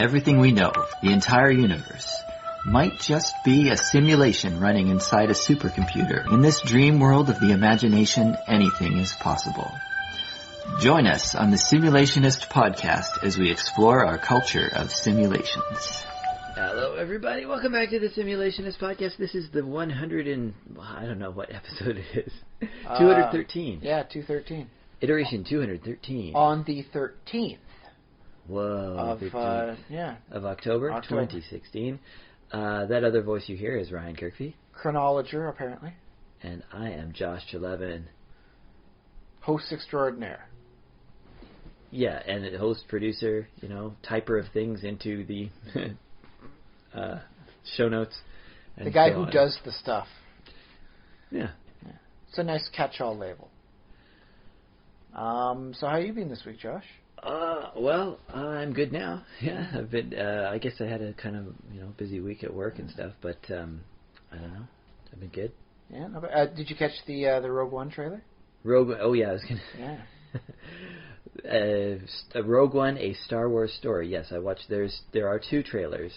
Everything we know, the entire universe, might just be a simulation running inside a supercomputer. In this dream world of the imagination, anything is possible. Join us on the Simulationist podcast as we explore our culture of simulations. Hello, everybody. Welcome back to the Simulationist podcast. This is the 100 and... I don't know what episode it is. 213. Yeah, 213. Iteration 213. On the 13th. Whoa. Of October 2016. That other voice you hear is Ryan Kirkby. Chronologer, apparently. And I am Josh Chalevin. Host extraordinaire. Yeah, and host, producer, typer of things into the show notes. And the guy so who on. does the stuff. Yeah. It's a nice catch-all label. So how you been this week, Josh? Well, I'm good now. Yeah, I've been. I guess I had a kind of busy week at work and stuff, but I don't know. I've been good. Yeah. No, did you catch the Rogue One trailer? Rogue. Oh yeah, I was gonna. Yeah. Rogue One, a Star Wars story. Yes, I watched. There are two trailers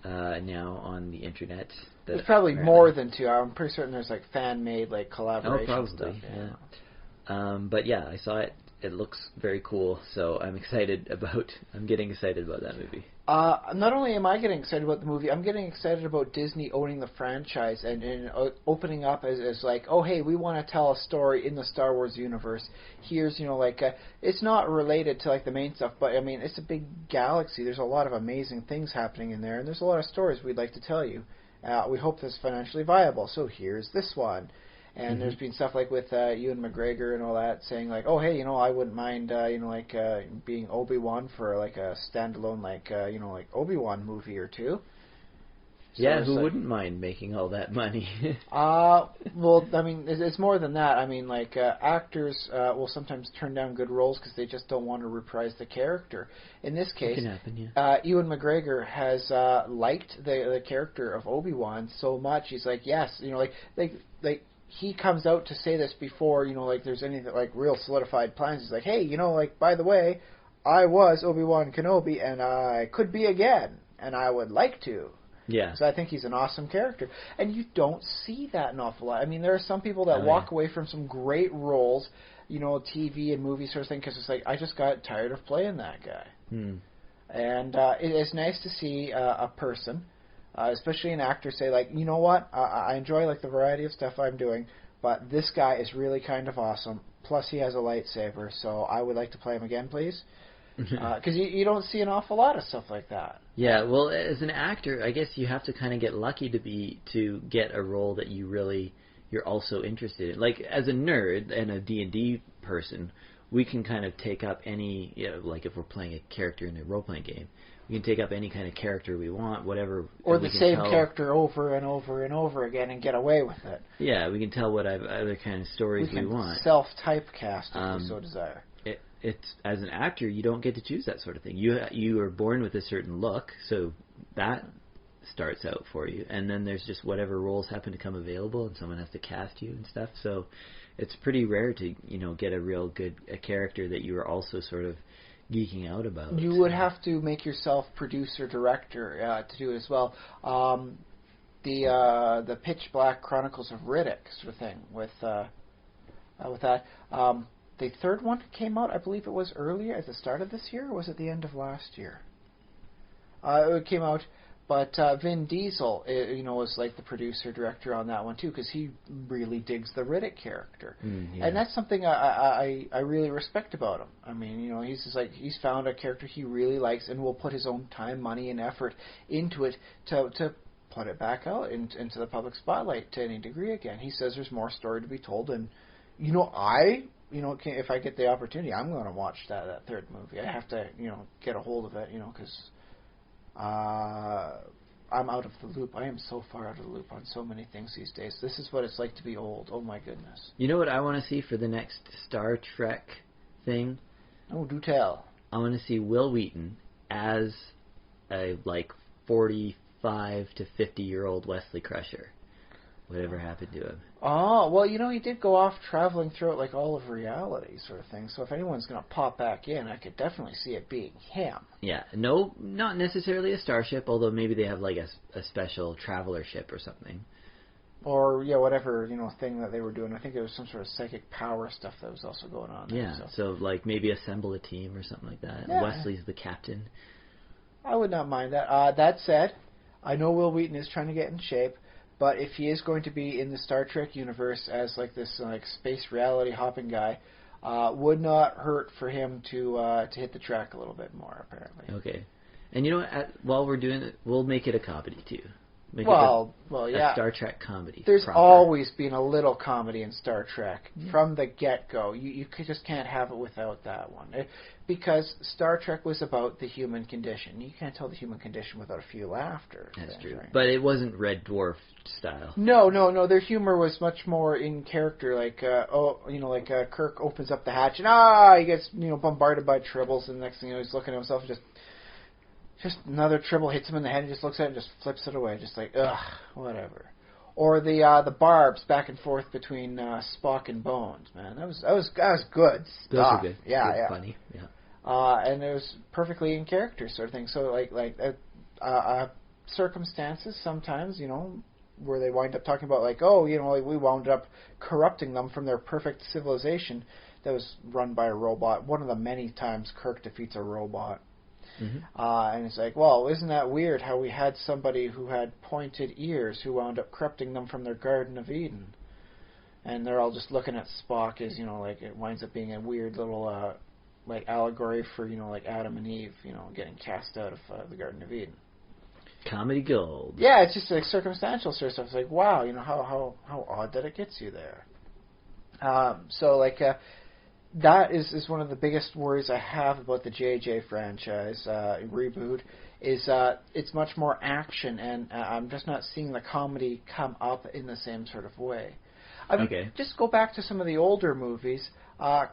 now on the internet. There's probably more than two. I'm pretty certain there's like fan-made, like collaboration. Oh, probably. Stuff. Yeah. But yeah, I saw it. It looks very cool, so I'm getting excited about that movie. Not only am I getting excited about the movie, I'm getting excited about Disney owning the franchise and opening up as like, oh hey, we want to tell a story in the Star Wars universe. Here's, it's not related to like the main stuff, but I mean, it's a big galaxy. There's a lot of amazing things happening in there, and there's a lot of stories we'd like to tell you. We hope this is financially viable, so here's this one. And there's been stuff like with Ewan McGregor and all that saying like, oh hey, I wouldn't mind being Obi-Wan for like a standalone like Obi-Wan movie or two. So yeah, who wouldn't mind making all that money? Well, I mean, it's more than that. I mean, like actors will sometimes turn down good roles because they just don't want to reprise the character. In this case, it can happen, yeah. Ewan McGregor has liked the character of Obi-Wan so much. He's like, yes, like. He comes out to say this before, there's anything like real solidified plans. He's like, hey, by the way, I was Obi-Wan Kenobi and I could be again and I would like to. Yeah. So I think he's an awesome character. And you don't see that an awful lot. I mean, there are some people that walk away from some great roles, TV and movie sort of thing, because it's like, I just got tired of playing that guy. And it's nice to see a person... especially an actor, say like, you know what, I enjoy like the variety of stuff I'm doing, but this guy is really kind of awesome. Plus he has a lightsaber, so I would like to play him again, please. Because you don't see an awful lot of stuff like that. Yeah, well, as an actor, I guess you have to kind of get lucky to get a role that you're also interested in. Like as a nerd and a D&D person, we can kind of take up any, like if we're playing a character in a role-playing game. We can take up any kind of character we want, whatever. Or the same character over and over and over again and get away with it. Yeah, we can tell what other kind of stories we want. We can self-typecast if we so desire. It's as an actor, you don't get to choose that sort of thing. You are born with a certain look, so that starts out for you. And then there's just whatever roles happen to come available, and someone has to cast you and stuff. So it's pretty rare to get a real good character that you are also sort of geeking out about. You would have to make yourself producer director to do it as well. The Pitch Black Chronicles of Riddick sort of thing with that. The third one came out, I believe it was earlier at the start of this year, or was it the end of last year? It came out, but Vin Diesel, was like the producer director on that one too, because he really digs the Riddick character, and that's something I really respect about him. I mean, he's just like he's found a character he really likes and will put his own time, money, and effort into it to put it back out into the public spotlight to any degree again. He says there's more story to be told, and if I get the opportunity, I'm going to watch that third movie. I have to get a hold of it, because. I'm out of the loop. I am so far out of the loop on so many things these days. This is what it's like to be old. Oh my goodness. You know what I want to see for the next Star Trek thing? Oh, do tell. I want to see Will Wheaton as a 45 to 50-year-old Wesley Crusher. whatever happened to him. Oh, well, he did go off traveling throughout, like, all of reality sort of thing. So if anyone's going to pop back in, I could definitely see it being him. Yeah. No, not necessarily a starship, although maybe they have, like, a special traveler ship or something. Or, yeah, whatever, thing that they were doing. I think there was some sort of psychic power stuff that was also going on there. Yeah, so like, maybe assemble a team or something like that. Yeah. Wesley's the captain. I would not mind that. That said, I know Will Wheaton is trying to get in shape, but if he is going to be in the Star Trek universe as, like, this, like, space reality hopping guy, would not hurt for him to hit the track a little bit more, apparently. Okay. And while we're doing it, we'll make it a comedy, too. Make yeah. A Star Trek comedy. There's proper. always been a little comedy in Star Trek from the get-go. You just can't have it without that one. Because Star Trek was about the human condition. You can't tell the human condition without a few laughter. That's true. Right? But it wasn't Red Dwarf style. No. Their humor was much more in character. Like, Kirk opens up the hatch and he gets bombarded by tribbles, and the next thing he's looking at himself and just another tribble hits him in the head and he just looks at it and just flips it away. Just like, ugh, whatever. Or the barbs back and forth between Spock and Bones, man. That was good stuff. Those are good. Yeah, good, yeah. Funny, yeah. And it was perfectly in character sort of thing. So circumstances sometimes, where they wind up talking about like, we wound up corrupting them from their perfect civilization that was run by a robot. One of the many times Kirk defeats a robot. Mm-hmm. And it's like, well, isn't that weird how we had somebody who had pointed ears who wound up corrupting them from their Garden of Eden? And they're all just looking at Spock as, like it winds up being a weird little, like allegory for, like Adam and Eve, getting cast out of the Garden of Eden. Comedy gold. Yeah, it's just like circumstantial sort of stuff. It's like, wow, how odd that it gets you there. That is one of the biggest worries I have about the JJ franchise reboot, is it's much more action, and I'm just not seeing the comedy come up in the same sort of way. I mean, just go back to some of the older movies.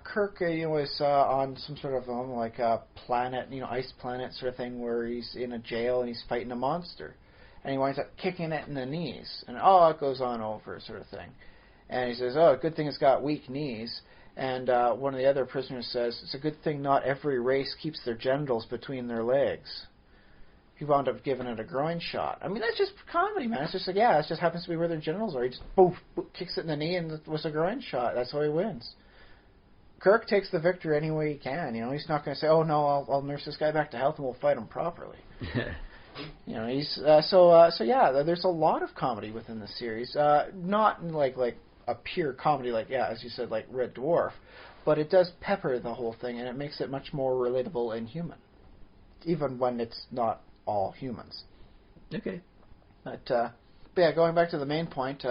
Kirk, is on some sort of like a planet, ice planet sort of thing, where he's in a jail and he's fighting a monster, and he winds up kicking it in the knees, and it goes on over sort of thing, and he says, good thing it's got weak knees. And one of the other prisoners says, it's a good thing not every race keeps their genitals between their legs. He wound up giving it a groin shot. I mean, that's just comedy, man. It's just like, it just happens to be where their genitals are. He just, boom, kicks it in the knee, and it was a groin shot. That's how he wins. Kirk takes the victory any way he can. He's not going to say, oh, no, I'll nurse this guy back to health and we'll fight him properly. He's there's a lot of comedy within the series. Not like a pure comedy, as you said, like Red Dwarf, but it does pepper the whole thing, and it makes it much more relatable and human, even when it's not all humans. Okay. But going back to the main point.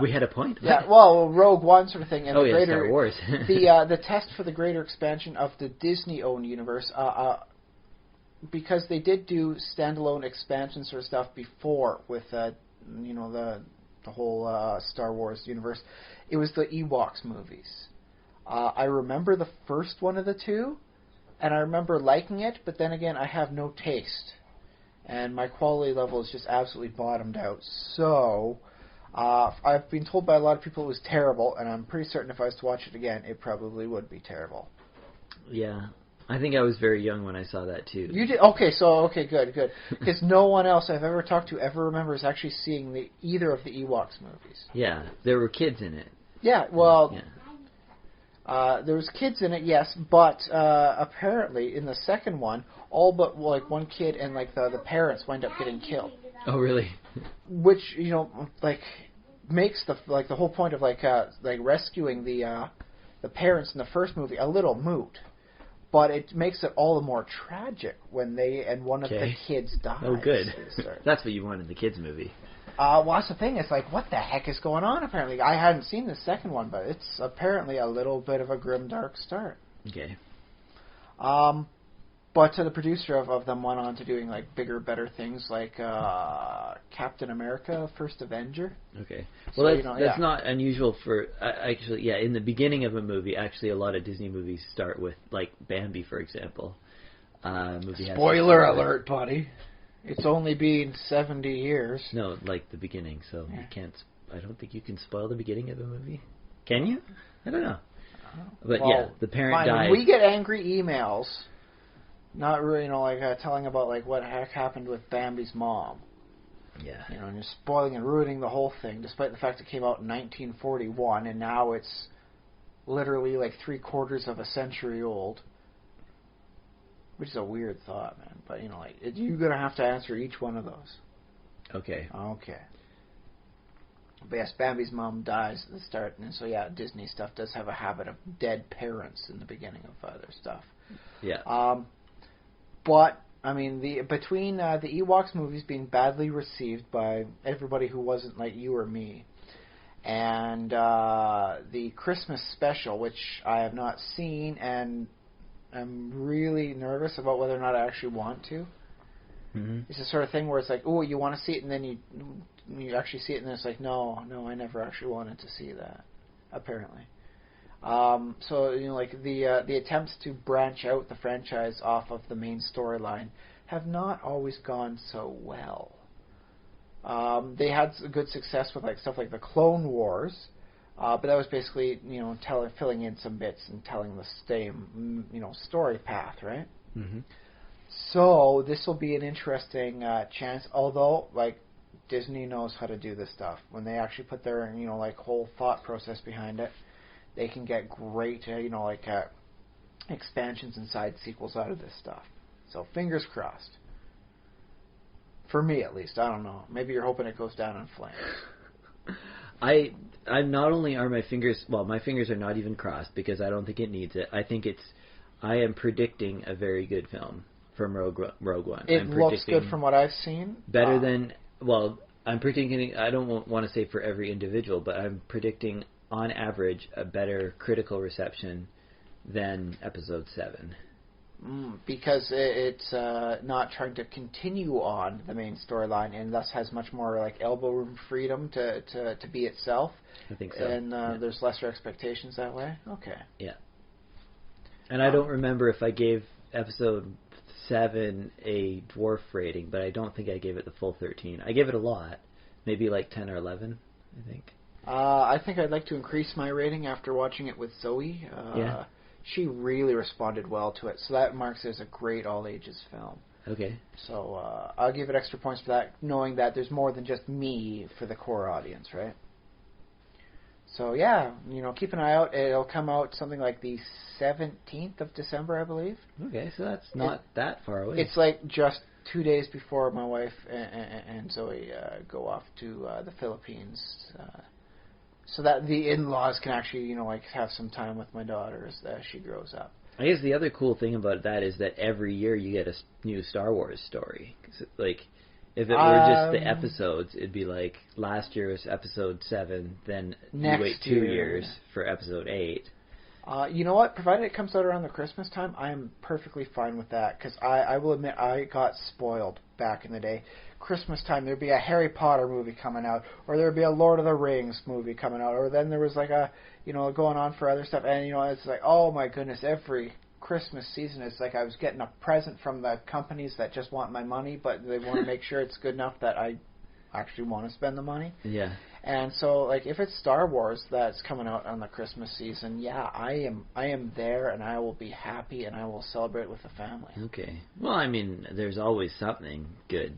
We had a point? Yeah, well, Rogue One sort of thing. And Star Wars. the test for the greater expansion of the Disney-owned universe, because they did do standalone expansion sort of stuff before with, the whole Star Wars universe. It was the Ewoks movies. I remember the first one of the two, and I remember liking it, but then again, I have no taste. And my quality level is just absolutely bottomed out. So, I've been told by a lot of people it was terrible, and I'm pretty certain if I was to watch it again, it probably would be terrible. Yeah. I think I was very young when I saw that, too. You did? Okay, good. Because no one else I've ever talked to ever remembers actually seeing either of the Ewoks movies. Yeah, there were kids in it. Yeah, well, there was kids in it, yes, but apparently in the second one, all but like one kid and like the parents wind up getting killed. Oh, really? Which, makes the whole point of rescuing the parents in the first movie a little moot. But it makes it all the more tragic when one of the kids dies. Oh, good. That's what you want in the kids' movie. Well, that's the thing. It's like, what the heck is going on, apparently? I hadn't seen the second one, but it's apparently a little bit of a grim, dark start. Okay. But the producer of them went on to doing, bigger, better things like Captain America, First Avenger. Okay. Well, that's not unusual for... actually, in the beginning of a movie, actually, a lot of Disney movies start with, Bambi, for example. Spoiler alert, buddy. It's only been 70 years. No, like the beginning, so Yeah. you can't... I don't think you can spoil the beginning of the movie. Can you? I don't know. But Well, yeah, the parent fine. died. When we get angry emails, not really, telling about like what the heck happened with Bambi's mom. Yeah. And you're spoiling and ruining the whole thing, despite the fact it came out in 1941, and now it's literally like 3/4 of a century old. Which is a weird thought, man. But, you're going to have to answer each one of those. Okay. Okay. But yes, Bambi's mom dies at the start, and so yeah, Disney stuff does have a habit of dead parents in the beginning of their stuff. Yeah. But I mean, between the Ewoks movies being badly received by everybody who wasn't like you or me, and the Christmas special, which I have not seen, and I'm really nervous about whether or not I actually want to. Mm-hmm. It's the sort of thing where it's like, oh, you want to see it, and then you actually see it, and then it's like, no, I never actually wanted to see that, apparently. So, like the attempts to branch out the franchise off of the main storyline have not always gone so well. They had good success with like stuff like the Clone Wars, but that was basically filling in some bits and telling the same story path, right? Mm-hmm. So this will be an interesting chance. Although like Disney knows how to do this stuff when they actually put their whole thought process behind it. They can get great, expansions and side sequels out of this stuff. So fingers crossed. For me, at least. I don't know. Maybe you're hoping it goes down in flames. I'm not only are my fingers... Well, my fingers are not even crossed because I don't think it needs it. I am predicting a very good film from Rogue One. It looks good from what I've seen. Better than... Well, I'm predicting... I don't want to say for every individual, but I'm predicting... on average, a better critical reception than Episode 7. Because it's not trying to continue on the main storyline and thus has much more like elbow room freedom to be itself. I think so. And there's lesser expectations that way? Okay. Yeah. And I don't remember if I gave Episode 7 a dwarf rating, but I don't think I gave it the full 13. I gave it a lot. Maybe like 10 or 11, I think. I think I'd like to increase my rating after watching it with Zoey. Yeah. She really responded well to it, so that marks it as a great all-ages film. Okay. So I'll give it extra points for that, knowing that there's more than just me for the core audience, right? So yeah, keep an eye out. It'll come out something like the 17th of December, I believe. Okay, so that's not that far away. It's like just 2 days before my wife and Zoe go off to the Philippines. So that the in-laws can actually, have some time with my daughter as she grows up. I guess the other cool thing about that is that every year you get a new Star Wars story. 'Cause, like, if it were just the episodes, it'd be like last year was Episode 7, then you wait 2 years for Episode 8. You know what? Provided it comes out around the Christmas time, I am perfectly fine with that. Because I will admit, I got spoiled back in the day. Christmas time, there'd be a Harry Potter movie coming out, or there'd be a Lord of the Rings movie coming out, or then there was like a, going on for other stuff. And, it's like, oh my goodness, every Christmas season, it's like I was getting a present from the companies that just want my money, but they want to make sure it's good enough that I actually want to spend the money. Yeah. And so, like, if it's Star Wars that's coming out on the Christmas season, yeah, I am there, and I will be happy, and I will celebrate with the family. Okay. Well, I mean, there's always something good,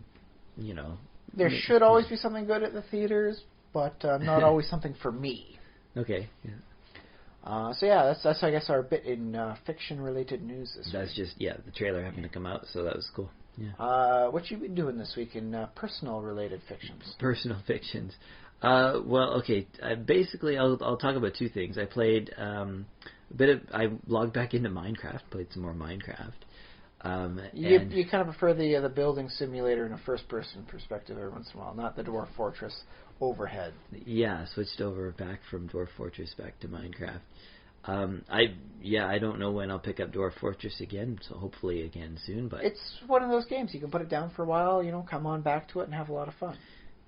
There should always be something good at the theaters, but not always something for me. Okay. Yeah. So yeah, that's I guess our bit in fiction-related news this week. That's just the trailer happened to come out, so that was cool. Yeah. What you been doing this week in personal-related fictions? Personal fictions. Well, okay. Basically, I'll talk about two things. I played I logged back into Minecraft, played some more Minecraft. You kind of prefer the building simulator in a first-person perspective every once in a while, not the Dwarf Fortress overhead. Yeah, switched over back from Dwarf Fortress back to Minecraft. I don't know when I'll pick up Dwarf Fortress again, so hopefully again soon. But it's one of those games you can put it down for a while, come on back to it and have a lot of fun.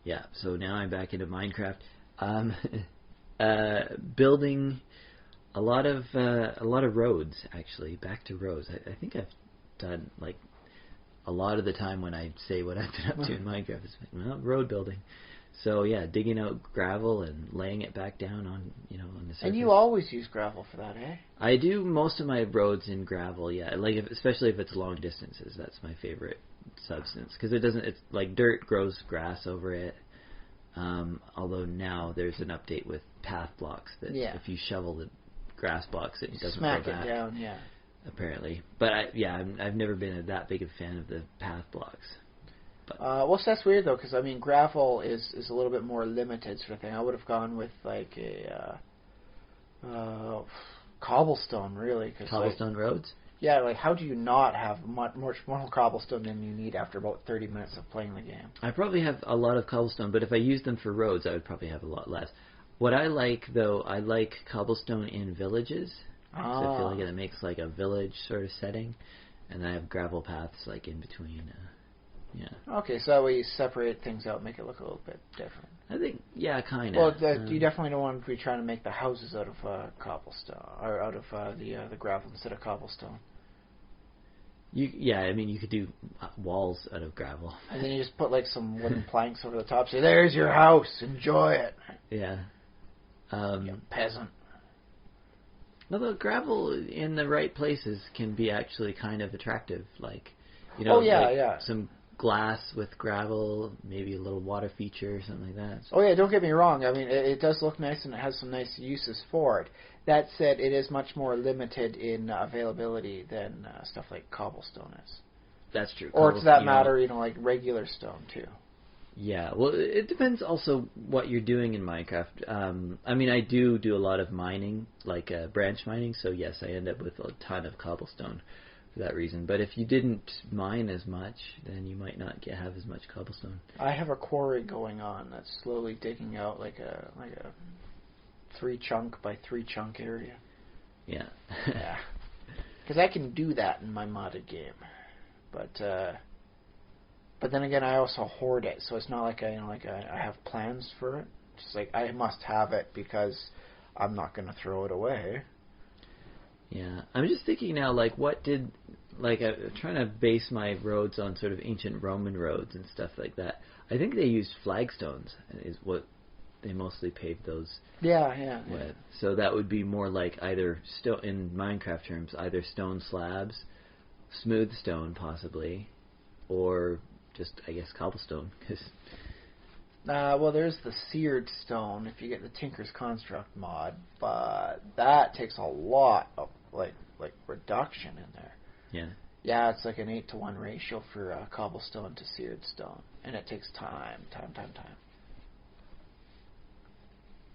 Yeah, so now I'm back into Minecraft, building a lot of roads actually. Back to roads. I think I've done like a lot of the time when I say what I've been up to in Minecraft is road building. So yeah, digging out gravel and laying it back down on on the surface. And you always use gravel for that, eh? I do most of my roads in gravel. Yeah, like especially if it's long distances. That's my favorite substance because it's like dirt grows grass over it. Although now there's an update with path blocks that if you shovel the grass blocks, it doesn't smack grow back. It down. Yeah. Apparently, but I've never been that big a fan of the path blocks. Well, so that's weird though, because I mean, gravel is a little bit more limited sort of thing. I would have gone with like a cobblestone, really. Cobblestone roads. Yeah, like how do you not have much more cobblestone than you need after about 30 minutes of playing the game? I probably have a lot of cobblestone, but if I used them for roads, I would probably have a lot less. What I like though, I like cobblestone in villages. So I feel like it makes like a village sort of setting, and I have gravel paths like in between. Okay, so that way you separate things out, make it look a little bit different. I think, kind of. Well, you definitely don't want to be trying to make the houses out of cobblestone, or out of the gravel instead of cobblestone. I mean, you could do walls out of gravel. And then you just put like some wooden planks over the top, say, there's your house, enjoy it. Yeah. You peasant. Although gravel in the right places can be actually kind of attractive, like, some glass with gravel, maybe a little water feature or something like that. Oh yeah, don't get me wrong. I mean, it does look nice and it has some nice uses for it. That said, it is much more limited in availability than stuff like cobblestone is. That's true. Or to that matter, like regular stone too. Yeah, well, it depends also what you're doing in Minecraft. I mean, I do a lot of mining, like branch mining, so yes, I end up with a ton of cobblestone for that reason. But if you didn't mine as much, then you might not have as much cobblestone. I have a quarry going on that's slowly digging out like a 3 chunk by 3 chunk area. Yeah. Yeah. Because I can do that in my modded game, but then again, I also hoard it, so it's not like I have plans for it. It's like I must have it because I'm not going to throw it away. Yeah, I'm just thinking now, I'm trying to base my roads on sort of ancient Roman roads and stuff like that. I think they used flagstones is what they mostly paved those. Yeah. So that would be more like either in Minecraft terms, either stone slabs, smooth stone possibly, or just, I guess, cobblestone. Well, there's the seared stone if you get the Tinker's Construct mod, but that takes a lot of like reduction in there. Yeah. Yeah, it's like an 8-to-1 ratio for cobblestone to seared stone, and it takes time.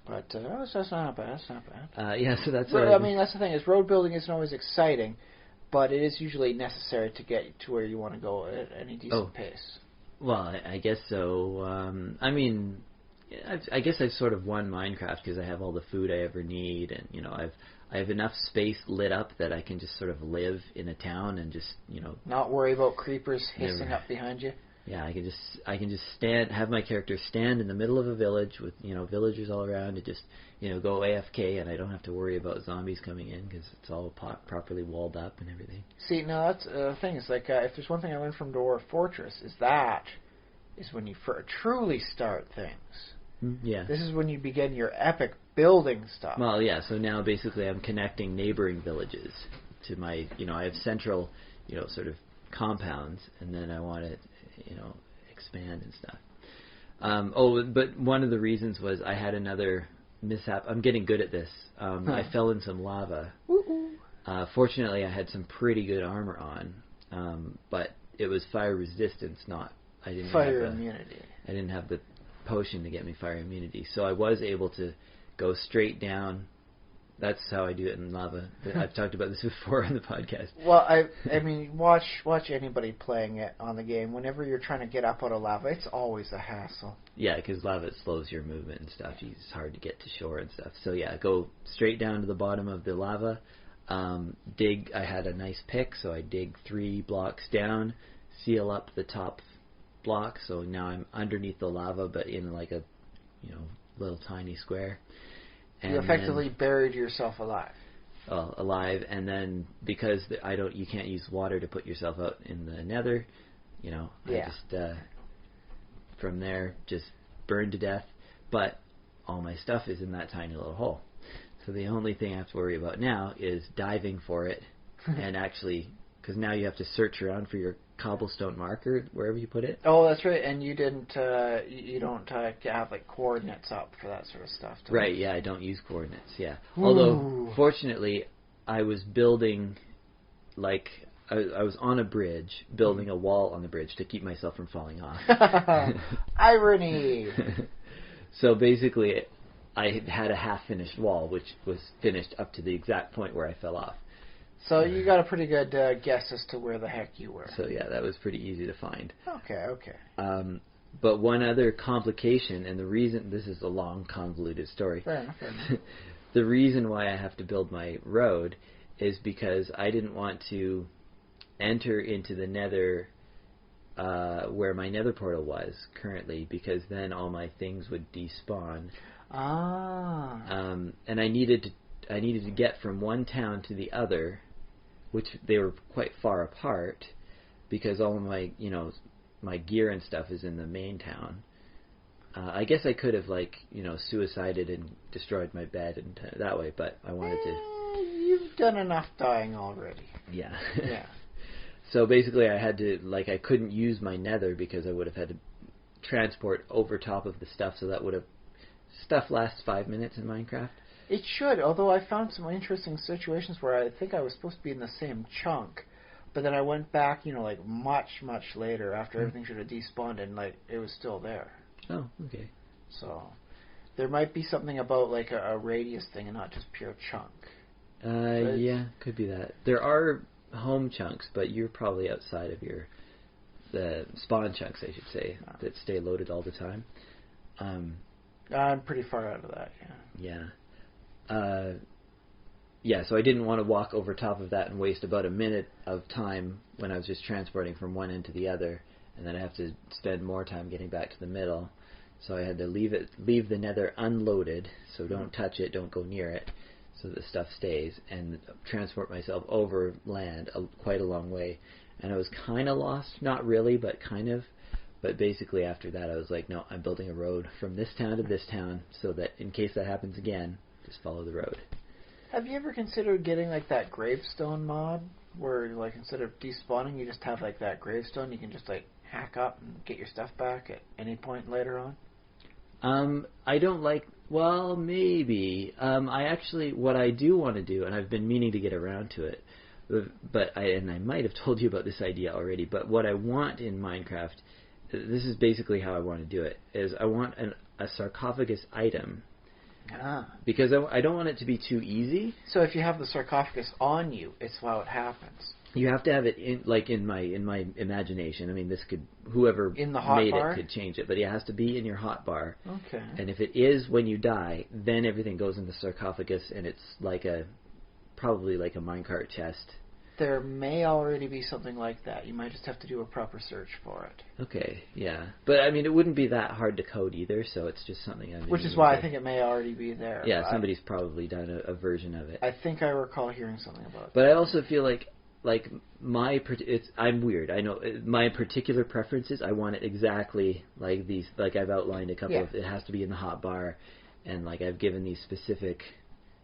But so that's not bad. That's not bad. So that's. I mean, that's the thing is road building isn't always exciting, but it is usually necessary to get to where you want to go at any decent pace. Well, I guess so. I mean, I guess I've sort of won Minecraft because I have all the food I ever need, and I have enough space lit up that I can just sort of live in a town and just not worry about creepers hissing up behind you. Yeah, I can just have my character stand in the middle of a village with villagers all around and just go AFK, and I don't have to worry about zombies coming in because it's all properly walled up and everything. See, now that's the thing. It's like if there's one thing I learned from Dwarf Fortress is when you truly start things. Yeah. This is when you begin your epic building stuff. Well, yeah. So now basically I'm connecting neighboring villages to my I have central sort of compounds, and then I want to expand and stuff. But one of the reasons was I had another mishap. I'm getting good at this. I fell in some lava. Fortunately, I had some pretty good armor on, but it was fire resistance, I didn't fire immunity. I didn't have the potion to get me fire immunity, so I was able to go straight down. That's how I do it in lava. I've talked about this before on the podcast. Well, I mean, watch anybody playing it on the game. Whenever you're trying to get up out of lava, it's always a hassle. Yeah, because lava slows your movement and stuff. It's hard to get to shore and stuff. So yeah, go straight down to the bottom of the lava. Dig. I had a nice pick, so I dig 3 blocks down, seal up the top block. So now I'm underneath the lava, but in like a little tiny square. You effectively buried yourself alive. Alive, and then because you can't use water to put yourself out in the nether, I Yeah. just from there just burned to death. But all my stuff is in that tiny little hole. So the only thing I have to worry about now is diving for it and actually, because now you have to search around for your cobblestone marker wherever you put it. Oh, that's right. And you didn't, you don't have like coordinates up for that sort of stuff. Right, yeah, I don't use coordinates, yeah. Ooh. Although, fortunately, I was building, like, I was on a bridge, building a wall on the bridge to keep myself from falling off. Irony! So basically, I had a half-finished wall, which was finished up to the exact point where I fell off. So you got a pretty good guess as to where the heck you were. So yeah, that was pretty easy to find. Okay. But one other complication, and the reason, this is a long, convoluted story. Fair enough. The reason why I have to build my road is because I didn't want to enter into the nether where my nether portal was currently, because then all my things would despawn. And I needed to get from one town to the other, which they were quite far apart, because all of my my gear and stuff is in the main town. I guess I could have suicided and destroyed my bed and that way, but I wanted to. You've done enough dying already. Yeah. Yeah. So basically, I had to I couldn't use my nether because I would have had to transport over top of the stuff, so that would have stuff lasts 5 minutes in Minecraft. It should, although I found some interesting situations where I think I was supposed to be in the same chunk, but then I went back, much, much later after everything should have despawned, and it was still there. Oh, okay. So there might be something about a radius thing and not just pure chunk. Yeah, could be that. There are home chunks, but you're probably outside of the spawn chunks, I should say, that stay loaded all the time. I'm pretty far out of that, yeah. Yeah, so I didn't want to walk over top of that and waste about a minute of time when I was just transporting from one end to the other, and then I have to spend more time getting back to the middle. So I had to leave the nether unloaded, so don't touch it, don't go near it, so the stuff stays, and transport myself over land quite a long way. And I was kind of lost, not really, but kind of. But basically after that I was like, no, I'm building a road from this town to this town, so that in case that happens again, just follow the road. Have you ever considered getting that gravestone mod, where instead of despawning, you just have that gravestone, you can just hack up and get your stuff back at any point later on? I don't well, maybe. I actually, what I do want to do, and I've been meaning to get around to it, but I might have told you about this idea already, but what I want in Minecraft, this is basically how I want to do it, is I want a sarcophagus item. Because I don't want it to be too easy. So if you have the sarcophagus on you, it's how it happens. You have to have it in my imagination. I mean, this could, whoever in the hot made bar? it could change it, but it has to be in your hotbar. Okay. And if it is when you die, then everything goes in the sarcophagus, and it's probably like a minecart chest. There may already be something like that. You might just have to do a proper search for it. Okay, yeah. But, I mean, it wouldn't be that hard to code either, so it's just something I'm... Which is why I think it may already be there. Yeah, somebody's probably done a version of it. I think I recall hearing something about But I also feel like I'm weird. I know my particular preferences, I want it exactly like these, like I've outlined a couple of, it has to be in the hotbar, and I've given these specific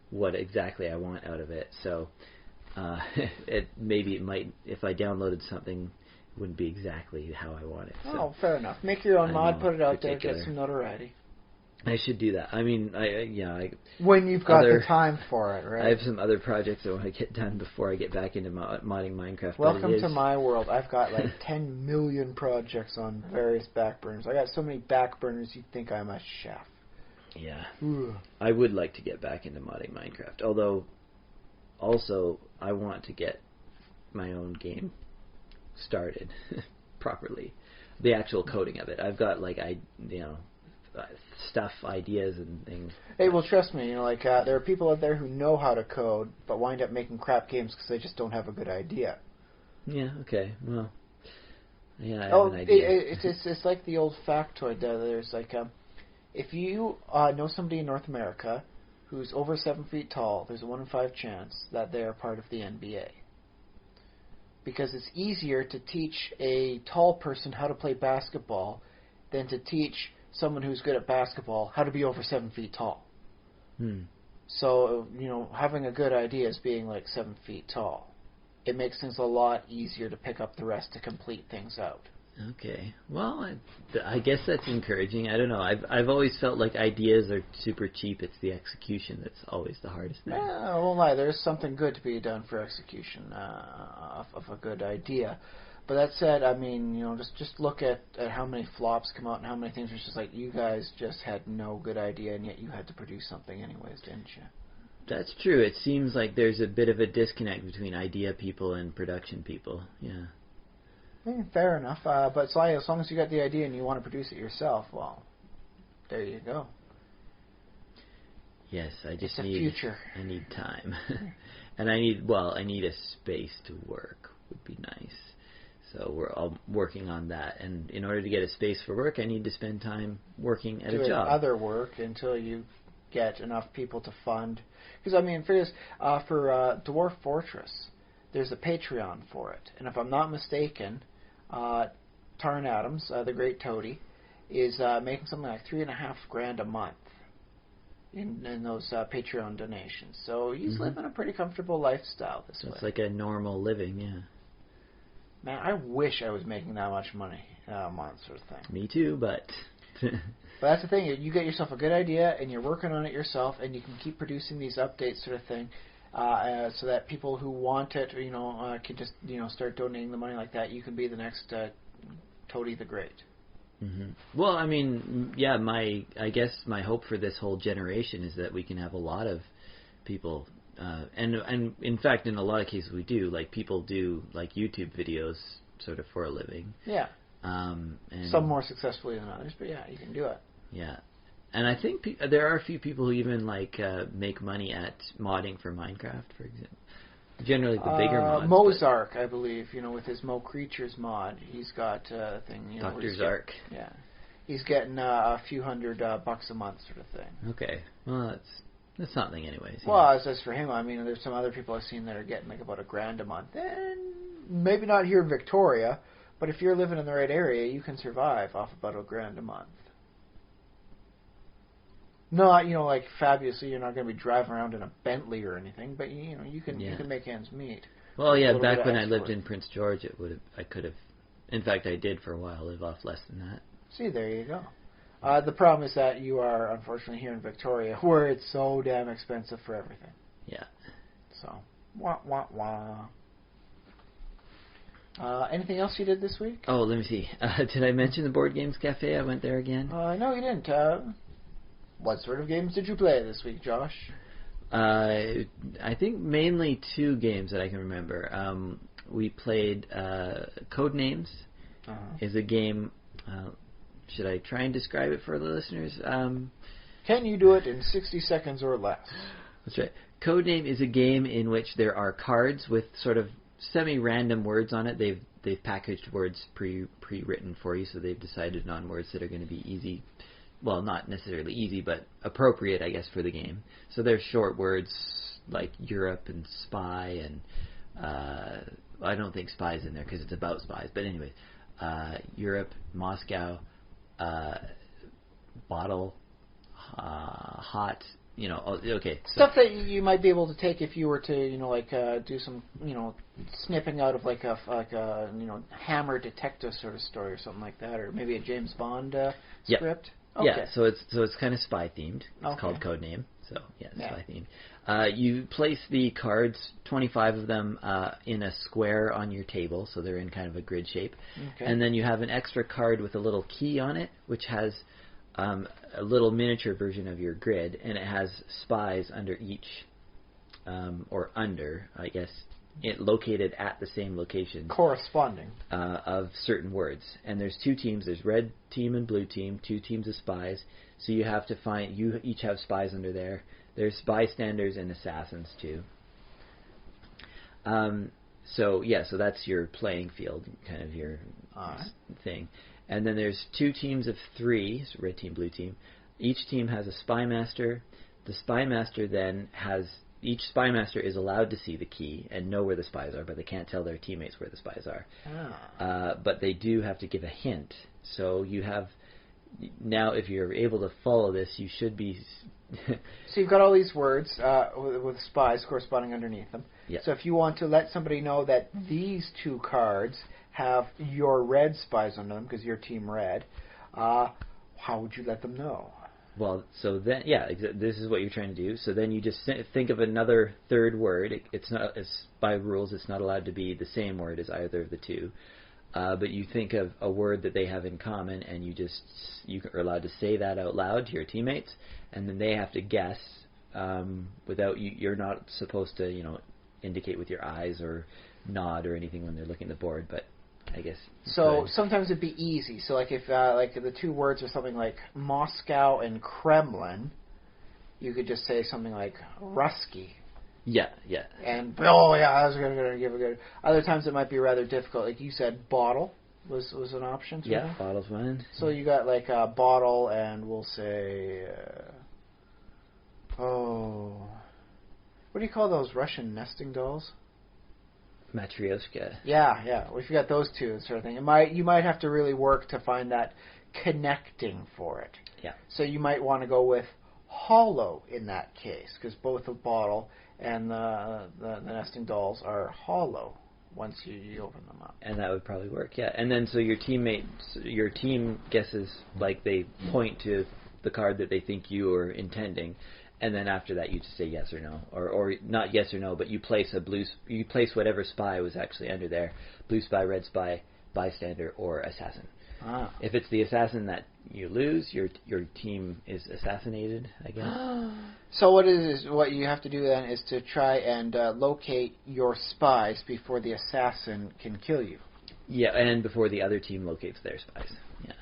what exactly I want out of it, so... it might, if I downloaded something, it wouldn't be exactly how I want it. So. Oh, fair enough. Make your own mod, put it out there, get some notoriety. I should do that. I mean, when you've got the time for it, right? I have some other projects I want to get done before I get back into modding Minecraft. Welcome to my world. I've got 10 million projects on various backburners. I got so many backburners you'd think I'm a chef. Yeah. Ugh. I would like to get back into modding Minecraft, although... Also, I want to get my own game started properly. The actual coding of it. I've got stuff, ideas, and things. Hey, well, trust me. There are people out there who know how to code, but wind up making crap games because they just don't have a good idea. Yeah. Okay. Well. Yeah. I have an idea. It's like the old factoid. There's if you know somebody in North America who's over 7 feet tall, there's a 1 in 5 chance that they are part of the NBA. because it's easier to teach a tall person how to play basketball than to teach someone who's good at basketball how to be over 7 feet tall. So, having a good idea is being like 7 feet tall. It makes things a lot easier to pick up the rest to complete things out. Okay. Well, I guess that's encouraging. I don't know. I've always felt like ideas are super cheap. It's the execution that's always the hardest thing. I won't lie. There's something good to be done for execution of a good idea. But that said, I mean, just look at how many flops come out and how many things are just like, you guys just had no good idea, and yet you had to produce something anyways, didn't you? That's true. It seems like there's a bit of a disconnect between idea people and production people. Yeah. Fair enough. But as long as you got the idea and you want to produce it yourself, well, there you go. Yes, I just I need time. And I need a space to work would be nice. So we're all working on that. And in order to get a space for work, I need to spend time working at a job. Doing other work until you get enough people to fund. Because, I mean, for Dwarf Fortress, there's a Patreon for it. And if I'm not mistaken, Tarn Adams, the great toady, is making something like $3,500 a month in those Patreon donations. So he's living a pretty comfortable lifestyle this way. It's like a normal living, yeah. Man, I wish I was making that much money a month, sort of thing. Me too, but... But that's the thing. You get yourself a good idea, and you're working on it yourself, and you can keep producing these updates, sort of thing, so that people who want it, can just, start donating the money like that. You can be the next Toady the Great. Mm-hmm. Well, I mean, yeah. I guess my hope for this whole generation is that we can have a lot of people, and in fact, in a lot of cases, we do. Like people do like YouTube videos, sort of for a living. Yeah. And some more successfully than others, but yeah, you can do it. Yeah. And I think there are a few people who even make money at modding for Minecraft, for example. Generally, the bigger mods. Mozark, I believe, with his Mo Creatures mod, he's got a thing. Dr. Zark. Yeah, he's getting a few $100 a month, sort of thing. Okay, well that's something, anyways. Yeah. Well, as for him, I mean, there's some other people I've seen that are getting like about $1,000 a month, and maybe not here in Victoria, but if you're living in the right area, you can survive off about $1,000 a month. Not, like fabulously, you're not going to be driving around in a Bentley or anything, but you can make ends meet. Well, yeah, back when I lived in Prince George, I could have, in fact, I did for a while live off less than that. See, there you go. The problem is that you are unfortunately here in Victoria, where it's so damn expensive for everything. Yeah. So, wah wah wah. Anything else you did this week? Oh, let me see. Did I mention the Board Games Cafe? I went there again. No, you didn't. What sort of games did you play this week, Josh? I think mainly 2 games that I can remember. We played Codenames. Is a game. Should I try and describe it for the listeners? Can you do it in 60 seconds or less? That's right. Codename is a game in which there are cards with sort of semi-random words on it. They've packaged words pre-written for you, so they've decided on words that are going to be easy. Well, not necessarily easy, but appropriate, I guess, for the game. So there's short words like Europe and spy, and I don't think spy's in there because it's about spies. But anyway, Europe, Moscow, bottle, hot. Okay. Stuff that you might be able to take if you were to, do some, snipping out of like a Hammer detective sort of story or something like that, or maybe a James Bond script. Okay. Yeah, so it's kind of spy themed. It's called Codename. So spy themed. You place the cards, 25 of them, in a square on your table, so they're in kind of a grid shape. Okay. And then you have an extra card with a little key on it, which has a little miniature version of your grid, and it has spies under each, I guess, located at the same location. Corresponding. Of certain words. And there's 2 teams. There's red team and blue team, 2 teams of spies. So you have to find, you each have spies under there. There's bystanders and assassins too. So that's your playing field, kind of your thing. And then there's 2 teams of 3, so red team, blue team. Each team has a spy master. The spy master then has each spy master is allowed to see the key and know where the spies are, but they can't tell their teammates where the spies are. But they do have to give a hint. So you have now, if you're able to follow this, you should be. So you've got all these words with spies corresponding underneath them. Yep. So if you want to let somebody know that these two cards have your red spies on them because you're team red, how would you let them know? Well, so then, this is what you're trying to do. So then you just think of another third word. It's not, by rules, it's not allowed to be the same word as either of the two. But you think of a word that they have in common, and you are allowed to say that out loud to your teammates, and then they have to guess without you. You're not supposed to, indicate with your eyes or nod or anything when they're looking at the board, but I guess. So sometimes it'd be easy. So like if like the two words are something like Moscow and Kremlin, you could just say something like Rusky. Yeah. And I was going to give a good. Other times it might be rather difficult. Like you said, bottle was an option. Yeah, bottle's one. So you got like a bottle, and we'll say, what do you call those Russian nesting dolls? Matryoshka. Yeah. Well, if you got those two sort of thing, you might have to really work to find that connecting for it. Yeah. So you might want to go with hollow in that case, because both the bottle and the nesting dolls are hollow once you open them up. And that would probably work, yeah. And then so your team guesses, like they point to the card that they think you are intending, and then after that you just say yes or no, or not yes or no, but you place whatever spy was actually under there: blue spy, red spy, bystander, or assassin. If it's the assassin that you lose, your team is assassinated, I guess. So what you have to do then is to try and locate your spies before the assassin can kill you. Yeah, and before the other team locates their spies. Yeah.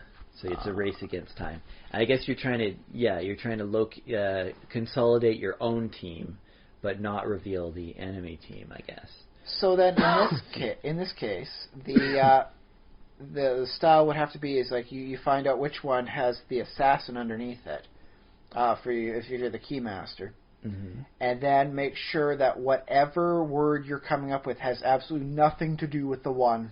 So it's a race against time. I guess you're trying to consolidate your own team, but not reveal the enemy team, I guess. So then in this case, the style would have to be is like you find out which one has the assassin underneath it for you if you're the keymaster, and then make sure that whatever word you're coming up with has absolutely nothing to do with the one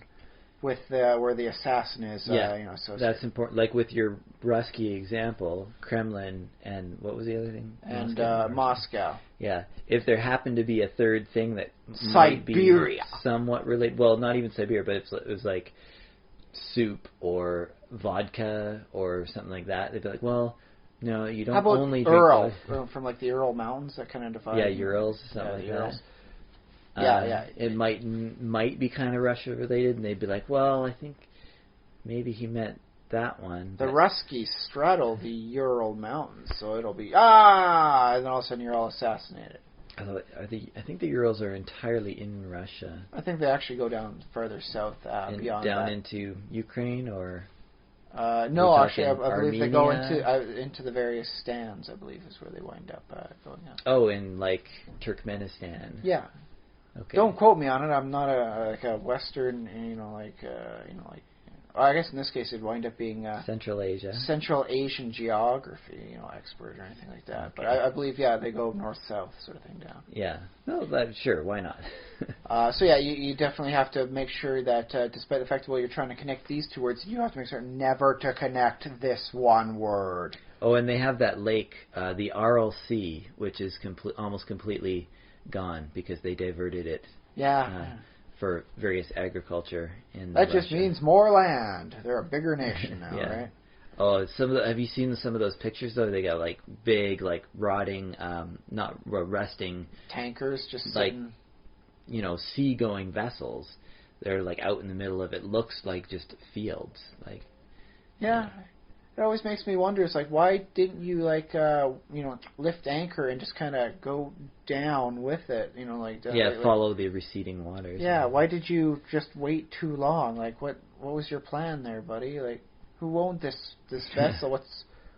with where the assassin is. Associated. That's important. Like with your Rusky example, Kremlin and what was the other thing? And Moscow. Yeah, if there happened to be a third thing that Siberia. might be somewhat related. Well, not even Siberia, but it was like soup or vodka or something like that. They'd be like, well, no, you don't. How about only Ural from like the Ural Mountains that kind of divide. Yeah, Urals, something like Urals. that. It might be kind of Russia related, and they'd be like, well, I think maybe he meant that one. The Ruskies straddle the Ural Mountains, so it'll be and then all of a sudden you're all assassinated. I think the Urals are entirely in Russia. I think they actually go down further south beyond down that. Into Ukraine or. No, actually, I believe they go into the various stands. I believe is where they wind up going out. Oh, in like Turkmenistan. Yeah. Okay. Don't quote me on it. I'm not a Western, I guess in this case it'd wind up being Central Asia, Central Asian geography, expert or anything like that. Okay. But I believe they go north-south sort of thing down. Yeah. No, sure, why not? You definitely have to make sure that despite the fact that you're trying to connect these two words, you have to make certain never to connect this one word. Oh, and they have that lake, the Aral Sea, which is almost completely gone because they diverted it. For various agriculture in that Russia. Just means more land. They're a bigger nation now, right? Oh, have you seen some of those pictures though? They got like big, like rotting, not rusting tankers, just like sitting... sea-going vessels. They're like out in the middle of it. Looks like just fields, like. Yeah. It always makes me wonder. It's like, why didn't you lift anchor and just kind of go down with it? Follow the receding waters. Yeah. Why did you just wait too long? Like, what was your plan there, buddy? Like, who owned this vessel?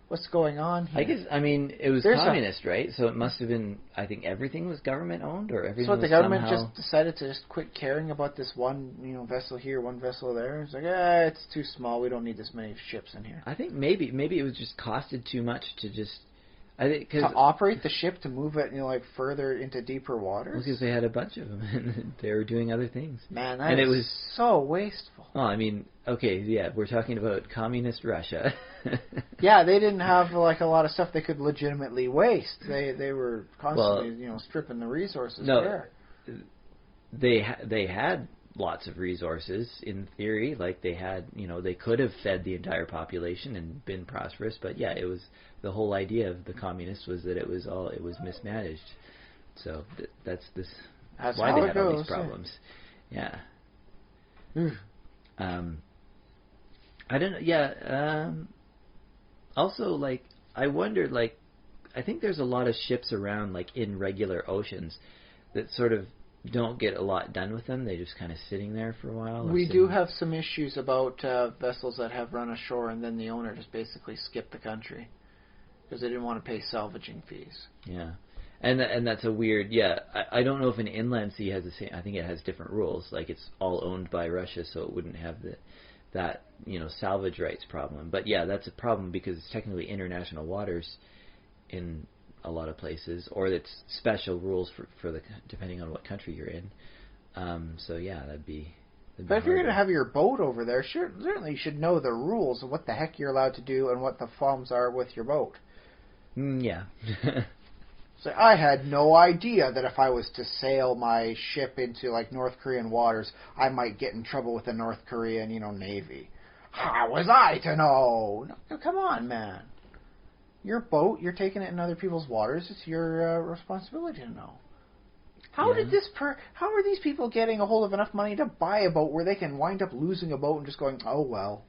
What's going on here? I guess it was communist, right? So it must have been. I think everything was government owned, or everything. So was the government somehow... just decided to just quit caring about this one, vessel here, one vessel there. It's like, it's too small. We don't need this many ships in here. I think maybe it was just costed too much to just. I think to operate the ship, to move it, further into deeper waters. Because they had a bunch of them, and they were doing other things. Man, that is, it was so wasteful. Well, I mean, okay, yeah, we're talking about communist Russia. Yeah, they didn't have a lot of stuff they could legitimately waste. They were constantly, stripping the resources there. They had lots of resources in theory. Like they had, they could have fed the entire population and been prosperous. But yeah, it was the whole idea of the communists was that it was mismanaged. So that's why they had all these problems. Yeah. I don't know. Yeah. Also, I wondered, I think there's a lot of ships around, in regular oceans that sort of don't get a lot done with them. They're just kind of sitting there for a while. We do have some issues about vessels that have run ashore and then the owner just basically skipped the country because they didn't want to pay salvaging fees. Yeah. And that's a weird, I don't know if an inland sea has the same, I think it has different rules. It's all owned by Russia, so it wouldn't have that salvage rights problem. But yeah, that's a problem because it's technically international waters in a lot of places, or it's special rules for the depending on what country you're in. So yeah, that'd be. But if you're going to have your boat over there, certainly you should know the rules of what the heck you're allowed to do and what the forms are with your boat. Yeah. So I had no idea that if I was to sail my ship into North Korean waters, I might get in trouble with the North Korean, Navy. How was I to know? No, come on, man. Your boat, you're taking it in other people's waters. It's your responsibility to know. How are these people getting a hold of enough money to buy a boat where they can wind up losing a boat and just going, oh well?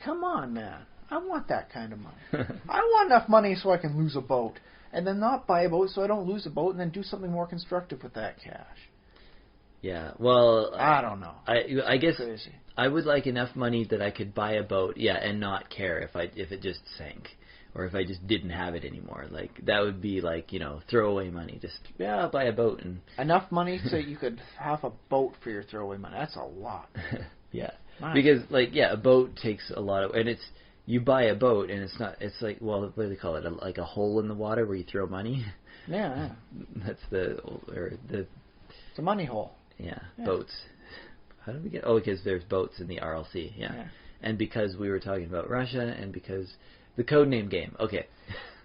Come on, man. I want that kind of money. I want enough money so I can lose a boat. And then not buy a boat so I don't lose a boat and then do something more constructive with that cash. Yeah, well... I don't know. I guess crazy. I would like enough money that I could buy a boat, and not care if it just sank. Or if I just didn't have it anymore. That would be throwaway money. Just, I'll buy a boat. And enough money so you could have a boat for your throwaway money. That's a lot. Yeah. Nice. Because, a boat takes a lot of... And it's... You buy a boat, and it's not... It's what do they call it? A hole in the water where you throw money? Yeah. That's It's a money hole. Yeah, boats. How did we get... Oh, because there's boats in the RLC, yeah. And because we were talking about Russia, and because... The codename game, okay.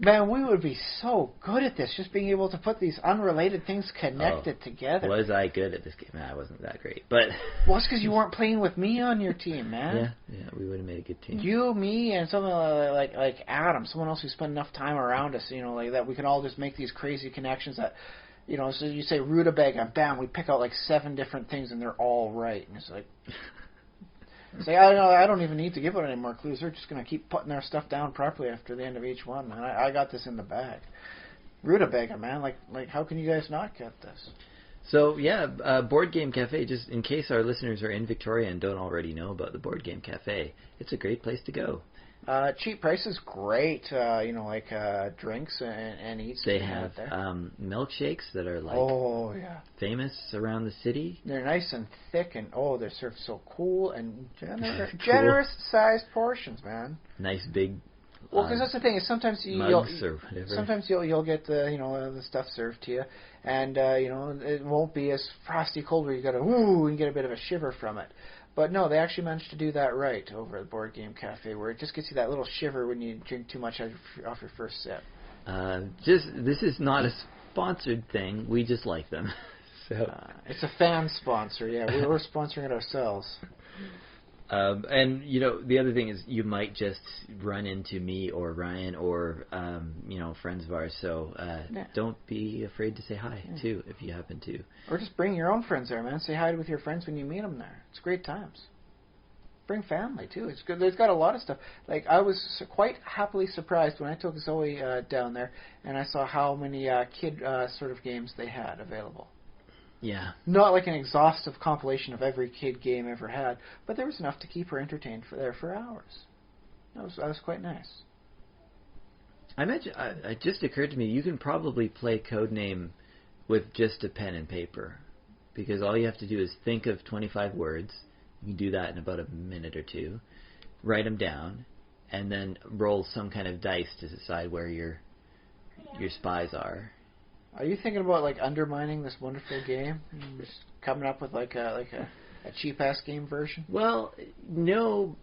Man, we would be so good at this, just being able to put these unrelated things connected together. Was I good at this game? Nah, I wasn't that great, but... Well, it's because you weren't playing with me on your team, man. Yeah, we would have made a good team. You, me, and someone like Adam, someone else who spent enough time around us, that we can all just make these crazy connections that, so you say rutabaga, and bam, we pick out 7 different things, and they're all right. And it's say, I don't even need to give out any more clues. They're just going to keep putting their stuff down properly after the end of each one, man. I got this in the bag. Rutabaga, man. How can you guys not get this? So, yeah, Board Game Cafe, just in case our listeners are in Victoria and don't already know about the Board Game Cafe, it's a great place to go. Cheap prices, great. Drinks and eats. They have milkshakes that are famous around the city. They're nice and thick, and they're served so cool and generous-sized portions, man. Nice big. Well, because that's the thing is sometimes you'll get the stuff served to you, and it won't be as frosty cold where you gotta and get a bit of a shiver from it. But no, they actually managed to do that right over at Board Game Cafe, where it just gets you that little shiver when you drink too much off your first sip. This is not a sponsored thing. We just like them. So it's a fan sponsor. Yeah, we're sponsoring it ourselves. And the other thing is you might just run into me or Ryan or friends of ours. So don't be afraid to say hi too if you happen to. Or just bring your own friends there, man. Say hi with your friends when you meet them there. It's great times. Bring family too. It's good. They've got a lot of stuff. I was quite happily surprised when I took Zoey down there and I saw how many kid sort of games they had available. Yeah. Not an exhaustive compilation of every kid game ever had, but there was enough to keep her entertained for hours. That was quite nice. I imagine it just occurred to me you can probably play Codename with just a pen and paper, because all you have to do is think of 25 words. You can do that in about a minute or two. Write them down, and then roll some kind of dice to decide where your spies are. Are you thinking about like undermining this wonderful game and just coming up with like a cheap ass game version? Well, no.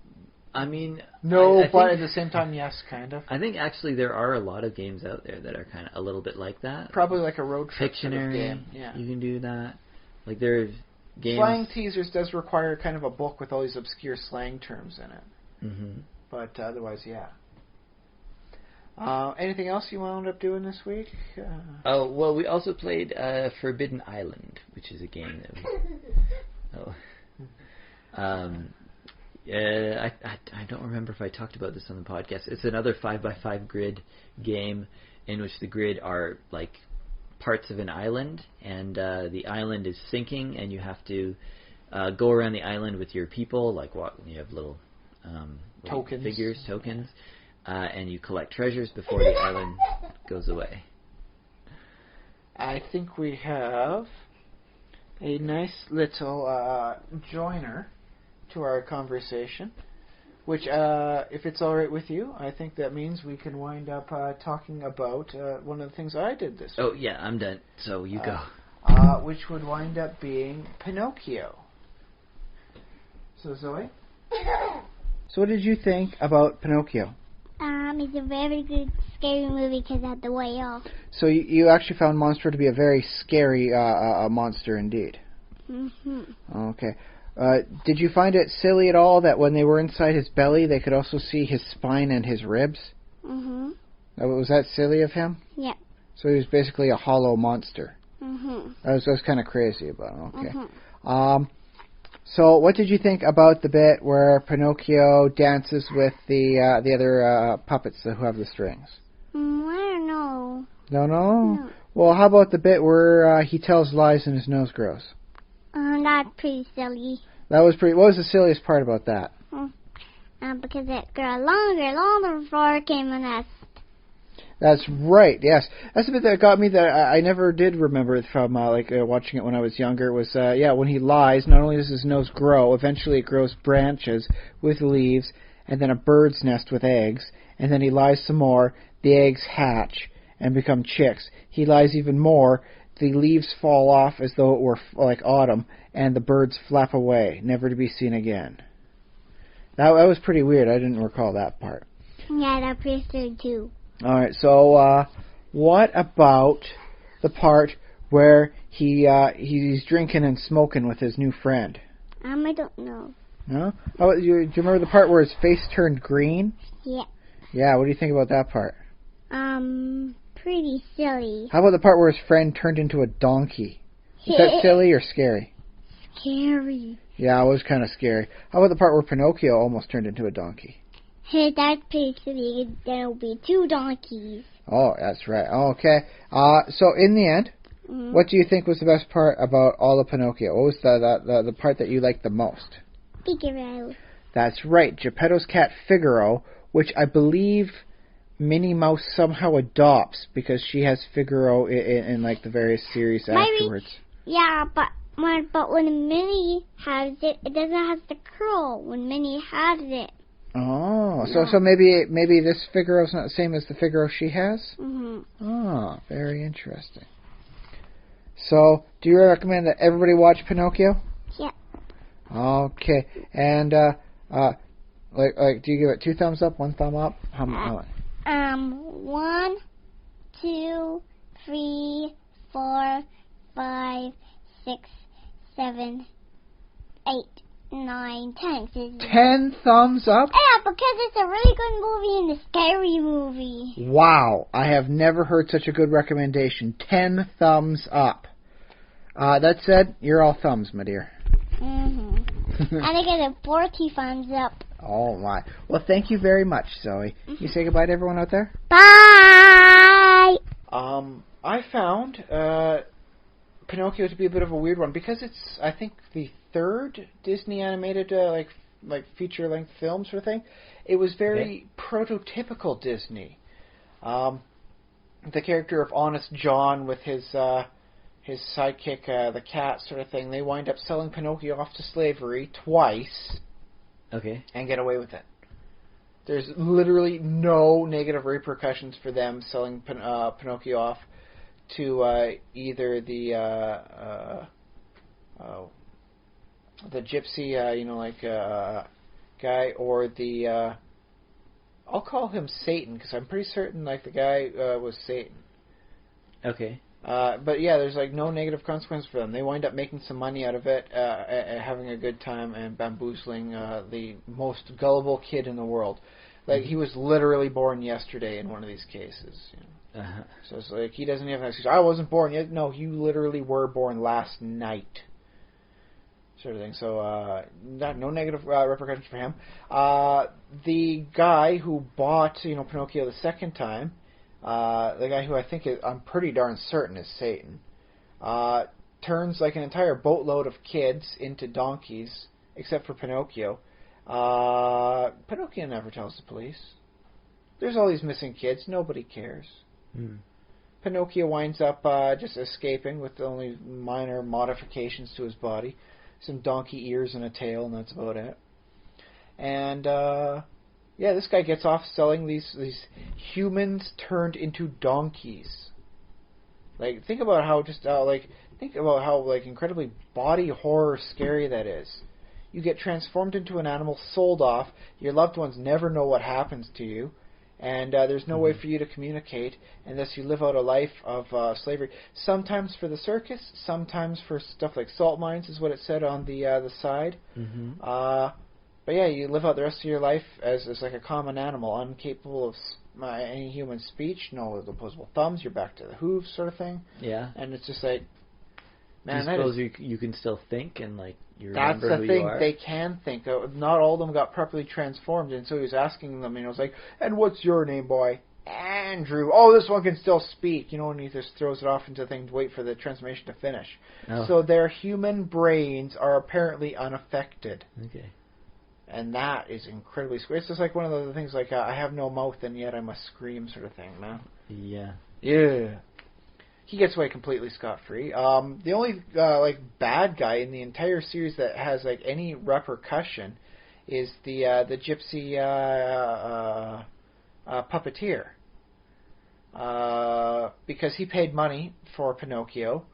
I mean, no, I but think, at the same time, yes, kind of. I think actually there are a lot of games out there that are kind of a little bit like that. Probably like a road trip Pictionary, sort of game. Yeah. You can do that. Like there's games. Flying Teasers does require kind of a book with all these obscure slang terms in it. Mm-hmm. But otherwise, yeah. Anything else you wound up doing this week? Oh, well, we also played Forbidden Island, which is a game that we... I don't remember if I talked about this on the podcast. It's another 5x5 grid game in which the grid are like parts of an island, and the island is sinking, and you have to go around the island with your people, like you have little tokens. Tokens, and you collect treasures before the island goes away. I think we have a nice little joiner to our conversation, which, if it's all right with you, I think that means we can wind up talking about one of the things I did this week. Oh, yeah, I'm done, so you go. Which would wind up being Pinocchio. So, Zoe? So what did you think about Pinocchio? It's a very good scary movie because of the whale. So you actually found Monster to be a very scary monster indeed. Mm-hmm. Okay. Did you find it silly at all that when they were inside his belly, they could also see his spine and his ribs? Mm-hmm. Was that silly of him? Yep. So he was basically a hollow monster. Mm-hmm. That was kind of crazy, but okay. Mm-hmm. So what did you think about the bit where Pinocchio dances with the other puppets who have the strings? I don't know. No? Well, how about the bit where he tells lies and his nose grows? That's pretty silly. That was pretty... What was the silliest part about that? Because it grew longer before it came a nest. That's right, yes. That's the bit that got me that I never did remember it from watching it when I was younger. It was, when he lies, not only does his nose grow, eventually it grows branches with leaves, and then a bird's nest with eggs, and then he lies some more, the eggs hatch and become chicks. He lies even more, the leaves fall off as though it were like autumn, and the birds flap away, never to be seen again. That was pretty weird. I didn't recall that part. Yeah, that's pretty silly too. All right, so what about the part where he's drinking and smoking with his new friend? I don't know. No? Oh, do you remember the part where his face turned green? Yeah. Yeah, what do you think about that part? Pretty silly. How about the part where his friend turned into a donkey? Is that silly or scary? Scary. Yeah, it was kind of scary. How about the part where Pinocchio almost turned into a donkey? Hey, that's pretty silly. There'll be two donkeys. Oh, that's right. Okay. So in the end, what do you think was the best part about all of Pinocchio? What was the part that you liked the most? Figaro. That's right. Geppetto's cat Figaro, which I believe Minnie Mouse somehow adopts because she has Figaro in like the various series afterwards. Yeah, but when Minnie has it, it doesn't have the curl when Minnie has it. Oh, so maybe this Figaro's not the same as the Figaro she has? Mm-hmm. Oh, very interesting. So, do you recommend that everybody watch Pinocchio? Yeah. Okay, and do you give it 2 thumbs up, 1 thumb up? How much? 1, 2, 3, 4, 5, 6, 7, 8, 9, 10. 10 thumbs up? Yeah, because it's a really good movie and a scary movie. Wow, I have never heard such a good recommendation. 10 thumbs up. That said, you're all thumbs, my dear. Mm-hmm. And I get a 40 thumbs up. Oh, my. Well, thank you very much, Zoe. You say goodbye to everyone out there? Bye! I found Pinocchio to be a bit of a weird one because it's, I think, the 3rd Disney animated like feature-length film sort of thing. It was very prototypical Disney. The character of Honest John with his sidekick, the cat sort of thing, they wind up selling Pinocchio off to slavery twice. Okay. And get away with it. There's literally no negative repercussions for them selling Pinocchio off to either the gypsy, guy, or the I'll call him Satan, because I'm pretty certain like the guy was Satan. Okay. But yeah, there's like no negative consequence for them. They wind up making some money out of it, having a good time, and bamboozling the most gullible kid in the world. Like, he was literally born yesterday in one of these cases. You know? So it's like, he doesn't have an excuse. I wasn't born yet. No, you literally were born last night. Sort of thing. So, no negative repercussions for him. The guy who bought, Pinocchio the second time, the guy who I'm pretty darn certain is Satan, turns like an entire boatload of kids into donkeys, except for Pinocchio. Pinocchio never tells the police. There's all these missing kids. Nobody cares. Pinocchio winds up just escaping with only minor modifications to his body. Some donkey ears and a tail, and that's about it. And, yeah, this guy gets off selling these humans turned into donkeys. Like, think about how incredibly body horror scary that is. You get transformed into an animal, sold off, your loved ones never know what happens to you, and there's no way for you to communicate, and thus you live out a life of slavery. Sometimes for the circus, sometimes for stuff like salt mines, is what it said on the side. But yeah, you live out the rest of your life as like a common animal, incapable of any human speech, no opposable thumbs, you're back to the hooves sort of thing. Yeah. And it's just like, man, do you suppose you can still think and like you that's remember the who thing, you are? they can think. Not all of them got properly transformed, and so he was asking them, it was like, and what's your name, boy? Andrew. Oh, this one can still speak, and he just throws it off into things to wait for the transformation to finish. Oh. So their human brains are apparently unaffected. Okay. And that is incredibly scary. It's just like one of the things like, I have no mouth and yet I must scream sort of thing, man. Yeah. Yeah. He gets away completely scot-free. The only bad guy in the entire series that has like any repercussion is the gypsy puppeteer, because he paid money for Pinocchio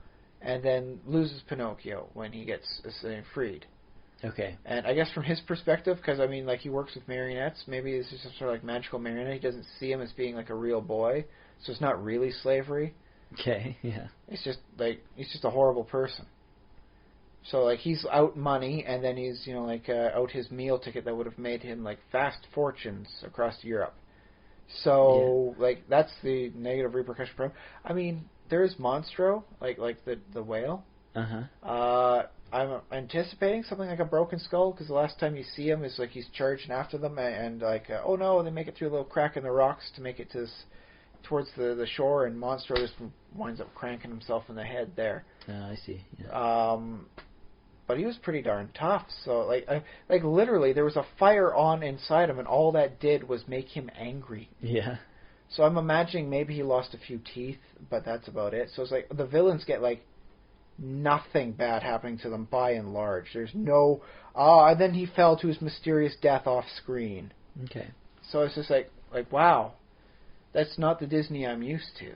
and then loses Pinocchio when he gets freed. Okay. And I guess from his perspective, because he works with marionettes, maybe this is some sort of like magical marionette. He doesn't see him as being like a real boy, so it's not really slavery. Okay, yeah. It's just like he's just a horrible person. So like he's out money, and then he's out his meal ticket that would have made him like vast fortunes across Europe. So that's the negative repercussion for him. There is Monstro, like the whale. I'm anticipating something like a broken skull, because the last time you see him is like he's charging after them, and oh no, they make it through a little crack in the rocks to make it towards the shore, and Monstro just winds up cranking himself in the head there. I see. Yeah. But he was pretty darn tough. So like literally, there was a fire on inside him, and all that did was make him angry. Yeah. So I'm imagining maybe he lost a few teeth, but that's about it. So it's like the villains get like nothing bad happening to them by and large. There's no and then he fell to his mysterious death off screen. Okay. So it's just like wow. That's not the Disney I'm used to.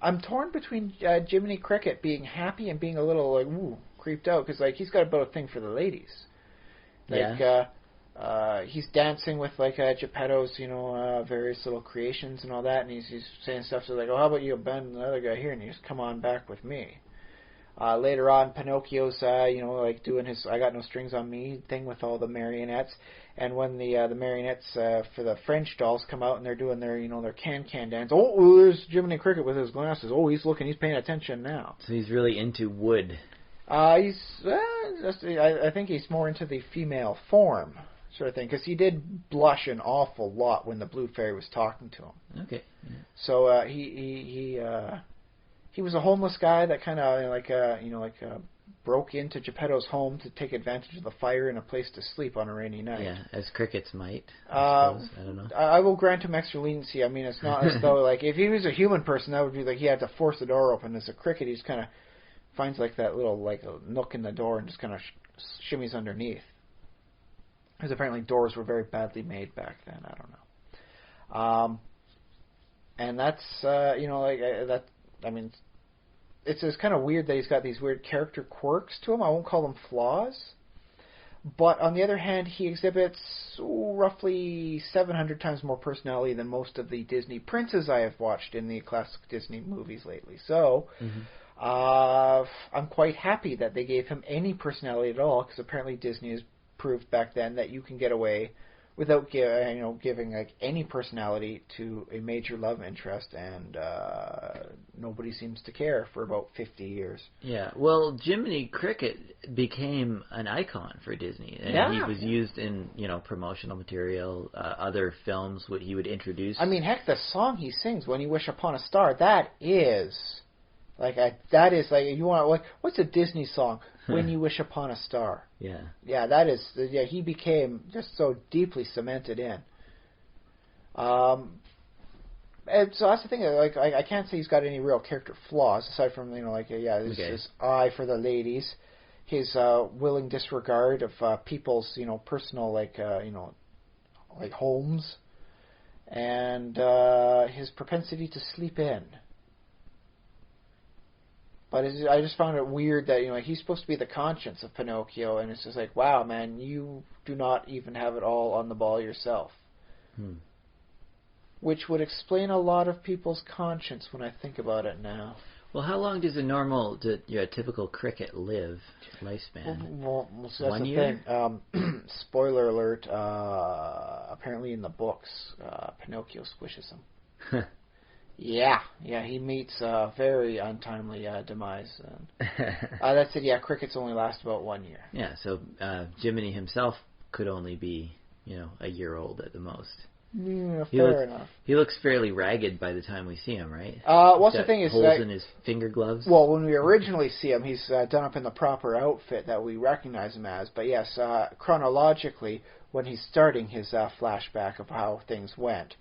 I'm torn between Jiminy Cricket being happy and being a little like creeped out, because like he's got a bit of a thing for the ladies. He's dancing with like Geppetto's various little creations and all that, and he's saying stuff to like, oh, how about you abandon the other guy here and you just come on back with me. Later on, Pinocchio's doing his I got no strings on me thing with all the marionettes, and when the marionettes for the French dolls come out and they're doing their their can dance, there's Jiminy Cricket with his glasses. Oh, he's looking, he's paying attention now. So he's really into wood. I think he's more into the female form sort of thing, because he did blush an awful lot when the Blue Fairy was talking to him. Okay. Yeah. So he was a homeless guy that kind of broke into Geppetto's home to take advantage of the fire and a place to sleep on a rainy night. Yeah, as crickets might. I suppose. I don't know. I will grant him extra leniency. It's not as though like if he was a human person, that would be like he had to force the door open. As a cricket, he just kind of finds like that little like a nook in the door and just kind of shimmies underneath. Because apparently doors were very badly made back then. I don't know. And that's that. I mean, it's kind of weird that he's got these weird character quirks to him. I won't call them flaws. But on the other hand, he exhibits roughly 700 times more personality than most of the Disney princes I have watched in the classic Disney movies lately. So I'm quite happy that they gave him any personality at all, because apparently Disney has proved back then that you can get away without giving like any personality to a major love interest, and nobody seems to care for about 50 years. Yeah, well, Jiminy Cricket became an icon for Disney, and he was used in promotional material, other films. What he would introduce. I mean, heck, the song he sings, "When You Wish Upon a Star," that is you want like what's a Disney song? "When You Wish Upon a Star." Yeah, that is. Yeah, he became just so deeply cemented in. And so that's the thing. Like, I can't say he's got any real character flaws aside from his eye for the ladies, his willing disregard of people's personal like homes, and his propensity to sleep in. But I just found it weird that he's supposed to be the conscience of Pinocchio, and it's just like, wow, man, you do not even have it all on the ball yourself. Which would explain a lot of people's conscience when I think about it now. Well, how long does a typical cricket live lifespan? Well, so that's 1 the year? thing. Spoiler alert. Apparently, in the books, Pinocchio squishes him. Yeah, he meets a very untimely demise. That's it. Yeah, crickets only last about 1 year. Yeah, so Jiminy himself could only be, a year old at the most. Yeah, fair enough. He looks fairly ragged by the time we see him, right? What's the thing is holes in his finger gloves. Well, when we originally see him, he's done up in the proper outfit that we recognize him as. But yes, chronologically, when he's starting his flashback of how things went,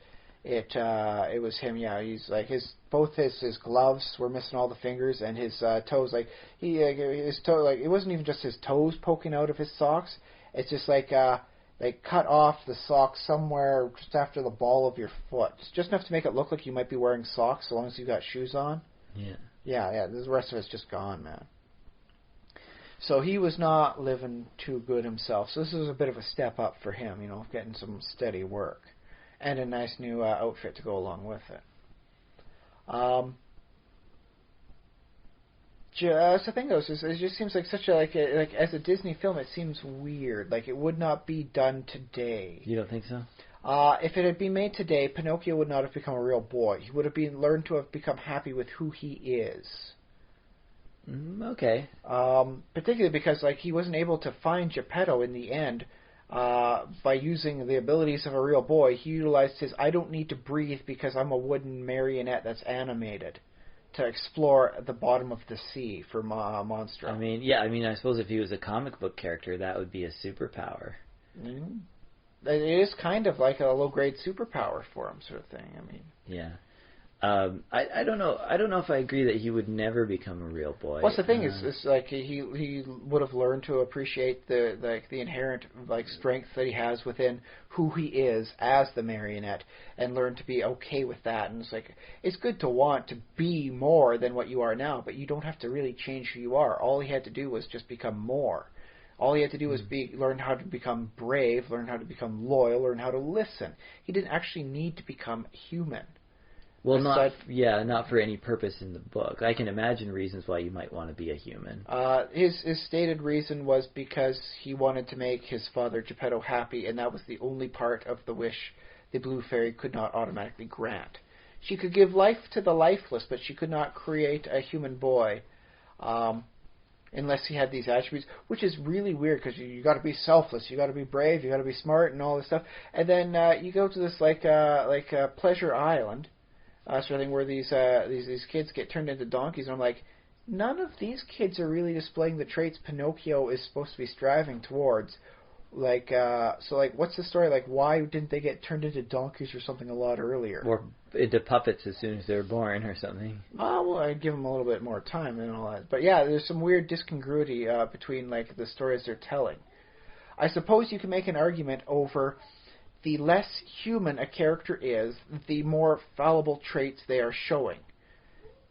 it was him. Yeah, he's like both his gloves were missing all the fingers, and his toes. Like his toe, like it wasn't even just his toes poking out of his socks. It's just like they cut off the sock somewhere just after the ball of your foot. It's just enough to make it look like you might be wearing socks, so long as you've got shoes on. Yeah. The rest of it's just gone, man. So he was not living too good himself. So this was a bit of a step up for him, getting some steady work. And a nice new outfit to go along with it. Just the thing though, is it just seems like such a like as a Disney film, it seems weird. Like it would not be done today. You don't think so? If it had been made today, Pinocchio would not have become a real boy. He would have learned to have become happy with who he is. Okay. Particularly because he wasn't able to find Geppetto in the end. By using the abilities of a real boy, he utilized his "I don't need to breathe because I'm a wooden marionette that's animated" to explore the bottom of the sea for Monstro. I mean, I suppose if he was a comic book character, that would be a superpower. It is kind of like a low-grade superpower for him, sort of thing. I mean, yeah. I don't know. I don't know if I agree that he would never become a real boy. What's the thing is like he would have learned to appreciate the inherent strength that he has within who he is as the marionette, and learn to be okay with that. And it's good to want to be more than what you are now, but you don't have to really change who you are. All he had to do was just become more. All he had to do was learn how to become brave, learn how to become loyal, learn how to listen. He didn't actually need to become human. Well, not for any purpose in the book. I can imagine reasons why you might want to be a human. His stated reason was because he wanted to make his father Geppetto happy, and that was the only part of the wish the Blue Fairy could not automatically grant. She could give life to the lifeless, but she could not create a human boy unless he had these attributes, which is really weird because you got to be selfless, you got to be brave, you got to be smart, and all this stuff. And then you go to this Pleasure Island. Sort of thing where these kids get turned into donkeys, and I'm like, none of these kids are really displaying the traits Pinocchio is supposed to be striving towards. What's the story? Why didn't they get turned into donkeys or something a lot earlier? Or into puppets as soon as they're born or something. Well, I'd give them a little bit more time and all that. But yeah, there's some weird discongruity between the stories they're telling. I suppose you can make an argument over the less human a character is, the more fallible traits they are showing.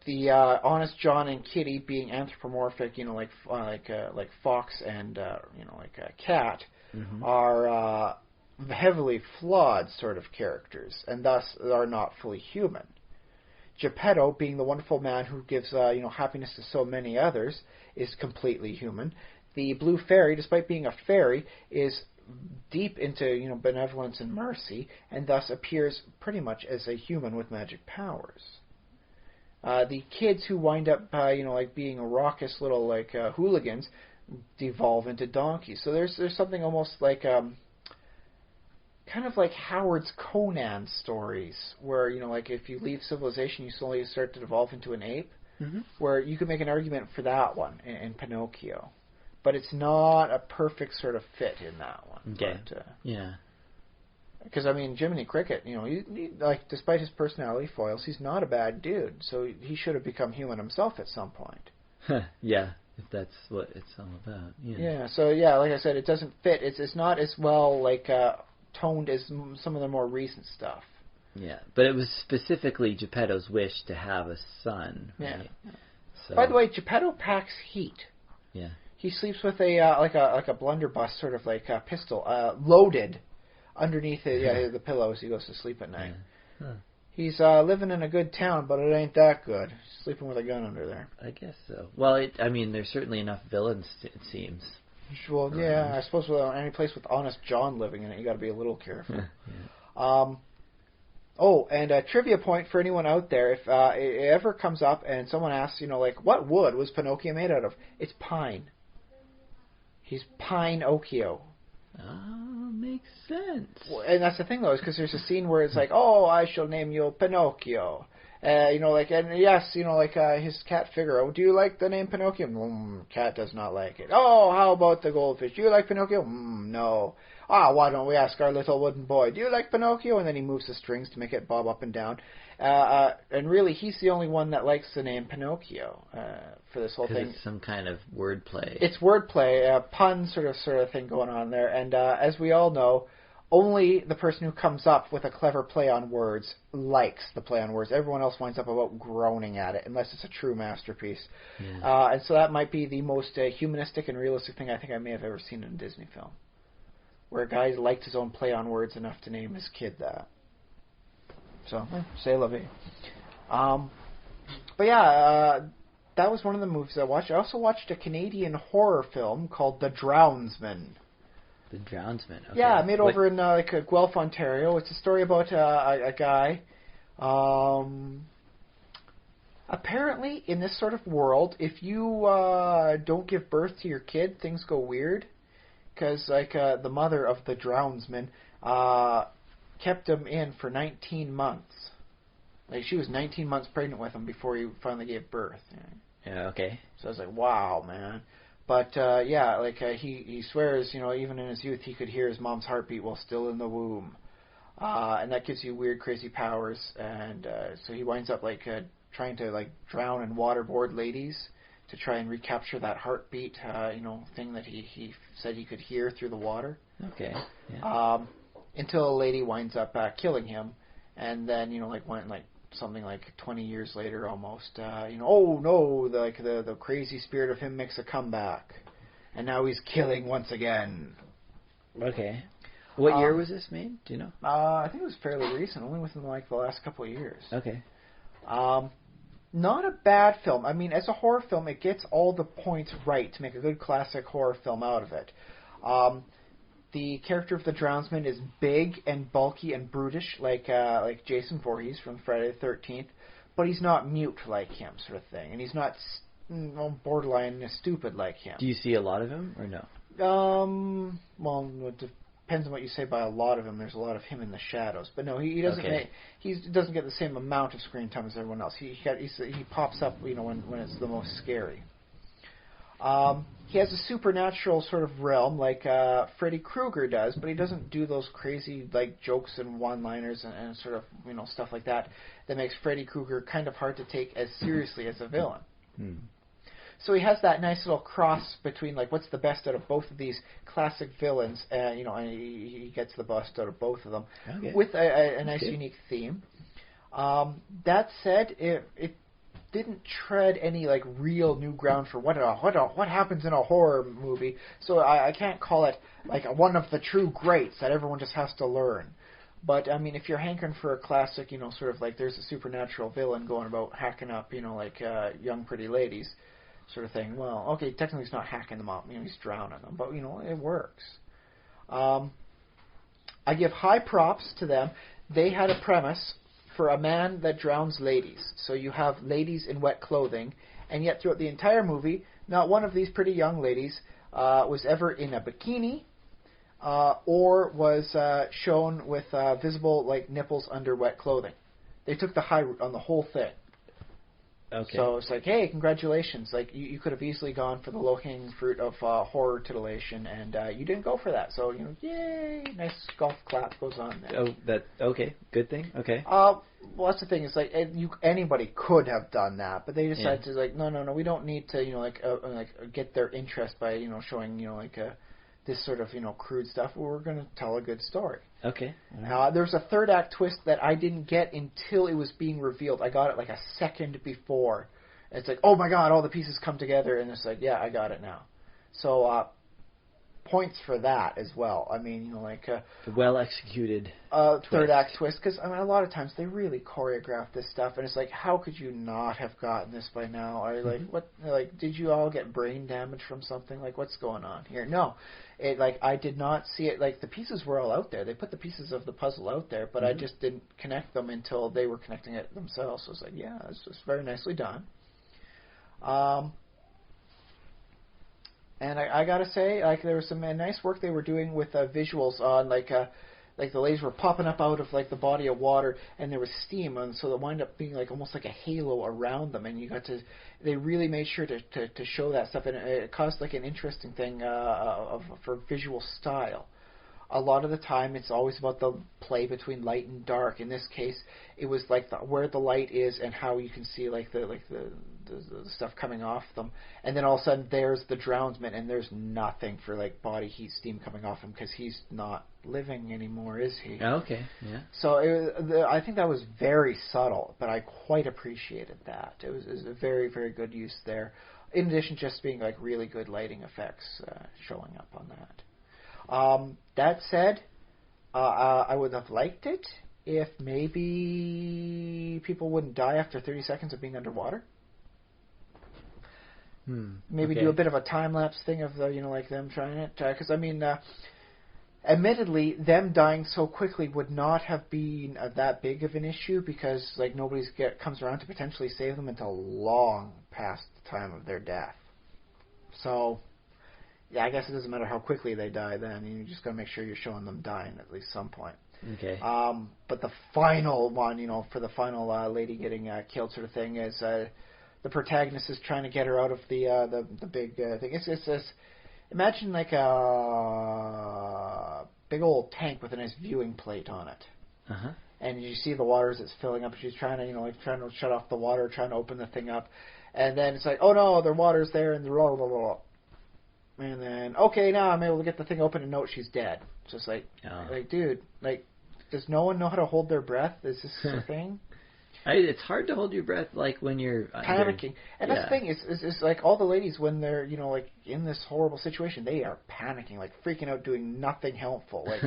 The Honest John and Kitty being anthropomorphic, like Fox and like Cat, are heavily flawed sort of characters, and thus are not fully human. Geppetto, being the wonderful man who gives happiness to so many others, is completely human. The Blue Fairy, despite being a fairy, is deep into benevolence and mercy, and thus appears pretty much as a human with magic powers. The kids who wind up being raucous little hooligans devolve into donkeys. So there's something almost like kind of like Howard's Conan stories, where if you leave civilization, you slowly start to devolve into an ape. Where you could make an argument for that one in Pinocchio, but it's not a perfect sort of fit in that one. Okay. But, yeah. Because Jiminy Cricket, despite his personality foils, he's not a bad dude. So he should have become human himself at some point. Yeah, if that's what it's all about. Yeah. Yeah. So like I said, it doesn't fit. It's not as well toned as some of the more recent stuff. Yeah, but it was specifically Geppetto's wish to have a son. Right? Yeah. So, by the way, Geppetto packs heat. Yeah. He sleeps with a blunderbuss sort of pistol loaded underneath the pillow as he goes to sleep at night. Yeah. Huh. He's living in a good town, but it ain't that good. He's sleeping with a gun under there. I guess so. Well, there's certainly enough villains, it seems. Well, yeah, I suppose with any place with Honest John living in it, you got to be a little careful. Yeah. And a trivia point for anyone out there: if it ever comes up and someone asks, what wood was Pinocchio made out of? It's pine. He's Pinocchio. Oh, makes sense. And that's the thing, though, is because there's a scene where it's like, oh, I shall name you Pinocchio. And yes, his cat Figaro. Do you like the name Pinocchio? Cat does not like it. Oh, how about the goldfish? Do you like Pinocchio? No. Why don't we ask our little wooden boy? Do you like Pinocchio? And then he moves the strings to make it bob up and down. And really, he's the only one that likes the name Pinocchio for this whole thing. It's some kind of wordplay. It's wordplay, pun sort of thing going on there. And as we all know, only the person who comes up with a clever play on words likes the play on words. Everyone else winds up about groaning at it, unless it's a true masterpiece. Yeah. And so that might be the most humanistic and realistic thing I think I may have ever seen in a Disney film, where a guy liked his own play on words enough to name his kid that. So, c'est la vie. But yeah, that was one of the movies I watched. I also watched a Canadian horror film called The Drownsman. The Drownsman. Okay. Yeah, made over in Guelph, Ontario. It's a story about a guy. Apparently, in this sort of world, if you don't give birth to your kid, things go weird. Because the mother of the Drownsman kept him in for 19 months. She was 19 months pregnant with him before he finally gave birth. Yeah. Okay. So I was like, wow, man. But he swears, even in his youth, he could hear his mom's heartbeat while still in the womb, and that gives you weird, crazy powers. And so he winds up trying to drown and waterboard ladies to try and recapture that heartbeat, thing that he said he could hear through the water. Okay. Yeah. Until a lady winds up killing him, and then something like 20 years later almost, oh no, the crazy spirit of him makes a comeback, and now he's killing once again. Okay. What year was this made? Do you know? I think it was fairly recent, only within the last couple of years. Okay. Not a bad film. I mean, as a horror film, it gets all the points right to make a good classic horror film out of it. The character of the Drownsman is big and bulky and brutish, like Jason Voorhees from Friday the 13th, but he's not mute like him, sort of thing, and he's not borderline stupid like him. Do you see a lot of him or no? Well, it depends on what you say by a lot of him. There's a lot of him in the shadows, but no, he doesn't. Okay. He doesn't get the same amount of screen time as everyone else. He pops up, when it's the most scary. He has a supernatural sort of realm like Freddy Krueger does, but he doesn't do those crazy jokes and one-liners and sort of stuff like that makes Freddy Krueger kind of hard to take as seriously as a villain. So he has that nice little cross between like what's the best out of both of these classic villains, and and he gets the best out of both of them with a nice unique theme. That said, it didn't tread any like real new ground for what happens in a horror movie. So I can't call it like one of the true greats that everyone just has to learn. But I mean, if you're hankering for a classic, sort of like there's a supernatural villain going about hacking up, like young pretty ladies, sort of thing. Well, okay, technically he's not hacking them up, he's drowning them, but it works. I give high props to them. They had a premise for a man that drowns ladies. So you have ladies in wet clothing, and yet throughout the entire movie, not one of these pretty young ladies was ever in a bikini or was shown with visible like nipples under wet clothing. They took the high route on the whole thing. Okay. So it's like, hey, congratulations! Like you could have easily gone for the low-hanging fruit of horror titillation, and you didn't go for that. So yay! Nice golf clap goes on there. Oh, that okay. Good thing. Okay. Well, that's the thing. It's like anybody could have done that, but they decided to like, no. We don't need to get their interest by showing this sort of crude stuff. We're going to tell a good story. Okay. There's a third act twist that I didn't get until it was being revealed. I got it like a second before. It's like, oh my god, all the pieces come together, and it's like, yeah, I got it now. So points for that as well. I mean, well executed third act twist, because I mean, a lot of times they really choreograph this stuff, and it's like, how could you not have gotten this by now? Or like, what? Like, did you all get brain damage from something? Like, what's going on here? No, I did not see it. Like, the pieces were all out there. They put the pieces of the puzzle out there, but I just didn't connect them until they were connecting it themselves. So it's like, yeah, it's just very nicely done. And I gotta say, like, there was some nice work they were doing with visuals on, like the ladies were popping up out of like the body of water, and there was steam, and so it wound up being like almost like a halo around them, and they really made sure to show that stuff, and it caused like an interesting thing for visual style. A lot of the time, it's always about the play between light and dark. In this case, it was like where the light is and how you can see like the stuff coming off them. And then all of a sudden, there's the Drownsman, and there's nothing for like body heat, steam coming off him because he's not living anymore, is he? Okay, yeah. So I think that was very subtle, but I quite appreciated that. It was a very, very good use there. In addition, just being like really good lighting effects showing up on that. That said, I would have liked it if maybe people wouldn't die after 30 seconds of being underwater. Maybe do a bit of a time-lapse thing of like them trying it. Because, I mean, admittedly, them dying so quickly would not have been that big of an issue because like nobody comes around to potentially save them until long past the time of their death. So... yeah, I guess it doesn't matter how quickly they die then. You just got to make sure you're showing them dying at least some point. Okay. But the final one, for the final lady getting killed sort of thing is the protagonist is trying to get her out of the big thing. It's this, imagine like a big old tank with a nice viewing plate on it. Uh-huh. And you see the water as it's filling up. She's trying to, trying to shut off the water, trying to open the thing up. And then it's like, oh no, the water's there and the blah, blah, blah, blah. And then, okay, now I'm able to get the thing open and know she's dead. It's just like, dude, like, does no one know how to hold their breath? Is this a thing? It's hard to hold your breath, like, when you're... panicking. And that's the thing, is like, all the ladies, when they're, like, in this horrible situation, they are panicking, like, freaking out, doing nothing helpful. Like,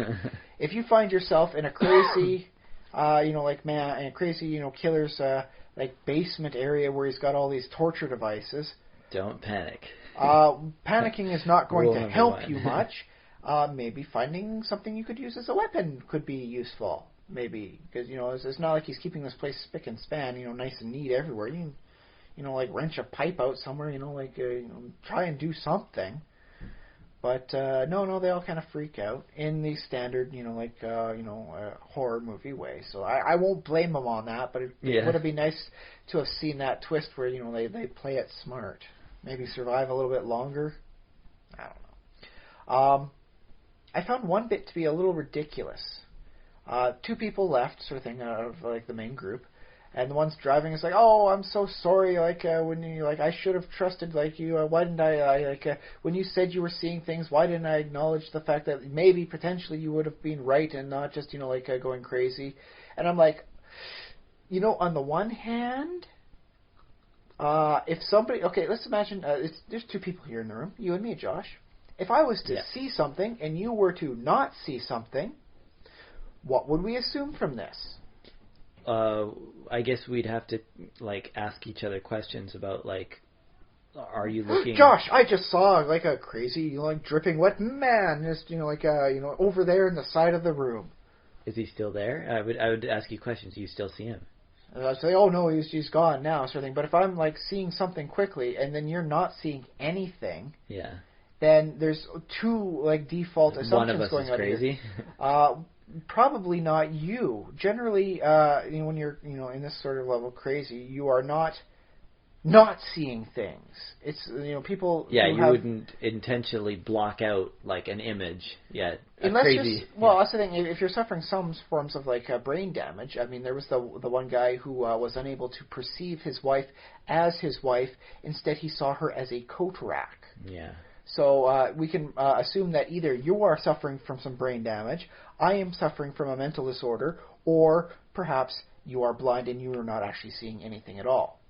if you find yourself in a crazy, in a crazy, killer's, like, basement area where he's got all these torture devices... don't panic. Panicking is not going to help you much. Maybe finding something you could use as a weapon could be useful. Maybe because it's not like he's keeping this place spick and span, nice and neat everywhere. You can, like wrench a pipe out somewhere. Try and do something. But no, they all kind of freak out in the standard, horror movie way. So I won't blame them on that. But it would have been nice to have seen that twist where they play it smart. Maybe survive a little bit longer. I don't know. I found one bit to be a little ridiculous. Two people left, sort of thing, out of like the main group, And the one's driving is like, oh, I'm so sorry. Like when you I should have trusted you. Why didn't I when you said you were seeing things? Why didn't I acknowledge the fact that maybe potentially you would have been right and not just going crazy? And I'm like, on the one hand, if somebody let's imagine there's two people here in the room, you and me, Josh. If I was to see something and you were to not see something, what would we assume from this? I guess we'd have to ask each other questions about are you looking? Josh, I just saw a crazy dripping wet man just over there in the side of the room. Is he still there? I would ask you questions. Do you still see him? And I'd say, oh no, he's gone now, sort of thing. But if I'm seeing something quickly and then you're not seeing anything, then there's two default assumptions One of us going is on crazy. Here. Probably not you. Generally, when you're in this sort of level crazy, you are not seeing things. It's people. Yeah, you wouldn't intentionally block out an image. Yeah, unless crazy. that's the thing. If you're suffering some forms of brain damage, I mean, there was the one guy who was unable to perceive his wife as his wife. Instead, he saw her as a coat rack. Yeah. So we can assume that either you are suffering from some brain damage, I am suffering from a mental disorder, or perhaps you are blind and you are not actually seeing anything at all.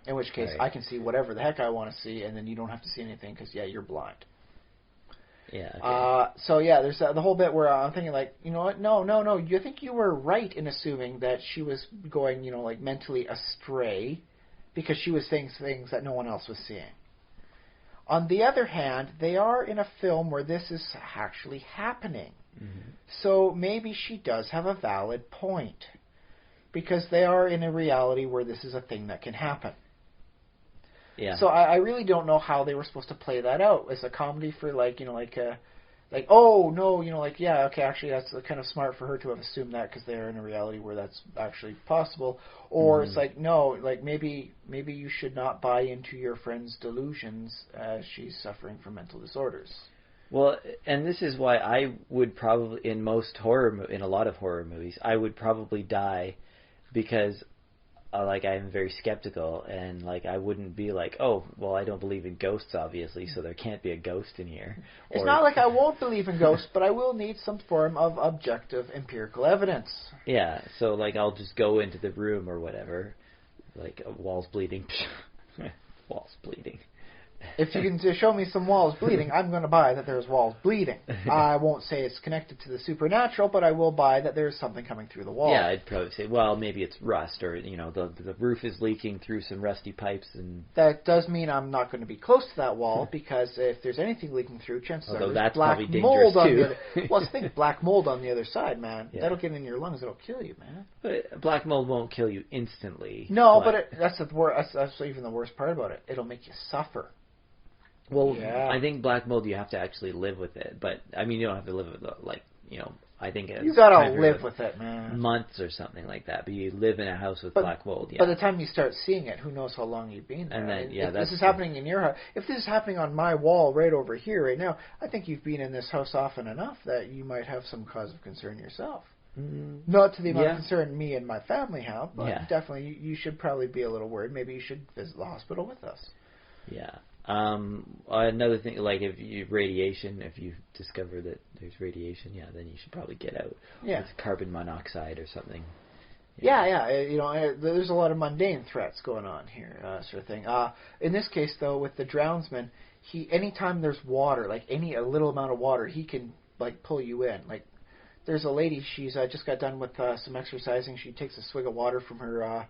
In which case, I can see whatever the heck I want to see, and then you don't have to see anything because, you're blind. Yeah. Okay. So, there's the whole bit where I'm thinking, you know what? No. You think you were right in assuming that she was going, mentally astray because she was saying things that no one else was seeing. On the other hand, they are in a film where this is actually happening. Mm-hmm. So maybe she does have a valid point. Because they are in a reality where this is a thing that can happen. Yeah. So I really don't know how they were supposed to play that out as a comedy for oh no, okay, actually that's kind of smart for her to have assumed that because they're in a reality where that's actually possible. Or it's no, maybe you should not buy into your friend's delusions as she's suffering from mental disorders. Well, and this is why I would probably in a lot of horror movies, I would probably die because I'm very skeptical, and I wouldn't be oh, well, I don't believe in ghosts, obviously, so there can't be a ghost in here. It's not I won't believe in ghosts, but I will need some form of objective empirical evidence. Yeah, so I'll just go into the room or whatever, walls bleeding, walls bleeding. If you can show me some walls bleeding, I'm going to buy that there's walls bleeding. I won't say it's connected to the supernatural, but I will buy that there's something coming through the wall. Yeah, I'd probably say, well, maybe it's rust, or the roof is leaking through some rusty pipes, and that does mean I'm not going to be close to that wall because if there's anything leaking through, chances are there's black mold on the other. Well, think black mold on the other side, man. Yeah. That'll get in your lungs. It'll kill you, man. But black mold won't kill you instantly. No, but that's even the worst part about it. It'll make you suffer. Well, I think black mold, you have to actually live with it. But, I mean, you don't have to live with it, I think it's... You gotta live with it, man. Months or something like that. But you live in a house with black mold, By the time you start seeing it, who knows how long you've been there. And then, if this is happening in your house... If this is happening on my wall right over here right now, I think you've been in this house often enough that you might have some cause of concern yourself. Mm-hmm. Not to the amount of concern me and my family have, but definitely you should probably be a little worried. Maybe you should visit the hospital with us. Yeah. Another thing, if you discover that there's radiation, then you should probably get out with carbon monoxide or something. Yeah. There's a lot of mundane threats going on here, sort of thing. In this case, though, with the Drownsman, anytime there's water, a little amount of water, he can pull you in. There's a lady, she's just got done with some exercising. She takes a swig of water from her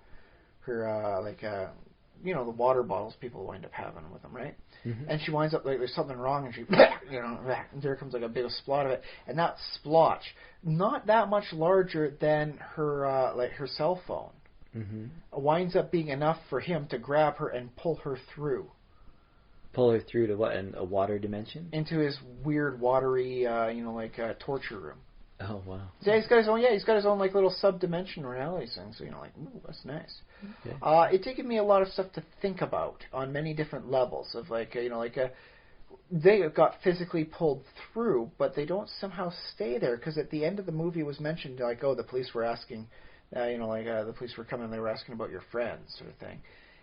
the water bottles people wind up having with them, right? Mm-hmm. And she winds up there's something wrong, and she, and there comes a big splot of it, and that splotch, not that much larger than her her cell phone, winds up being enough for him to grab her and pull her through. Pull her through to what? In a water dimension? Into his weird watery, torture room. Oh wow! Yeah, he's got his own little sub-dimension reality thing. So ooh, that's nice. Okay. It taken me a lot of stuff to think about on many different levels of they got physically pulled through, but they don't somehow stay there because at the end of the movie it was mentioned the police were asking The police were coming and they were asking about your friends, sort of thing.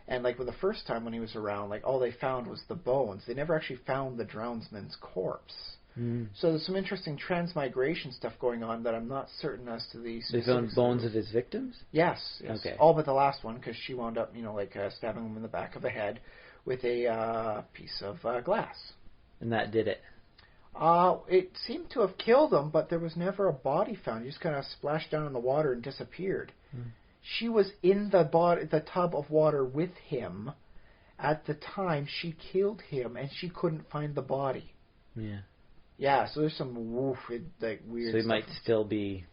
And like with the first time when he was around, like all they found was the bones. They never actually found the Drownsman's corpse. Mm. So there's some interesting transmigration stuff going on that I'm not certain as to the. They found bones of his victims? Yes. Okay. All but the last one, because she wound up, stabbing him in the back of the head with a piece of glass. And that did it? It seemed to have killed him, but there was never a body found. He just kind of splashed down in the water and disappeared. Mm. She was in the tub of water with him at the time she killed him, and she couldn't find the body. Yeah. Yeah, so there's some weird So he stuff. might still be,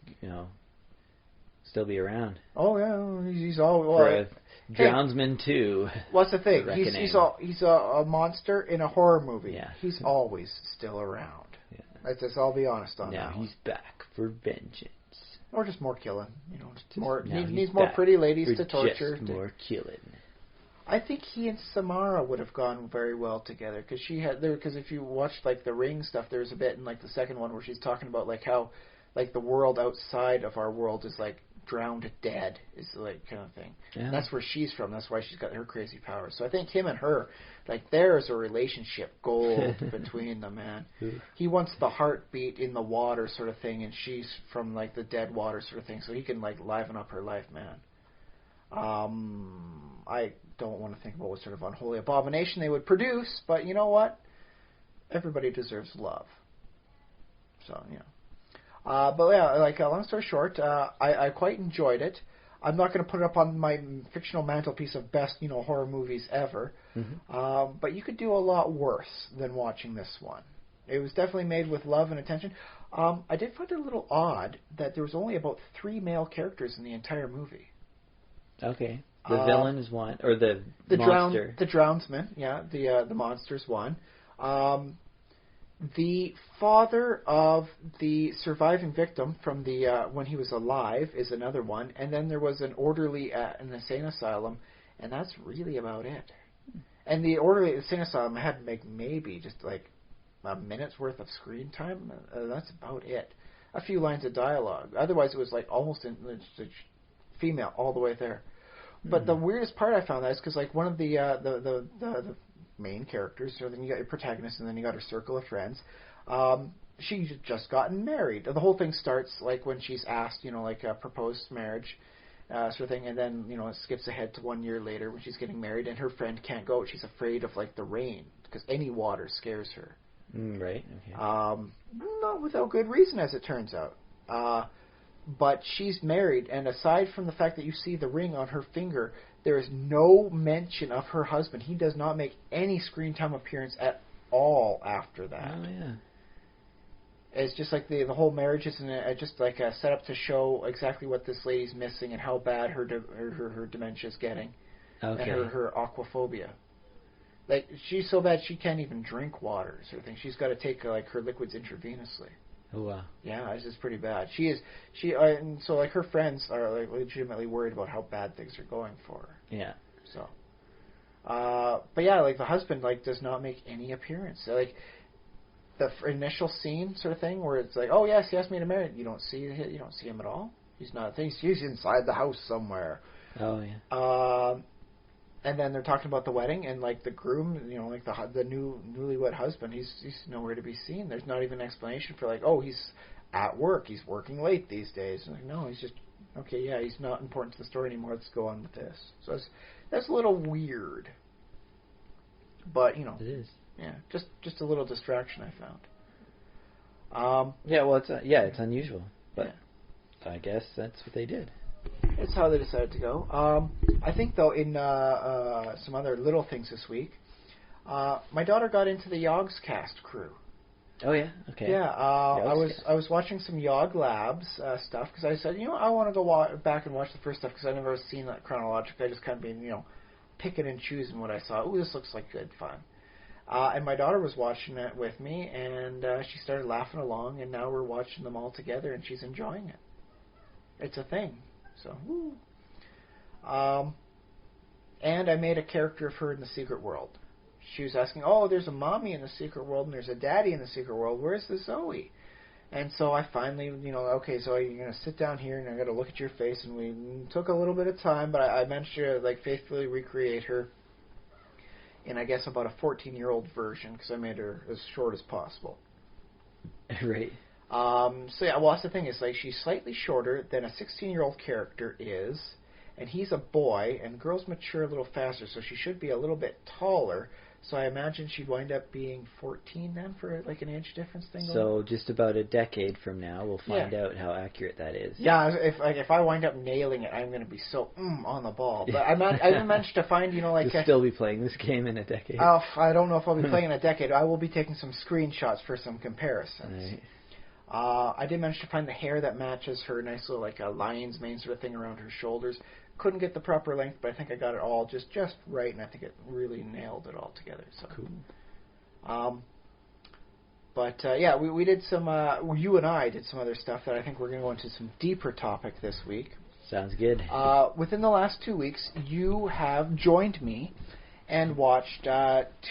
around. Oh yeah, he's all for Drownsman 2. What's the thing? He's a monster in a horror movie. Yeah. He's always still around. Yeah. Let's all be honest on that. Now he's back for vengeance. Or just more killing. More needs more pretty ladies to torture. Just more killing. I think he and Samara would have gone very well together because if you watch like the Ring stuff, there's a bit in like the second one where she's talking about like how like the world outside of our world is like drowned dead is like kind of thing. Yeah. That's where she's from. That's why she's got her crazy powers. So I think him and her, like there's a relationship gold between them, man. He wants the heartbeat in the water sort of thing, and she's from like the dead water sort of thing. So he can like liven up her life, man. I don't want to think about what sort of unholy abomination they would produce, but you know what? Everybody deserves love. So, but yeah, long story short, I quite enjoyed it. I'm not going to put it up on my fictional mantelpiece of best, horror movies ever. Mm-hmm. But you could do a lot worse than watching this one. It was definitely made with love and attention. I did find it a little odd that there was only about 3 male characters in the entire movie. Okay. The villain is one, or the monster. The Drownsman, yeah. The monster's one. The father of the surviving victim from the when he was alive is another one, and then there was an orderly at an insane asylum, and that's really about it. And the orderly at the insane asylum had maybe just like a minute's worth of screen time. That's about it. A few lines of dialogue. Otherwise, it was like almost female all the way there. But the weirdest part I found that is because like one of the main characters, so then you got your protagonist and then you got her circle of friends. She's just gotten married. The whole thing starts like when she's asked, like a proposed marriage sort of thing, and then it skips ahead to 1 year later when she's getting married and her friend can't go. She's afraid of like the rain because any water scares her. Right. Okay. Not without good reason, as it turns out. But she's married, and aside from the fact that you see the ring on her finger, there is no mention of her husband. He does not make any screen time appearance at all after that. Oh, yeah. It's just like the whole marriage is just like a setup to show exactly what this lady's missing and how bad her dementia is getting. Okay. And her aquaphobia. Like, she's so bad she can't even drink water, sort of thing. She's got to take like her liquids intravenously. Oh, wow. Yeah, this is pretty bad. And so like her friends are like legitimately worried about how bad things are going for her. Yeah. So, but yeah, like the husband like does not make any appearance. So, like the initial scene sort of thing where it's like, oh yes, he asked me to marry. You don't see him at all. He's not. He's inside the house somewhere. Oh yeah. And then they're talking about the wedding, and like the groom, like the newlywed husband, he's nowhere to be seen. There's not even an explanation for like, oh, he's at work, he's working late these days. And like, no, he's just okay. Yeah, he's not important to the story anymore. Let's go on with this. So that's a little weird, but it is. Yeah, just a little distraction I found. Yeah, well, it's unusual, but yeah. I guess that's what they did. It's how they decided to go. I think, though, in some other little things this week, my daughter got into the Yogscast crew. Oh yeah, okay. Yeah, I was watching some Yog Labs stuff because I said, I want to go back and watch the first stuff because I've never seen that chronologically. I just kind of been, picking and choosing what I saw. Ooh, this looks like good fun. And my daughter was watching it with me, and she started laughing along, and now we're watching them all together, and she's enjoying it. It's a thing. So, woo. And I made a character of her in the Secret World. She was asking, oh, there's a mommy in the Secret World and there's a daddy in the Secret World. Where's the Zoey? And so I finally, okay, so you're going to sit down here and I'm going to look at your face. And we took a little bit of time, but I managed to faithfully recreate her in, I guess, about a 14-year-old version because I made her as short as possible. Right. So yeah, well, that's the thing is she's slightly shorter than a 16-year-old character is, and he's a boy, and girls mature a little faster, so she should be a little bit taller. So I imagine she'd wind up being 14 then for an age difference thing. So just about a decade from now, we'll find out how accurate that is. Yeah, if I wind up nailing it, I'm going to be so on the ball. But I managed to find You'll still be playing this game in a decade. I don't know if I'll be playing in a decade. I will be taking some screenshots for some comparisons. Right. I did manage to find the hair that matches her nice little a lion's mane sort of thing around her shoulders. Couldn't get the proper length, but I think I got it all just right, and I think it really nailed it all together. So cool. Yeah, we did some. You and I did some other stuff that I think we're going to go into some deeper topic this week. Sounds good. Within the last 2 weeks, you have joined me and watched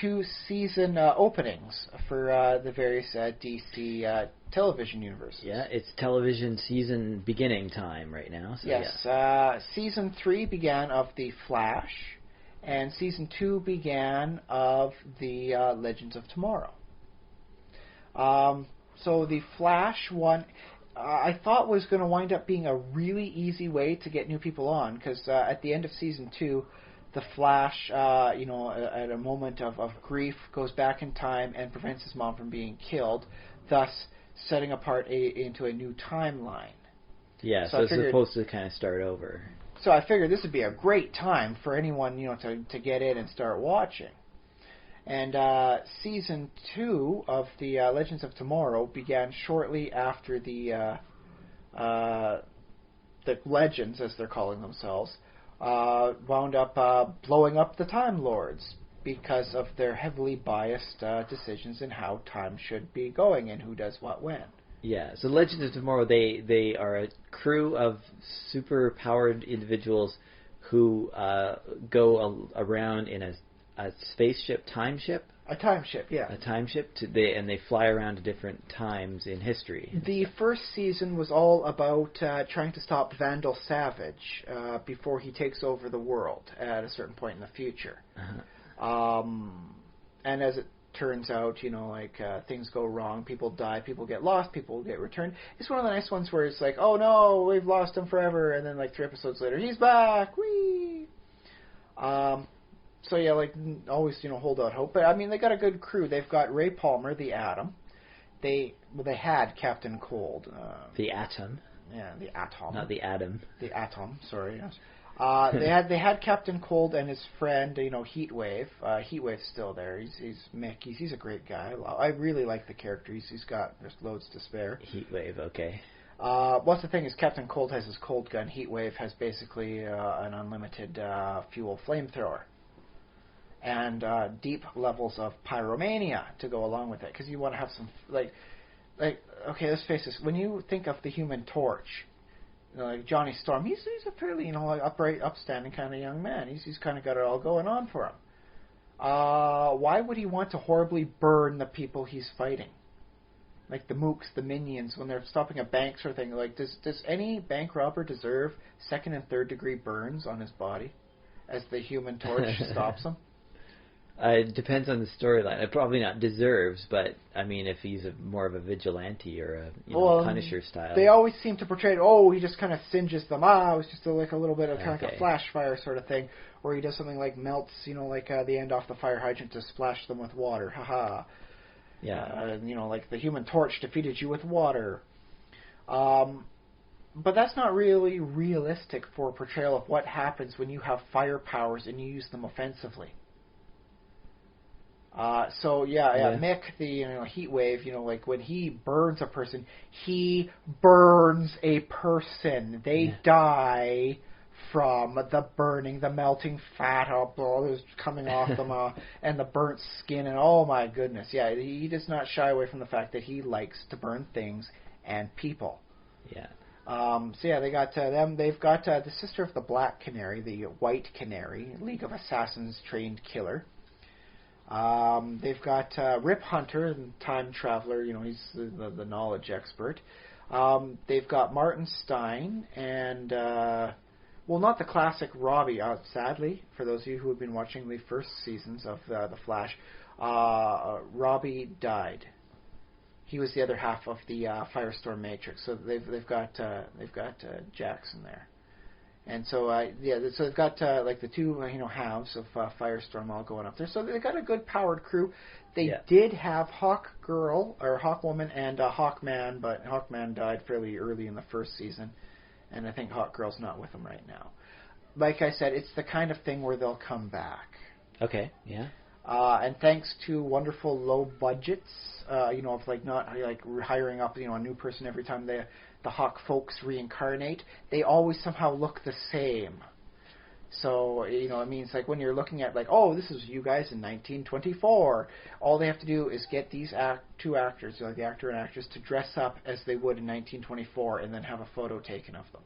2 season openings for the various DC television universes. Yeah, it's television season beginning time right now. So yes, yeah. Season 3 began of The Flash, and Season 2 began of The Legends of Tomorrow. So The Flash one, I thought was going to wind up being a really easy way to get new people on, because at the end of Season 2, the Flash, at a moment of grief, goes back in time and prevents his mom from being killed, thus setting apart into a new timeline. Yeah, so it's supposed to kind of start over. So I figured this would be a great time for anyone, to get in and start watching. And Season 2 of the Legends of Tomorrow began shortly after the Legends, as they're calling themselves, wound up blowing up the Time Lords because of their heavily biased decisions in how time should be going and who does what when. Yeah, so Legends of Tomorrow, they are a crew of super-powered individuals who go around in a spaceship, time ship? A time ship, yeah. A time ship, and they fly around to different times in history. The first season was all about trying to stop Vandal Savage before he takes over the world at a certain point in the future. Uh-huh. And as it turns out, things go wrong, people die, people get lost, people get returned. It's one of the nice ones where it's like, oh no, we've lost him forever, and then 3 episodes later, he's back, whee! So yeah, always, hold out hope. But I mean, they got a good crew. They've got Ray Palmer, the Atom. They had Captain Cold. The Atom. Yeah, the Atom. Not the Atom. The Atom. Sorry. Yes. They had Captain Cold and his friend, Heatwave. Heatwave's still there. He's Mick. He's a great guy. I really like the character. He's got just loads to spare. Heatwave. Okay. What's the thing is Captain Cold has his cold gun. Heatwave has basically an unlimited fuel flamethrower. And deep levels of pyromania to go along with it, because you want to have some okay, let's face this. When you think of the Human Torch, like Johnny Storm, he's a fairly upright, upstanding kind of young man. He's kind of got it all going on for him. Why would he want to horribly burn the people he's fighting? Like the mooks, the minions, when they're stopping a bank sort of thing. Does any bank robber deserve 2nd and 3rd degree burns on his body as the Human Torch stops him? It depends on the storyline. Probably not deserves, but I mean, if he's more of a vigilante or a Punisher style. They always seem to portray it, he just kind of singes them. It was just a little bit of kind of like a flash fire sort of thing, or he does something like melts, the end off the fire hydrant to splash them with water. Haha. Yeah. Like the Human Torch defeated you with water. But that's not really realistic for a portrayal of what happens when you have fire powers and you use them offensively. Mick, the Heatwave, when he burns a person, he burns a person. They die from the burning, the melting fat coming off them, and the burnt skin, and oh my goodness, he does not shy away from the fact that he likes to burn things and people. Yeah. They got them. They've got the sister of the Black Canary, the White Canary, League of Assassins trained killer. They've got Rip Hunter, time traveler. He's the knowledge expert. They've got Martin Stein and not the classic Robbie. Sadly, for those of you who have been watching the first seasons of the Flash, Robbie died. He was the other half of the Firestorm Matrix. So they've got Jackson there. And so so they've got like the two halves of Firestorm all going up there. So they've got a good powered crew. They did have Hawkwoman and Hawkman, but Hawkman died fairly early in the first season, and I think Hawkgirl's not with them right now. Like I said, it's the kind of thing where they'll come back. Okay. Yeah. And thanks to wonderful low budgets, of like not like hiring up a new person every time the Hawk folks reincarnate, they always somehow look the same. So, it means like when you're looking at like, oh, this is you guys in 1924, all they have to do is get these two actors, the actor and actress, to dress up as they would in 1924 and then have a photo taken of them.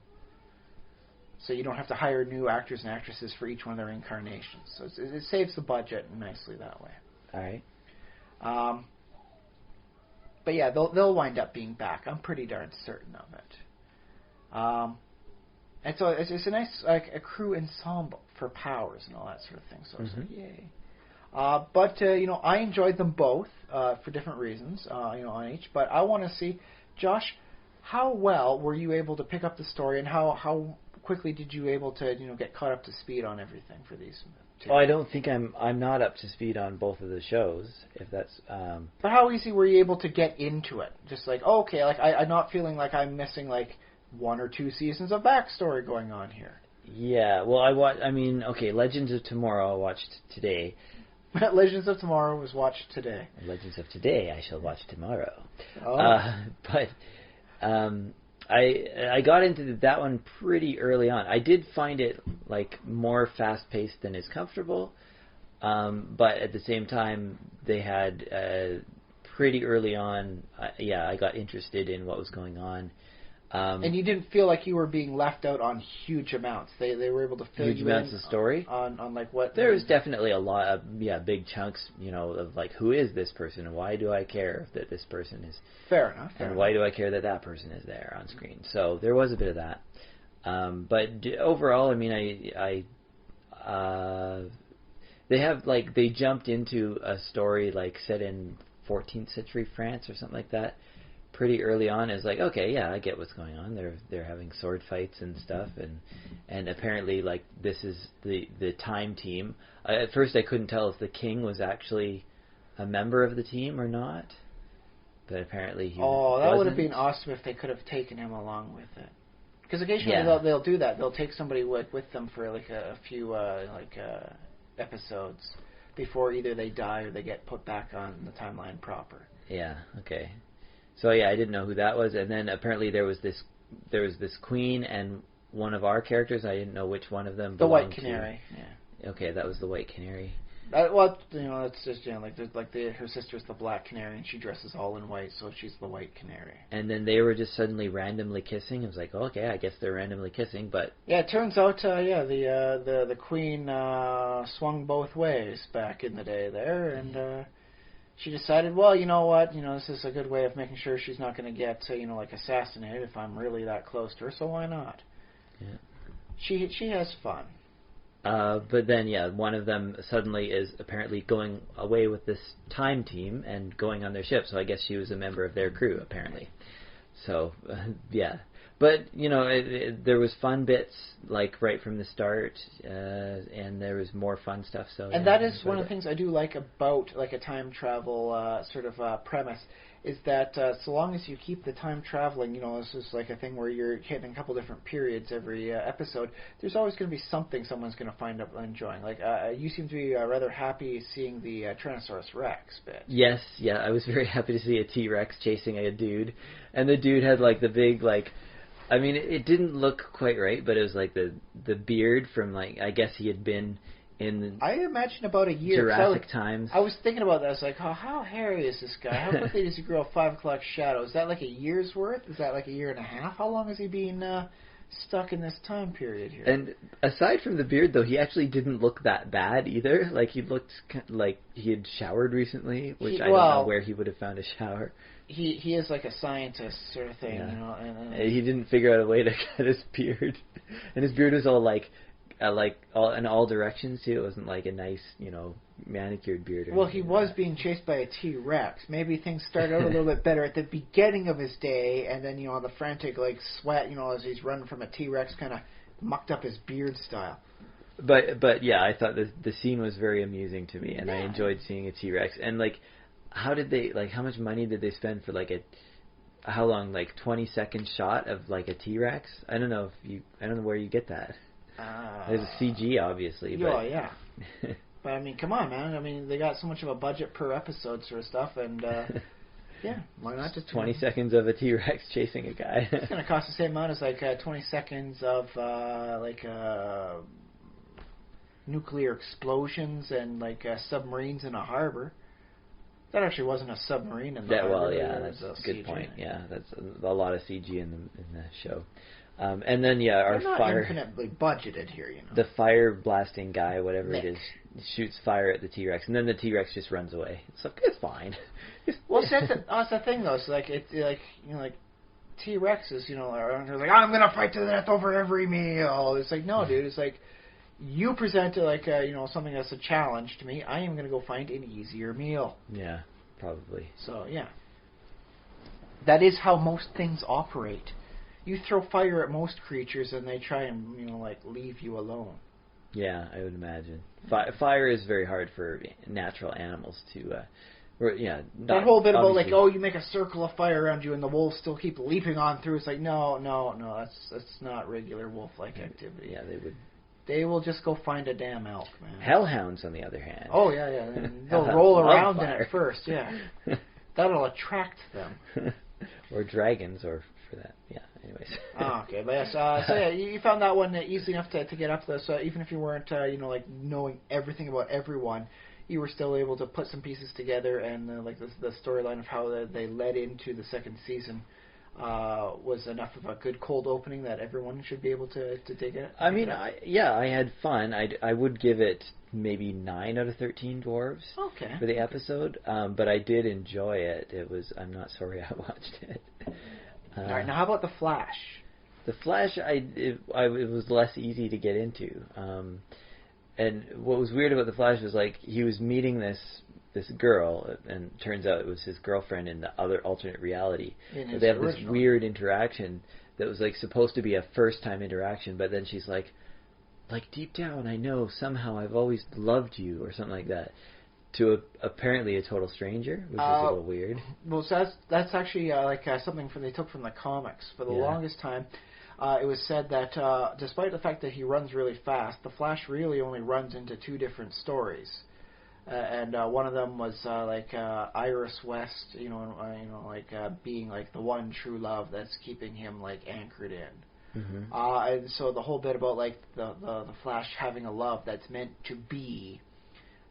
So you don't have to hire new actors and actresses for each one of their incarnations. So it saves the budget nicely that way. All right. But yeah, they'll wind up being back. I'm pretty darn certain of it. And so it's a nice a crew ensemble for powers and all that sort of thing. So it's like, yay. But I enjoyed them both for different reasons. On each. But I want to see, Josh, how well were you able to pick up the story, and how quickly did you able to get caught up to speed on everything for these two? Well, I don't think I'm not up to speed on both of the shows. If that's. But how easy were you able to get into it? Just like, okay, like I'm not feeling like I'm missing like 1 or 2 seasons of backstory going on here. Yeah. Well, Legends of Tomorrow I watched today. Legends of Tomorrow was watched today. Legends of Today I shall watch tomorrow. Oh. But I got into that one pretty early on. I did find it like more fast-paced than is comfortable, but at the same time, they had pretty early on. I got interested in what was going on. And you didn't feel like you were being left out on huge amounts. They were able to fill huge you amounts in of story on like what. There was definitely a lot of big chunks, of like, who is this person and why do I care that this person is. Fair enough. Why do I care that that person is there on screen? So there was a bit of that. But overall, they jumped into a story like set in 14th century France or something like that pretty early on. It's like, okay, yeah, I get what's going on. They're having sword fights and stuff, and apparently like this is the time team. At first I couldn't tell if the king was actually a member of the team or not. But apparently he wasn't. That would have been awesome if they could have taken him along with it. Because occasionally they'll do that. They'll take somebody with them for like a few episodes before either they die or they get put back on the timeline proper. Yeah. Okay. So I didn't know who that was, and then apparently there was this queen and one of our characters. I didn't know which one of them. The White Canary. Yeah. Okay, that was the White Canary. It's just her sister's the Black Canary, and she dresses all in white, so she's the White Canary. And then they were just suddenly randomly kissing. It was like, okay, I guess they're randomly kissing, but yeah, it turns out, the Queen swung both ways back in the day there, and she decided, well, you know what, this is a good way of making sure she's not going to get, assassinated if I'm really that close to her, so why not? Yeah. She has fun. But then, one of them suddenly is apparently going away with this time team and going on their ship. So I guess she was a member of their crew, apparently. So, yeah. But, there was fun bits, like, right from the start, and there was more fun stuff. So, and that is one of the things I do like about, like, a time travel sort of premise, is that so long as you keep the time traveling, this is like a thing where you're hitting a couple different periods every episode, there's always going to be something someone's going to find up enjoying. Like, you seem to be rather happy seeing the Tyrannosaurus Rex bit. Yes, I was very happy to see a T-Rex chasing a dude, and the dude had, like, the big, like, it didn't look quite right, but it was like the beard from, like, I guess he had been in I imagine about a year. Jurassic times. I was thinking about that. I was like, how hairy is this guy? How quickly does he grow a 5 o'clock shadow? Is that like a year's worth? Is that like a year and a half? How long has he been stuck in this time period here. And aside from the beard, though, he actually didn't look that bad either. Like, he looked like he had showered recently, which I don't know where he would have found a shower. He is like a scientist sort of thing, Yeah. you know. And He didn't figure out a way to cut his beard. And his beard was all all in all directions too. It wasn't like a nice, you know, manicured beard. Well, he was being chased by a T-Rex. Maybe things started out a little bit better at the beginning of his day, and then, you know, the frantic like sweat, you know, as he's running from a T-Rex, kind of mucked up his beard style. But yeah, I thought the scene was very amusing to me, and I enjoyed seeing a T-Rex. And like, how much money did they spend for like how long, like 20-second shot of like a T-Rex? I don't know where you get that. There's a CG, obviously. Oh, yeah. But, I mean, come on, man. I mean, they got so much of a budget per episode sort of stuff, and, yeah, why not just... 20 seconds of a T-Rex chasing a guy. It's going to cost the same amount as, like, 20 seconds of, nuclear explosions and, like, submarines in a harbor. That actually wasn't a submarine in the harbor. Well, yeah, that's a good point. Yeah, that's a lot of CG in the show. And then, yeah, our not fire... infinitely budgeted here, you know. The fire blasting guy, whatever Nick. it is, shoots fire at the T-Rex, and then the T-Rex just runs away. It's fine. Well, that's the thing, though. It's like, T-Rexes, you know, are like, I'm going to fight to the death over every meal. It's like, no, dude. It's like, you present it like, you know, something that's a challenge to me. I am going to go find an easier meal. Yeah, probably. So, yeah. That is how most things operate. You throw fire at most creatures and they try and, you know, like, leave you alone. Yeah, I would imagine. Fire is very hard for natural animals to... that whole bit about, like, you make a circle of fire around you and the wolves still keep leaping on through. It's like, no, that's not regular wolf-like activity. Yeah, they would... They will just go find a damn elk, man. Hellhounds, on the other hand. Oh, yeah. They'll roll around in it first, yeah. That'll attract them. Or dragons, or for that, yeah, anyways. Okay, but yes, so yeah, you found that one easy enough to get up there, so even if you weren't, you know, like, knowing everything about everyone, you were still able to put some pieces together, and, like, the storyline of how they led into the second season was enough of a good cold opening that everyone should be able to take it. I mean, I had fun. I would give it maybe 9 out of 13 dwarves for the episode, but I did enjoy it. I'm not sorry I watched it. All right, now how about The Flash? The Flash, it was less easy to get into. And what was weird about The Flash was, like, he was meeting this girl, and it turns out it was his girlfriend in the other alternate reality. So they have this weird interaction that was, like, supposed to be a first-time interaction, but then she's like, deep down, I know somehow I've always loved you, or something like that, to apparently a total stranger, which is a little weird. Well, so that's actually something they took from the comics. For the longest time, it was said that despite the fact that he runs really fast, the Flash really only runs into 2 different stories. And one of them was Iris West, being like the one true love that's keeping him like anchored in. Mm-hmm. And so the whole bit about like the Flash having a love that's meant to be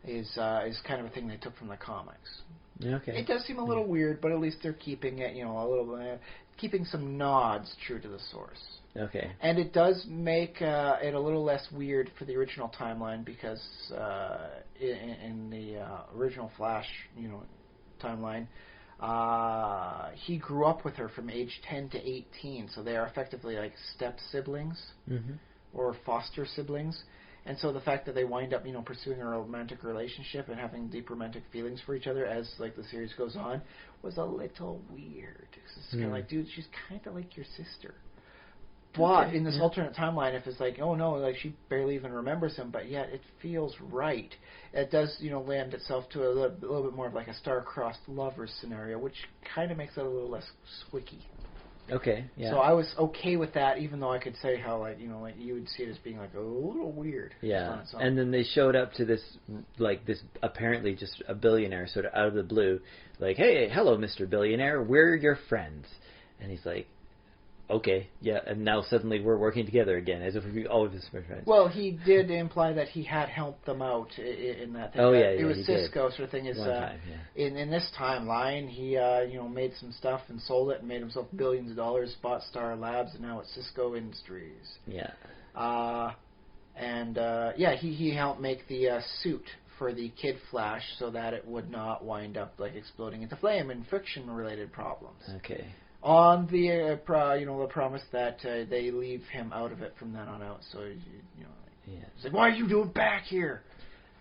is kind of a thing they took from the comics. Okay. It does seem a little weird, but at least they're keeping it, a little bit, keeping some nods true to the source. Okay. And it does make it a little less weird for the original timeline because in the original Flash, timeline, he grew up with her from age 10 to 18, so they are effectively like step siblings or foster siblings. And so the fact that they wind up, pursuing a romantic relationship and having deep romantic feelings for each other as like the series goes on was a little weird. It's kind of like, dude, she's kind of like your sister. But in this alternate timeline, if it's like, oh no, like she barely even remembers him, but yet it feels right. It does, lend itself to a little bit more of like a star-crossed lovers scenario, which kind of makes it a little less squicky. Okay, yeah. So I was okay with that, even though I could say how, like, like you would see it as being like a little weird. Yeah, and then they showed up to this apparently just a billionaire sort of out of the blue, like, hey, hello, Mr. Billionaire, we're your friends. And he's like, okay, yeah, and now suddenly we're working together again, as if we always been friends. Well, he did imply that he had helped them out in that thing. Oh, yeah, it was he Cisco did. sort of thing. Is One time, yeah. in this timeline, he made some stuff and sold it and made himself billions of dollars, bought Star Labs, and now it's Cisco Industries. Yeah. He helped make the suit for the Kid Flash so that it would not wind up like exploding into flame and friction-related problems. Okay. On the the promise that they leave him out of it from then on out. So it's like, why are you doing back here?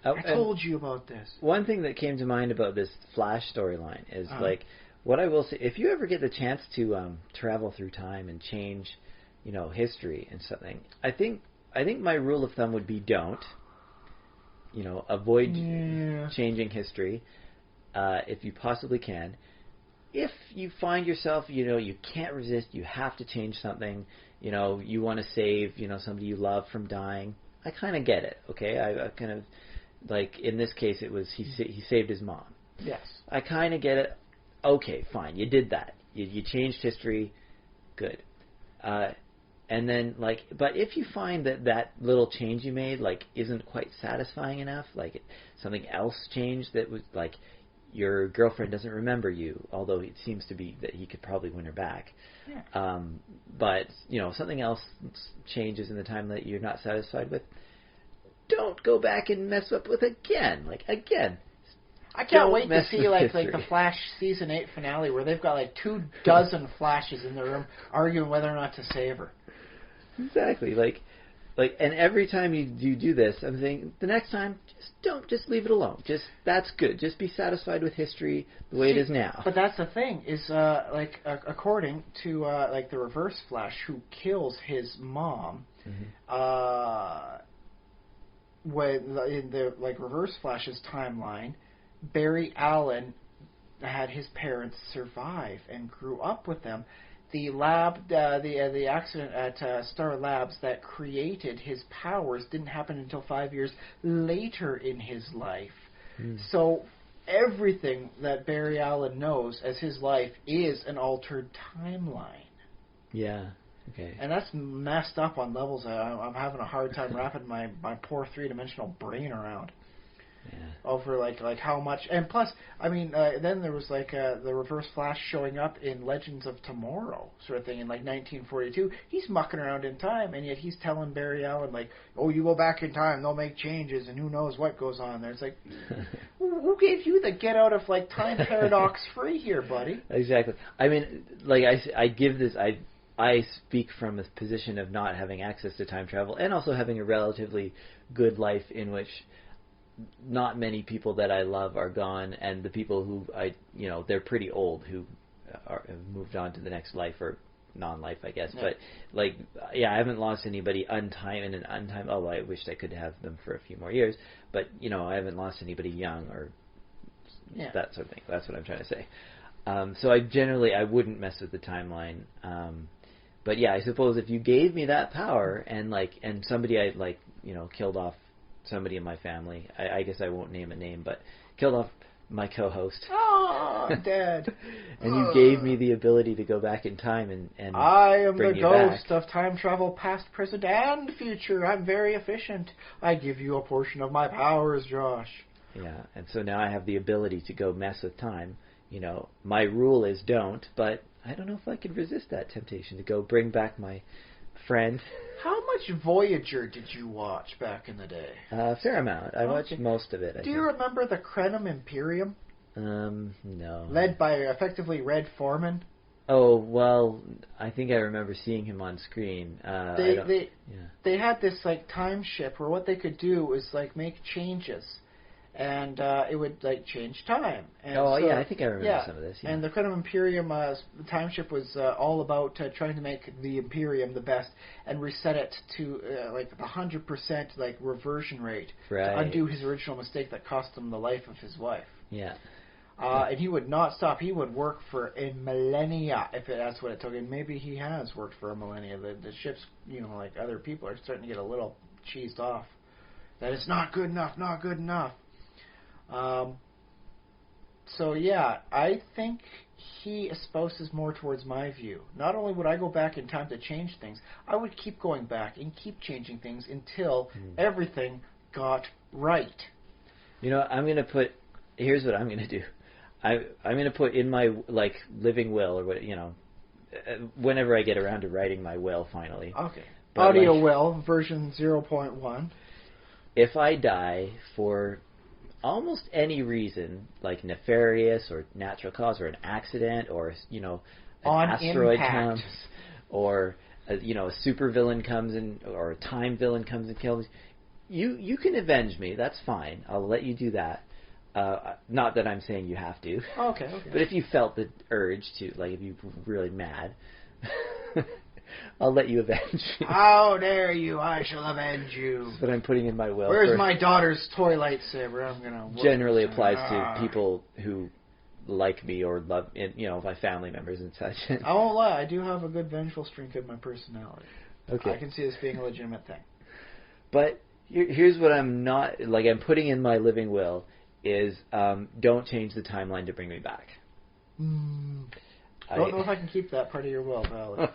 I told you about this. One thing that came to mind about this Flash storyline is like, what I will say, if you ever get the chance to travel through time and change, history and something, I think my rule of thumb would be don't. Avoid changing history if you possibly can. If you find yourself, you can't resist, you have to change something, you want to save, somebody you love from dying, I kind of get it, okay? I kind of, like, in this case, it was he saved his mom. Yes. I kind of get it. Okay, fine, you did that. You changed history, good. And then, like, but if you find that little change you made, like, isn't quite satisfying enough, like, something else changed that was, like, your girlfriend doesn't remember you, although it seems to be that he could probably win her back. Yeah. But, something else changes in the time that you're not satisfied with, don't go back and mess up with again. Like, again. I can't wait to see like the Flash season 8 finale where they've got like 24 Flashes in the room arguing whether or not to save her. Exactly. Like, and every time you do this, I'm saying the next time, just leave it alone. That's good. Just be satisfied with history the way it is now. But that's the thing is, according to like the Reverse Flash, who kills his mom, when in the like Reverse Flash's timeline, Barry Allen had his parents survive and grew up with them. The the accident at Star Labs that created his powers didn't happen until 5 years later in his life. So everything that Barry Allen knows as his life is an altered timeline. Yeah. Okay. And that's messed up on levels I'm having a hard time wrapping my poor three-dimensional brain around. Yeah. Over like how much, and plus, I mean, then there was like the Reverse Flash showing up in Legends of Tomorrow sort of thing in like 1942. He's mucking around in time, and yet he's telling Barry Allen like, "Oh, you go back in time, they'll make changes, and who knows what goes on there." It's like, who gave you the get out of like time paradox free here, buddy? Exactly. I mean, like I give this I speak from a position of not having access to time travel and also having a relatively good life in which not many people that I love are gone, and the people who they're pretty old who have moved on to the next life or non-life, I guess. Yeah. But I haven't lost anybody untime. Oh, I wished I could have them for a few more years, but I haven't lost anybody young or that sort of thing. That's what I'm trying to say. So I wouldn't mess with the timeline. But yeah, I suppose if you gave me that power and somebody I killed off somebody in my family, I guess I won't name a name, but killed off my co-host. Oh, I'm dead. And you gave me the ability to go back in time and I am bring the you ghost back. of time travel, past, present, and future. I'm very efficient. I give you a portion of my powers, Josh. Yeah, and so now I have the ability to go mess with time. My rule is don't, but I don't know if I could resist that temptation to go bring back my friend. How much Voyager did you watch back in the day? A fair amount. I watched most of it. Do you remember the Krenim Imperium? No. Led by effectively Red Foreman? Oh, well, I think I remember seeing him on screen. They had this like time ship where what they could do was like make changes. And it would like change time. And I think I remember some of this. Yeah. And the Krenim Imperium time ship was all about trying to make the Imperium the best and reset it to like the 100% like reversion rate to undo his original mistake that cost him the life of his wife. Yeah. And he would not stop. He would work for a millennia if that's what it took. And maybe he has worked for a millennia. The ships, like other people, are starting to get a little cheesed off. That it's not good enough, not good enough. So yeah, I think he espouses more towards my view. Not only would I go back in time to change things, I would keep going back and keep changing things until everything got right. You know, I'm going to put... Here's what I'm going to do. I'm going to put in my, like, living will, or what, you know, whenever I get around to writing my will, finally. Okay. But Audio like, will, version 0.1. If I die for almost any reason, like nefarious or natural cause or an accident or, you know, an On asteroid impact. comes or, you know, a super villain comes in or a time villain comes and kills you can avenge me. That's fine. I'll let you do that. Not that I'm saying you have to. Okay. But if you felt the urge to, like if you were really mad, I'll let you avenge me. How dare you, I shall avenge you. That's what I'm putting in my will. Where's my daughter's toy lightsaber? I'm going to... Generally applies to people who like me or love, you know, my family members and such. I won't lie, I do have a good vengeful streak in my personality. Okay. I can see this being a legitimate thing. But here's what I'm not, like I'm putting in my living will is don't change the timeline to bring me back. I don't know if I can keep that part of your will valid.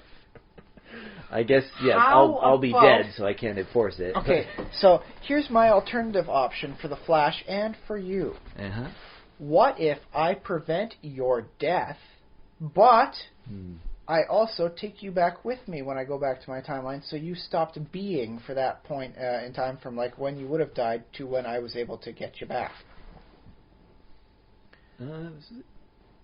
I guess, yes, How I'll be about- dead, so I can't enforce it. Okay, so here's my alternative option for the Flash and for you. Uh-huh. What if I prevent your death, but I also take you back with me when I go back to my timeline, so you stopped being for that point in time from like when you would have died to when I was able to get you back.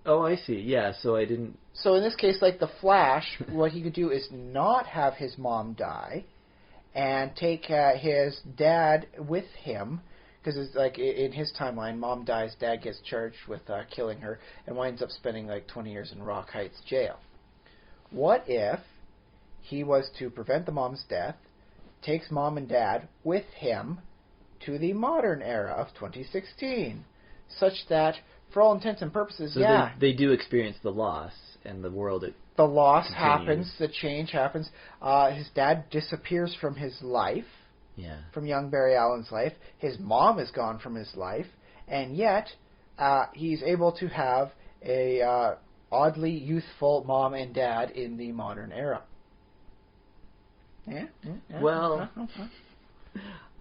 Oh, I see. Yeah, so I didn't... So in this case, like the Flash, what he could do is not have his mom die and take his dad with him, because it's like in his timeline, mom dies, dad gets charged with killing her and winds up spending like 20 years in Rock Heights jail. What if he was to prevent the mom's death, takes mom and dad with him to the modern era of 2016, such that, for all intents and purposes, So yeah, they do experience the loss and the world... the loss continues. happens, the change happens. His dad disappears from his life, Yeah. from young Barry Allen's life. His mom is gone from his life, and yet he's able to have a oddly youthful mom and dad in the modern era. Yeah? Well,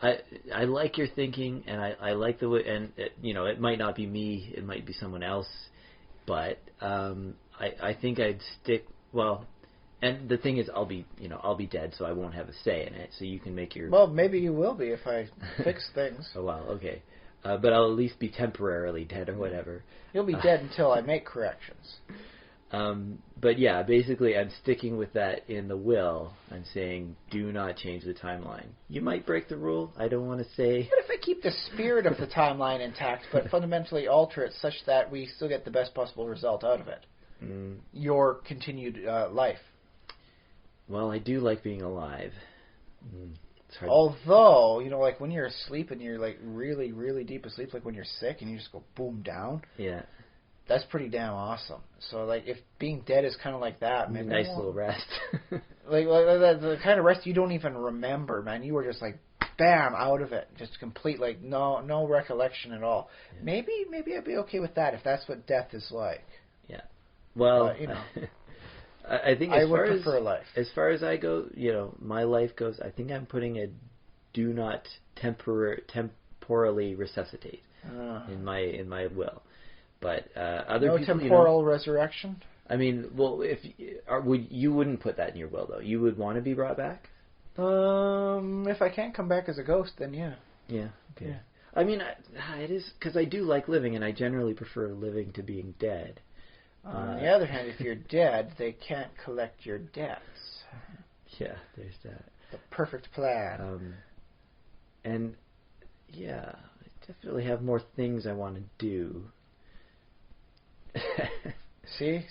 I like your thinking, and I like the way, and you know, it might not be me, it might be someone else, but I think I'd stick. Well, and the thing is, I'll be dead, so I won't have a say in it. So you can make your. Well, maybe you will be if I fix things. Oh wow, okay, but I'll at least be temporarily dead or whatever. You'll be dead until I make corrections. But yeah, basically I'm sticking with that in the will. I'm saying do not change the timeline. You might break the rule. I don't want to say. What if I keep the spirit of the timeline intact, but fundamentally alter it such that we still get the best possible result out of it? Your continued life. Well, I do like being alive. It's hard. Although, you know, like when you're asleep and you're like really, really deep asleep, like when you're sick and you just go boom down. Yeah. That's pretty damn awesome. So, like, if being dead is kind of like that, man. Nice little rest. like the kind of rest you don't even remember, man. You were just like, bam, out of it, just complete, like no recollection at all. Yeah. Maybe I'd be okay with that if that's what death is like. Yeah. Well, you know, I think I would prefer life. As far as I go, you know, my life goes. I think I'm putting a do not temporally resuscitate in my will. But other no people, temporal resurrection. I mean, well, you wouldn't put that in your will though. You would want to be brought back. If I can't come back as a ghost, then yeah. Yeah. Okay. Yeah. I mean, it is because I do like living, and I generally prefer living to being dead. On the other hand, if you're dead, they can't collect your debts. Yeah, there's that. The perfect plan. And yeah, I definitely have more things I want to do. See.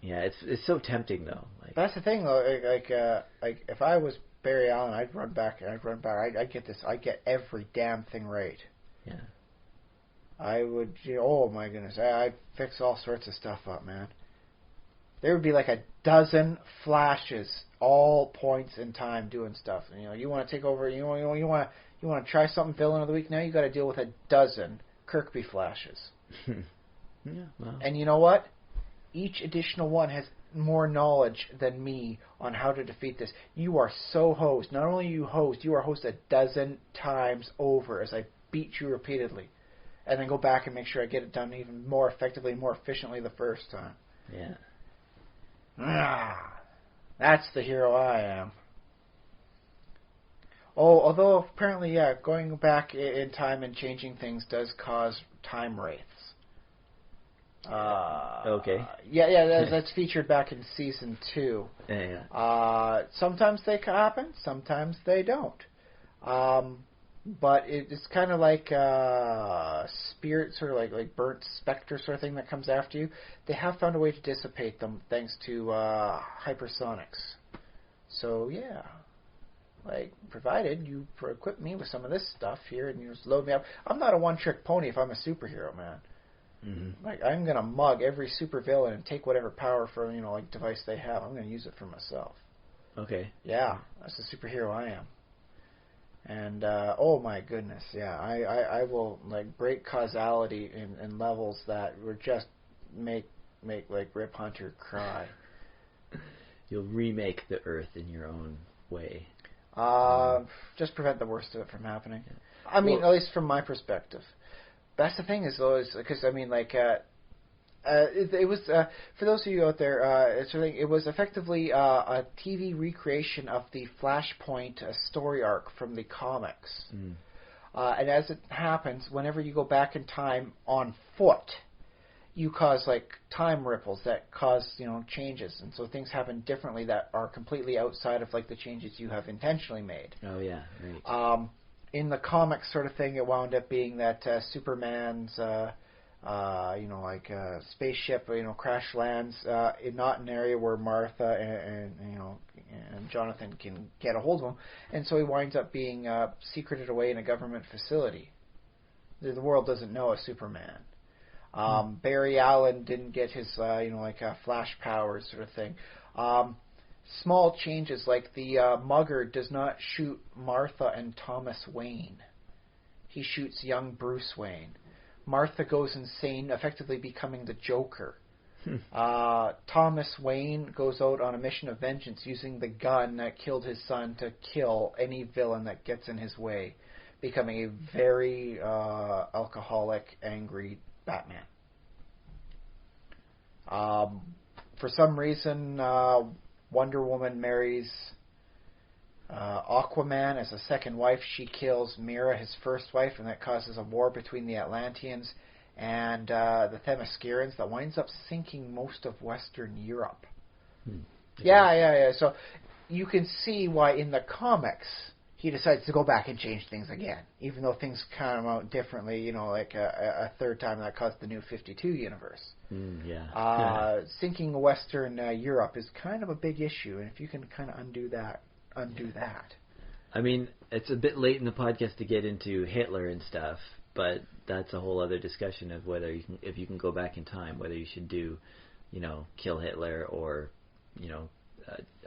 Yeah, it's so tempting though. Like, that's the thing though. Like if I was Barry Allen, I'd run back. I'd get this. I'd get every damn thing right. Yeah. I would. Oh my goodness! I'd fix all sorts of stuff up, man. There would be like a dozen Flashes, all points in time, doing stuff. And, you know, you want to take over. You want to try something. Villain of the week. Now you got to deal with a dozen Kirkby flashes. Yeah, well. And you know what? Each additional one has more knowledge than me on how to defeat this. You are so hosed. Not only you are hosed a dozen times over as I beat you repeatedly. And then go back and make sure I get it done even more effectively, more efficiently the first time. Yeah. That's the hero I am. Oh, although apparently, yeah, going back in time and changing things does cause time wraiths. Okay. Yeah, that's featured back in season 2. Yeah. Sometimes they happen, sometimes they don't. But it's kind of like spirit, sort of like burnt specter sort of thing that comes after you. They have found a way to dissipate them thanks to hypersonics. So yeah, like provided you equip me with some of this stuff here and you just load me up. I'm not a one-trick pony if I'm a superhero, man. Mm-hmm. Like I'm gonna mug every supervillain and take whatever power from like device they have. I'm gonna use it for myself. Okay. Yeah, that's the superhero I am. And oh my goodness, yeah, I will like break causality in levels that would just make like Rip Hunter cry. You'll remake the Earth in your own way. Just prevent the worst of it from happening. Yeah. I mean, at least from my perspective. That's the thing is though, because I mean like. It was for those of you out there. It was effectively a TV recreation of the Flashpoint story arc from the comics. Mm. And as it happens, whenever you go back in time on foot, you cause like time ripples that cause changes, and so things happen differently that are completely outside of like the changes you have intentionally made. Oh yeah, right. In the comics sort of thing, it wound up being that Superman's. Spaceship, crash lands in not an area where Martha and Jonathan can get a hold of him, and so he winds up being secreted away in a government facility. The world doesn't know a Superman. Barry Allen didn't get his flash powers sort of thing. Small changes like the mugger does not shoot Martha and Thomas Wayne. He shoots young Bruce Wayne. Martha goes insane, effectively becoming the Joker. Thomas Wayne goes out on a mission of vengeance using the gun that killed his son to kill any villain that gets in his way, becoming a very alcoholic, angry Batman. For some reason, Wonder Woman marries Aquaman as a second wife. She kills Mira, his first wife, and that causes a war between the Atlanteans and the Themyscirans that winds up sinking most of Western Europe. Okay. Yeah. So you can see why in the comics he decides to go back and change things again, even though things come out differently, like a third time that caused the New 52 universe. Sinking Western Europe is kind of a big issue, and if you can kind of undo that. I mean, it's a bit late in the podcast to get into Hitler and stuff, but that's a whole other discussion of whether if you can go back in time, whether you should do, kill Hitler or,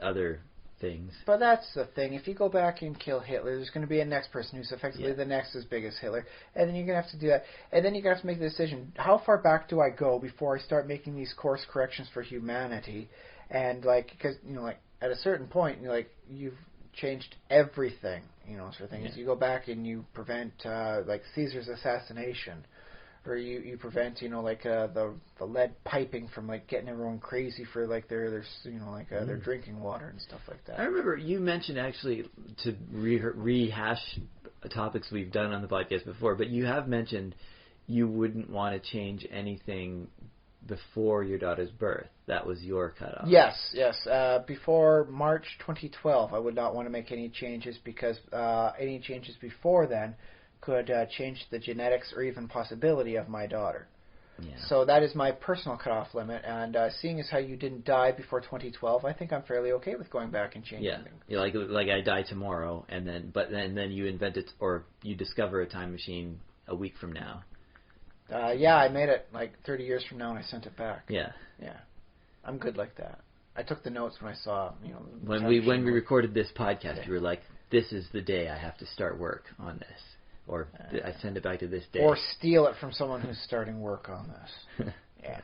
other things. But that's the thing. If you go back and kill Hitler, there's going to be a next person who's effectively the next as big as Hitler, and then you're going to have to do that, and then you're going to have to make the decision: how far back do I go before I start making these course corrections for humanity? And because at a certain point, you've changed everything, sort of thing. As you go back and you prevent Caesar's assassination, or you prevent the lead piping from getting everyone crazy for their drinking water and stuff like that. I remember you mentioned actually to rehash topics we've done on the podcast before, but you have mentioned you wouldn't want to change anything before your daughter's birth. That was your cutoff. Yes. Before March 2012, I would not want to make any changes because any changes before then could change the genetics or even possibility of my daughter. Yeah. So that is my personal cutoff limit, and seeing as how you didn't die before 2012, I think I'm fairly okay with going back and changing things. Yeah, like I die tomorrow, and then you invent it or you discover a time machine a week from now. I made it 30 years from now and I sent it back. Yeah. I'm good like that. I took the notes when I saw, when we recorded this podcast, you were like, this is the day I have to start work on this. or I send it back to this day. Or steal it from someone who's starting work on this. Yeah.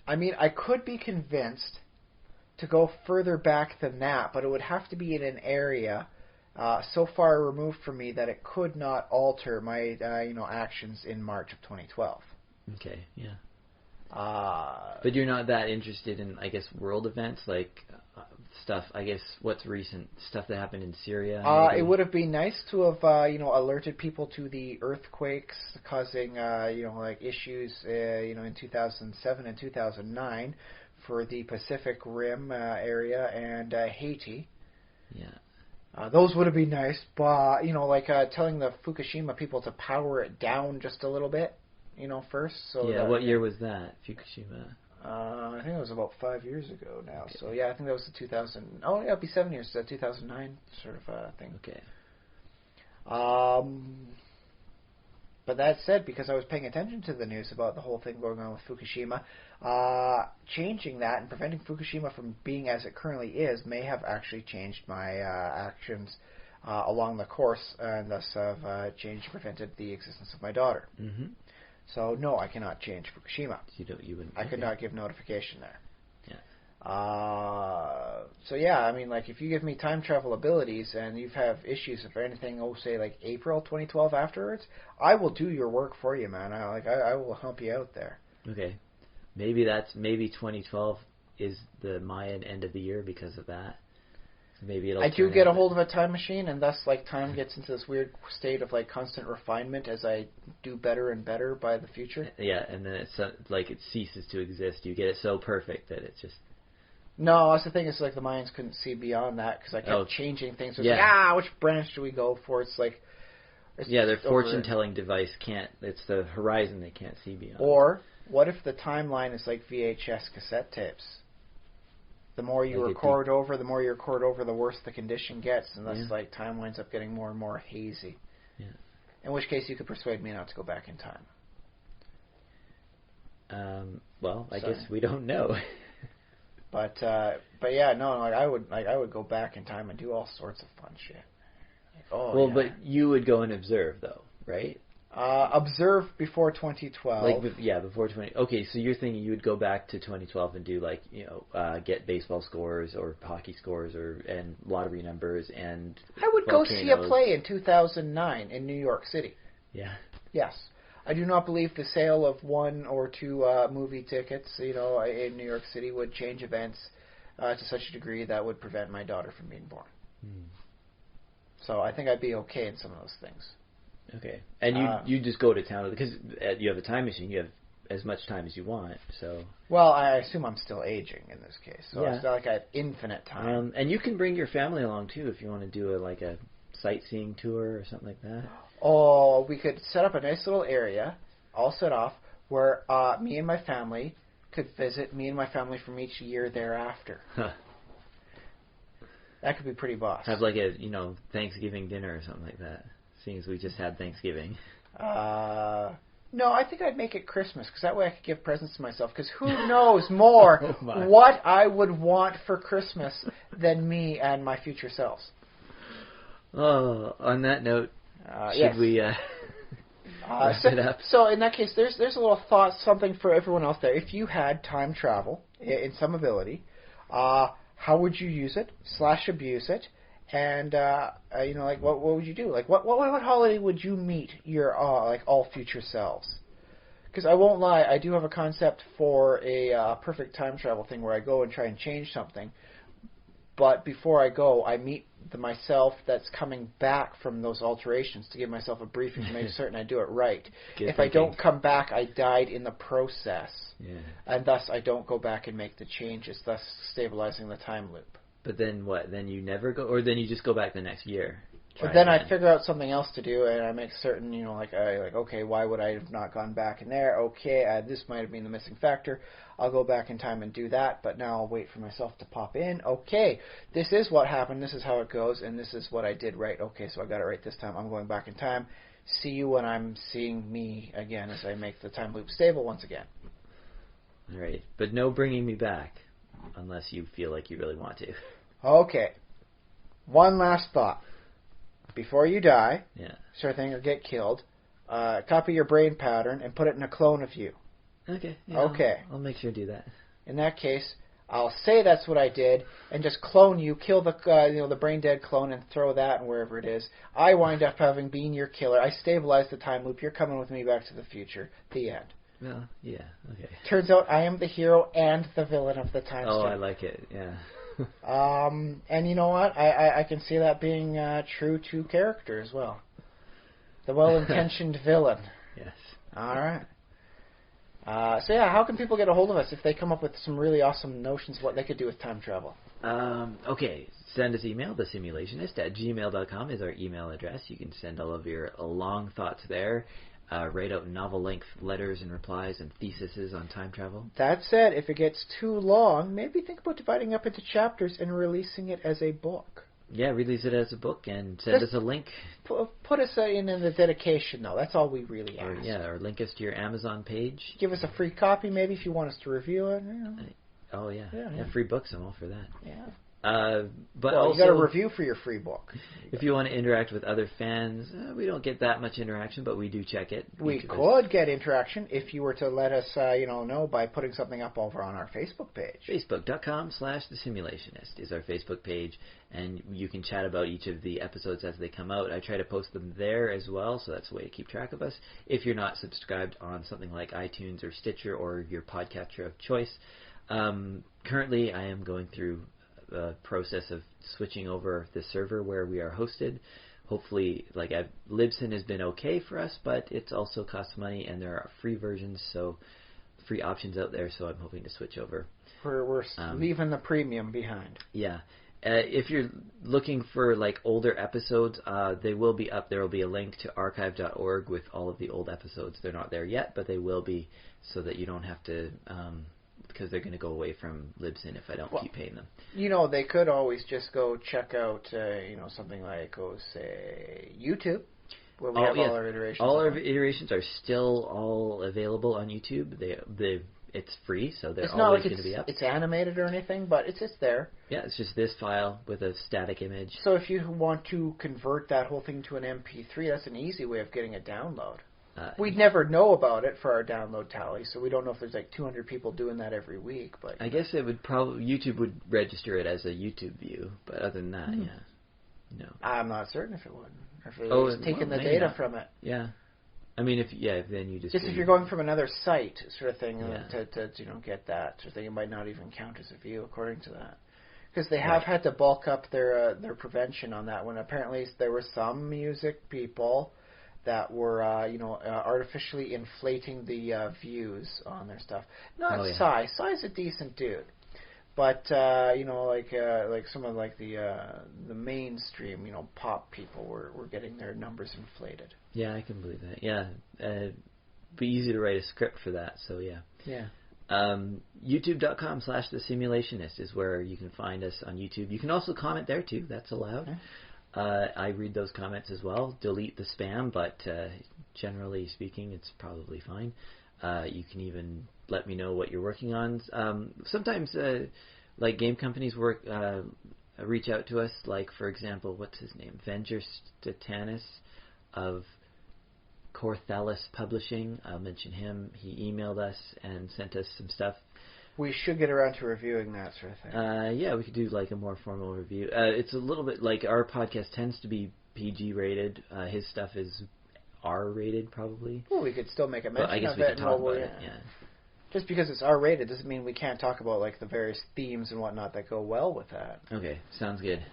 I mean, I could be convinced to go further back than that, but it would have to be in an area so far removed from me that it could not alter my actions in March of 2012. Okay, yeah. But you're not that interested in, I guess, world events, like stuff, I guess, what's recent? Stuff that happened in Syria? It would have been nice to have, alerted people to the earthquakes causing, issues, in 2007 and 2009 for the Pacific Rim area and Haiti. Yeah. Those would have been nice, but, telling the Fukushima people to power it down just a little bit, first. So yeah, what year was that, Fukushima? I think it was about 5 years ago now. Okay. So, yeah, I think that was the 2000... Oh, yeah, it'd be 7 years. 2009 sort of thing. Okay. But that said, because I was paying attention to the news about the whole thing going on with Fukushima, changing that and preventing Fukushima from being as it currently is may have actually changed my actions along the course, and thus have changed and prevented the existence of my daughter. Mm-hmm. So, no, I cannot change Fukushima. You wouldn't. I could not give notification there. Yeah. So, yeah, I mean, if you give me time travel abilities and you have issues of anything, say, April 2012 afterwards, I will do your work for you, man. I will help you out there. Okay. Maybe 2012 is the Mayan end of the year because of that. Maybe it'll. I do get a hold of a time machine, and thus, time gets into this weird state of constant refinement as I do better and better by the future. Yeah, and then it's it ceases to exist. You get it so perfect that it's just. No, that's the thing. It's the Mayans couldn't see beyond that because I kept changing things. It's which branch do we go for? It's their fortune-telling device can't. It's the horizon they can't see beyond. Or what if the timeline is like VHS cassette tapes? The more you record over, the worse the condition gets, and thus time winds up getting more and more hazy. Yeah. In which case, you could persuade me not to go back in time. Well, I guess we don't know. But yeah, no, I would go back in time and do all sorts of fun shit. But you would go and observe, though, right? Observe before 2012. Before 20. Okay, so you're thinking you would go back to 2012 and do get baseball scores or hockey scores and lottery numbers and. I would go see a play in 2009 in New York City. Yeah. Yes, I do not believe the sale of 1 or 2 movie tickets, in New York City would change events to such a degree that would prevent my daughter from being born. So I think I'd be okay in some of those things. Okay, and you just go to town because you have a time machine. You have as much time as you want. So. Well, I assume I'm still aging in this case, so it's not like I have infinite time. And you can bring your family along too if you want to do a sightseeing tour or something like that. Oh, we could set up a nice little area, all set off, where me and my family could visit me and my family from each year thereafter. Huh. That could be pretty boss. Have a Thanksgiving dinner or something like that. Seeing as we just had Thanksgiving. No, I think I'd make it Christmas, because that way I could give presents to myself, because who knows more what I would want for Christmas than me and my future selves. Oh, on that note, should we wrap it up? So in that case, there's a little thought, something for everyone else there. If you had time travel in some ability, how would you use it / abuse it? And what would you do? What holiday would you meet your all future selves? Because I won't lie, I do have a concept for a perfect time travel thing where I go and try and change something. But before I go, I meet the myself that's coming back from those alterations to give myself a briefing to make certain I do it right. If I don't come back, I died in the process. Yeah. And thus I don't go back and make the changes, thus stabilizing the time loop. But then what? Then you never go, or then you just go back the next year? But then I figure out something else to do, and I make certain, okay, why would I have not gone back in there? Okay, this might have been the missing factor. I'll go back in time and do that, but now I'll wait for myself to pop in. Okay, this is what happened, this is how it goes, and this is what I did right. Okay, so I got it right this time. I'm going back in time. See you when I'm seeing me again as I make the time loop stable once again. All right, but no bringing me back unless you feel like you really want to. Okay. One last thought. before you die, Yeah. sort of thing, or get killed, copy your brain pattern and put it in a clone of you. Okay. Yeah, Okay. I'll make sure to do that. In that case, I'll say that's what I did and just clone you, kill the the brain dead clone and throw that in wherever it is. I wind up having been your killer. I stabilize the time loop. You're coming with me back to the future. The end. Well, yeah. Okay. Turns out I am the hero and the villain of the time Oh, stream. I like it. Yeah. And you know what? I can see that being true to character as well. The well-intentioned villain. Yes. All right. So yeah, how can people get a hold of us if they come up with some really awesome notions of what they could do with time travel? Okay, send us email. thesimulationist@gmail.com is our email address. You can send all of your long thoughts there. Write out novel-length letters and replies and theses on time travel. That said, if it gets too long, maybe think about dividing up into chapters and releasing it as a book. Yeah, release it as a book and send us a link. Put us in the dedication, though. That's all we really ask. Or link us to your Amazon page. Give us a free copy, maybe, if you want us to review it. Oh, yeah. Yeah, free books. I'm all for that. Yeah. But well, also, you got a review for your free book. If you want to interact with other fans, we don't get that much interaction, but we do check it. We could get interaction if you were to let us, know by putting something up over on our Facebook page. Facebook.com/thesimulationist is our Facebook page, and you can chat about each of the episodes as they come out. I try to post them there as well, so that's a way to keep track of us. If you're not subscribed on something like iTunes or Stitcher or your podcatcher of choice, currently I am going through process of switching over the server where we are hosted. Hopefully, Libsyn has been okay for us, but it's also costs money, and there are free versions, so free options out there. So I'm hoping to switch over. We're leaving the premium behind. Yeah. If you're looking for older episodes, they will be up. There will be a link to archive.org with all of the old episodes. They're not there yet, but they will be, so that you don't have to. Because they're going to go away from Libsyn if I don't keep paying them. They could always just go check out, something like, say, YouTube, where we have all our iterations. All our iterations are still all available on YouTube. It's free, so they're always going to be up. It's animated or anything, but it's just there. Yeah, it's just this file with a static image. So if you want to convert that whole thing to an MP3, that's an easy way of getting a download. We'd never know about it for our download tally, so we don't know if there's 200 people doing that every week. But I guess it would YouTube would register it as a YouTube view, but other than that, no. I'm not certain if it would, or if it was taking the data from it. Yeah, I mean, if then you just if you're going from another site, sort of thing, to get that sort of thing, it might not even count as a view according to that. Because they have had to bulk up their prevention on that one. Apparently, there were some music people that were, artificially inflating the views on their stuff. Not Psy. Psy's a decent dude, but some of the mainstream, pop people were getting their numbers inflated. Yeah, I can believe that. Yeah, be easy to write a script for that. So yeah. Yeah. YouTube.com/thesimulationist is where you can find us on YouTube. You can also comment there too. That's allowed. Okay. I read those comments as well. Delete the spam, but generally speaking, it's probably fine. You can even let me know what you're working on. Sometimes, game companies reach out to us. For example, what's his name? Venger Statanis of Corthalis Publishing. I'll mention him. He emailed us and sent us some stuff. We should get around to reviewing that sort of thing. Yeah, we could do a more formal review. It's a little bit our podcast tends to be PG rated. His stuff is R rated, probably. Well, we could still make a mention I guess of we it. could talk about it. Yeah. Just because it's R rated doesn't mean we can't talk about the various themes and whatnot that go well with that. Okay, sounds good.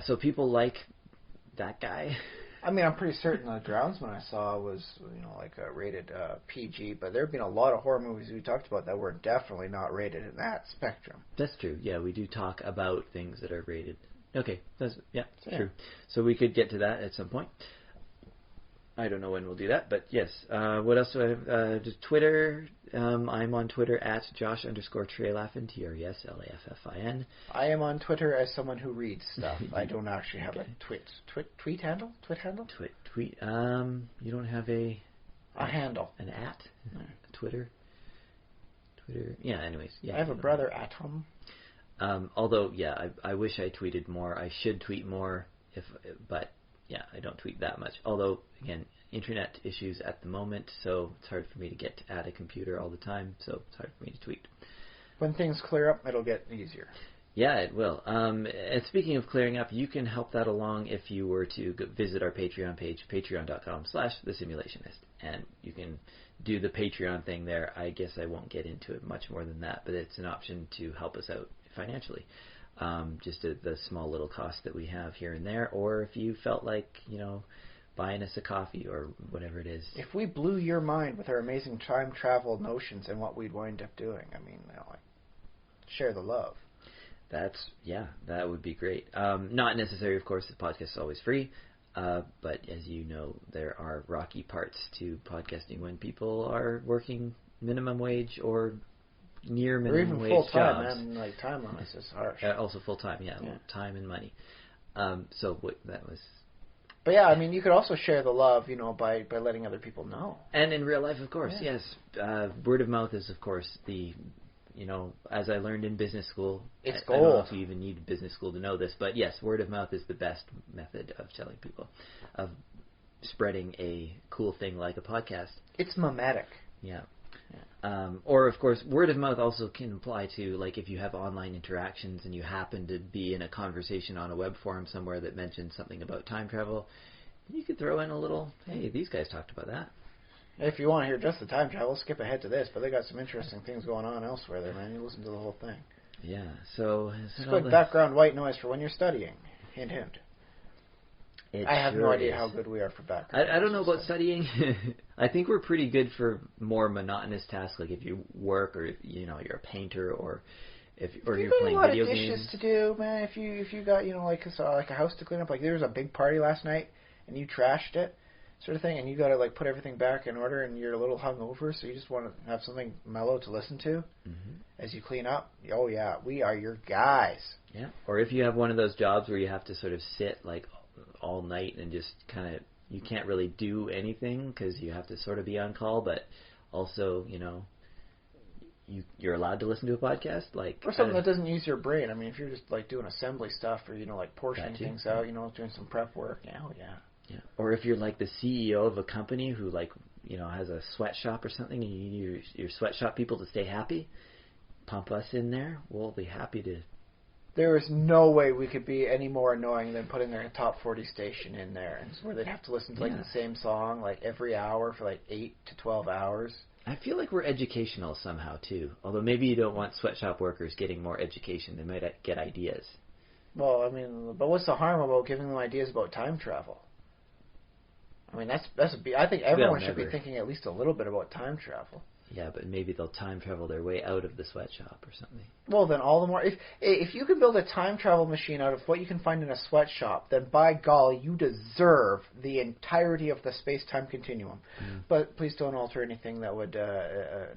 So people like that guy. I mean, I'm pretty certain the Drownsman I saw was, rated PG, but there have been a lot of horror movies we talked about that were definitely not rated in that spectrum. That's true. Yeah, we do talk about things that are rated. Okay, that's true. So we could get to that at some point. I don't know when we'll do that, but yes. What else do I have? Just Twitter. I'm on Twitter at Josh_Trelaffin, TRESLAFFIN. I am on Twitter as someone who reads stuff. I don't actually have a tweet handle? Tweet handle? Tweet. You don't have a handle. An at? Twitter. Yeah, anyways. Yeah. I have a brother at home. Although, I wish I tweeted more. I should tweet more. But yeah, I don't tweet that much. Although, again, internet issues at the moment, so it's hard for me to get at a computer all the time, so it's hard for me to tweet. When things clear up, it'll get easier. Yeah, it will. And speaking of clearing up, you can help that along if you were to visit our Patreon page, patreon.com/thesimulationist. And you can do the Patreon thing there. I guess I won't get into it much more than that, but it's an option to help us out financially. Just the small little cost that we have here and there. Or if you felt like, buying us a coffee or whatever it is. If we blew your mind with our amazing time travel notions and what we'd wind up doing, share the love. That would be great. Not necessary, of course. The podcast is always free. But as you know, there are rocky parts to podcasting when people are working minimum wage or near minimum wage jobs. Or even full-time, time on us is harsh. Also full-time, time and money. That was... But yeah, you could also share the love, by letting other people know. And in real life, of course, yes. Word of mouth is, of course, the... as I learned in business school, it's gold. I don't know if you even need business school to know this, but yes, word of mouth is the best method of telling people, of spreading a cool thing like a podcast. It's mimetic. Yeah. Or, of course, word of mouth also can apply to, if you have online interactions and you happen to be in a conversation on a web forum somewhere that mentions something about time travel, you could throw in a little, hey, these guys talked about that. If you want to hear just the time travel, skip ahead to this, but they got some interesting things going on elsewhere there, man. You listen to the whole thing. Yeah, so... It's good background white noise for when you're studying. Hint, hint. I have no idea how good we are for background. I don't know about studying. I think we're pretty good for more monotonous tasks, like if you work or, you're a painter or if you're playing video games. You got a lot of dishes to do, man. If you got, a house to clean up, there was a big party last night and you trashed it, sort of thing, and you got to put everything back in order, and you're a little hungover, so you just want to have something mellow to listen to as you clean up. Oh yeah, we are your guys. Yeah. Or if you have one of those jobs where you have to sort of sit all night and just kind of, you can't really do anything because you have to sort of be on call, but also you're allowed to listen to a podcast, or something that doesn't use your brain. If you're just doing assembly stuff or portioning things out, doing some prep work. Yeah, oh yeah. Yeah. Or if you're the CEO of a company who has a sweatshop or something and you need your sweatshop people to stay happy, pump us in there. We'll be happy to. There is no way we could be any more annoying than putting their top 40 station in there, and where they'd have to listen to the same song every hour for 8 to 12 hours. I feel like we're educational somehow too. Although maybe you don't want sweatshop workers getting more education. They might get ideas. Well, but what's the harm about giving them ideas about time travel? I think everyone should be thinking at least a little bit about time travel. Yeah, but maybe they'll time travel their way out of the sweatshop or something. Well, then all the more. If you can build a time travel machine out of what you can find in a sweatshop, then by golly, you deserve the entirety of the space-time continuum. But please don't alter anything that would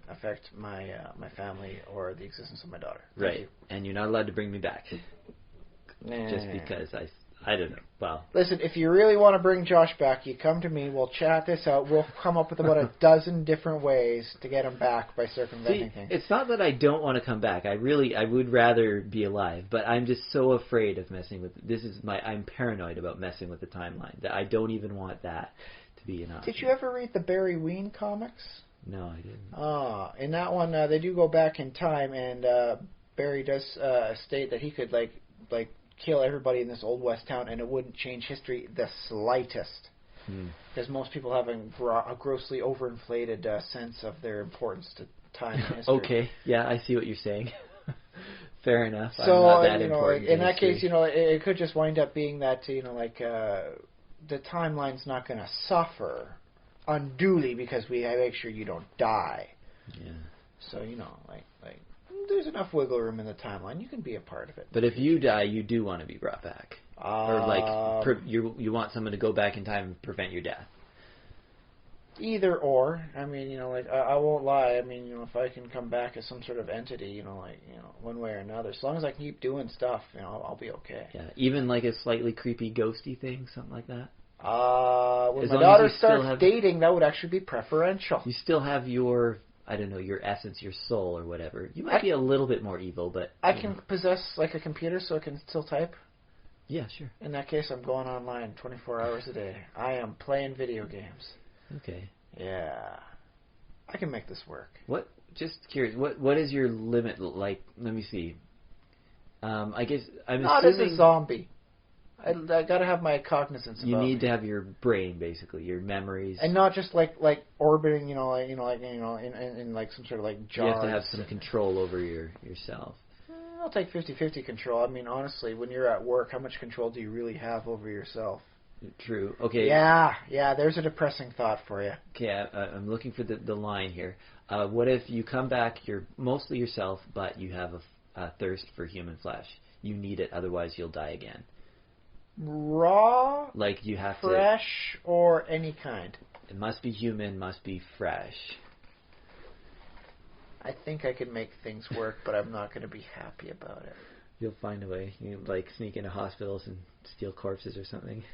affect my family or the existence of my daughter. Thank you. And you're not allowed to bring me back. Just because I don't know. Well, listen, if you really want to bring Josh back, you come to me. We'll chat this out. We'll come up with about a dozen different ways to get him back by circumventing things. It's not that I don't want to come back. I would rather be alive, but I'm just so afraid of messing with. I'm paranoid about messing with the timeline that I don't even want that to be an option. Did you ever read the Barry Ween comics? No, I didn't. In that one, they do go back in time, and Barry does state that he could kill everybody in this Old West town, and it wouldn't change history the slightest. Because most people have a grossly overinflated sense of their importance to time and history. Okay, yeah, I see what you're saying. Fair enough. So, I'm not that important in that case, it could just wind up being that, the timeline's not going to suffer unduly because we make sure you don't die. Yeah. So, there's enough wiggle room in the timeline. You can be a part of it. But if you die, you do want to be brought back. Or you want someone to go back in time and prevent your death. Either or. I won't lie. If I can come back as some sort of entity, one way or another, as long as I can keep doing stuff, I'll be okay. Yeah, even a slightly creepy ghosty thing, something like that. When my daughter starts dating, that would actually be preferential. You still have your, I don't know, your essence, your soul or whatever. You might be a little bit more evil, but... I can possess a computer so I can still type. Yeah, sure. In that case, I'm going online 24 hours a day. I am playing video games. Okay. Yeah. I can make this work. What? Just curious. What is your limit? Like, let me see. I guess I'm Not assuming as a zombie. I gotta have my cognizance. you about need me. to have your brain, basically, your memories, and not just like orbiting, in like some sort of like jar. you have to have some control over yourself. I'll take 50-50 control. I mean, honestly, when you're at work, how much control do you really have over yourself? True. Okay. Yeah. There's a depressing thought for you. Okay, I'm looking for the line here. What if you come back, you're mostly yourself, but you have a thirst for human flesh? You need it, otherwise you'll die again. Raw, Like you have fresh, or any kind. It must be human, must be fresh. I think I could make things work, but I'm not going to be happy about it. You'll find a way. You like sneak into hospitals and steal corpses or something.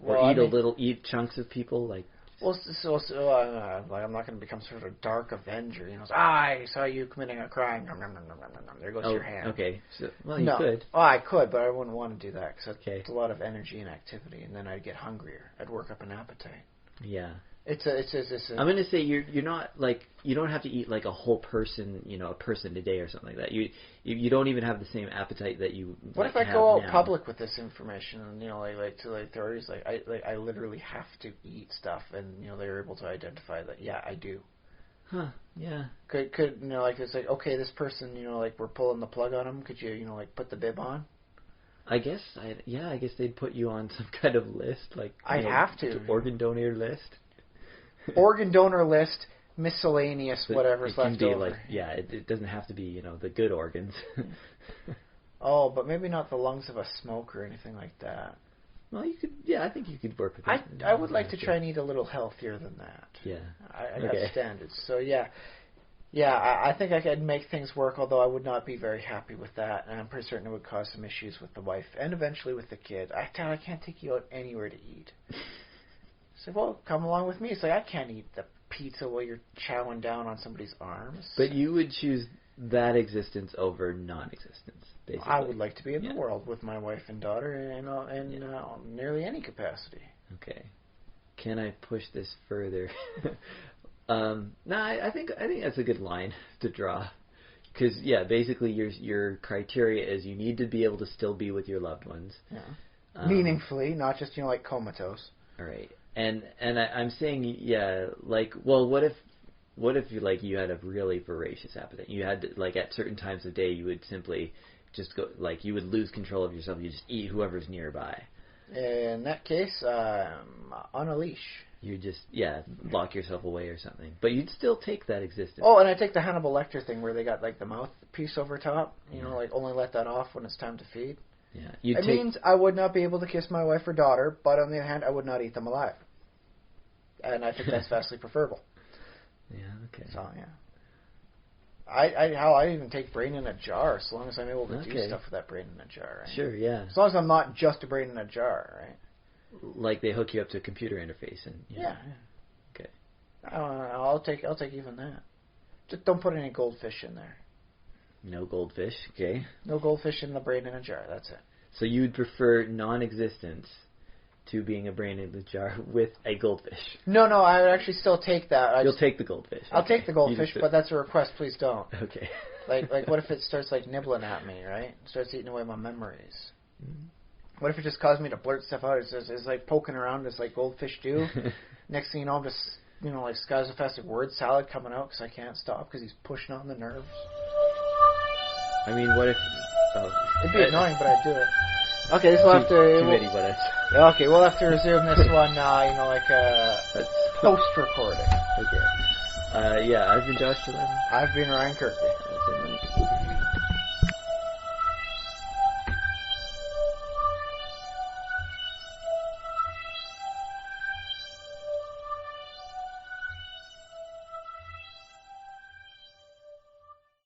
Or eat chunks of people like. Well, like I'm not going to become sort of a dark Avenger. I saw you committing a crime. Nom, nom, nom, nom, nom, nom. There goes your hand. Okay. So, well, you could. Oh, I could, but I wouldn't want to do that because it's Okay. a lot of energy and activity, and then I'd get hungrier. I'd work up an appetite. Yeah. It's I'm going to say you're not like you don't have to eat like a whole person, a person a day or something like that. You don't even have the same appetite that you. What if I go out public with this information and like to the authorities I literally have to eat stuff and they're able to identify that I do. Huh? Yeah. Could it's like okay, this person like we're pulling the plug on them. Could you like put the bib on? I guess they'd put you on some kind of list like. I'd have to. Organ donor list. Organ donor list, miscellaneous, But whatever's it can left be over. like, it doesn't have to be, the good organs. Oh, but maybe not the lungs of a smoker or anything like that. Well, you could, I think you could work with I that. I would like to try and eat a little healthier than that. Yeah. I got standards. So, I think I could make things work, although I would not be very happy with that, and I'm pretty certain it would cause some issues with the wife and eventually with the kid. I can't take you out anywhere to eat. So, well, come along with me. It's like, I can't eat the pizza while you're chowing down on somebody's arms. But you would choose that existence over non-existence, basically. I would like to be in the world with my wife and daughter in nearly any capacity. Okay. Can I push this further? I think that's a good line to draw. Because, basically your criteria is you need to be able to still be with your loved ones. Yeah. Meaningfully, not just, like comatose. All right. And I'm saying, what if you had a really voracious appetite? You had to, at certain times of day, you would simply just go, you would lose control of yourself. You just eat whoever's nearby. In that case, on a leash. You just, lock yourself away or something. But you'd still take that existence. Oh, and I take the Hannibal Lecter thing where they got, the mouthpiece over top. Only let that off when it's time to feed. Yeah. It means I would not be able to kiss my wife or daughter, but on the other hand, I would not eat them alive. And I think that's vastly preferable. Yeah, okay. So, I even take brain in a jar, so long as I'm able to do stuff with that brain in a jar, right? Sure, yeah. As long as I'm not just a brain in a jar, right? Like they hook you up to a computer interface and Yeah. Okay. I'll take even that. Just don't put any goldfish in there. No goldfish, okay. No goldfish in the brain in a jar, that's it. So you'd prefer non-existence to being a brain in the jar with a goldfish. No, I would actually still take that. You'll take the goldfish. I'll take the goldfish, but that's a request. Please don't. Okay. Like what if it starts nibbling at me, right? Starts eating away my memories. Mm-hmm. What if it just caused me to blurt stuff out? It's like poking around as goldfish do. Next thing you know, I'm just scazoplastic word salad coming out because I can't stop because he's pushing on the nerves. I mean, what if? Oh. It'd be annoying, but I'd do it. Okay, this will have to. Too many what ifs. Okay, we'll have to resume this one. Post recording. Okay. I've been Josh Gillette. I've been Ryan Kirkby.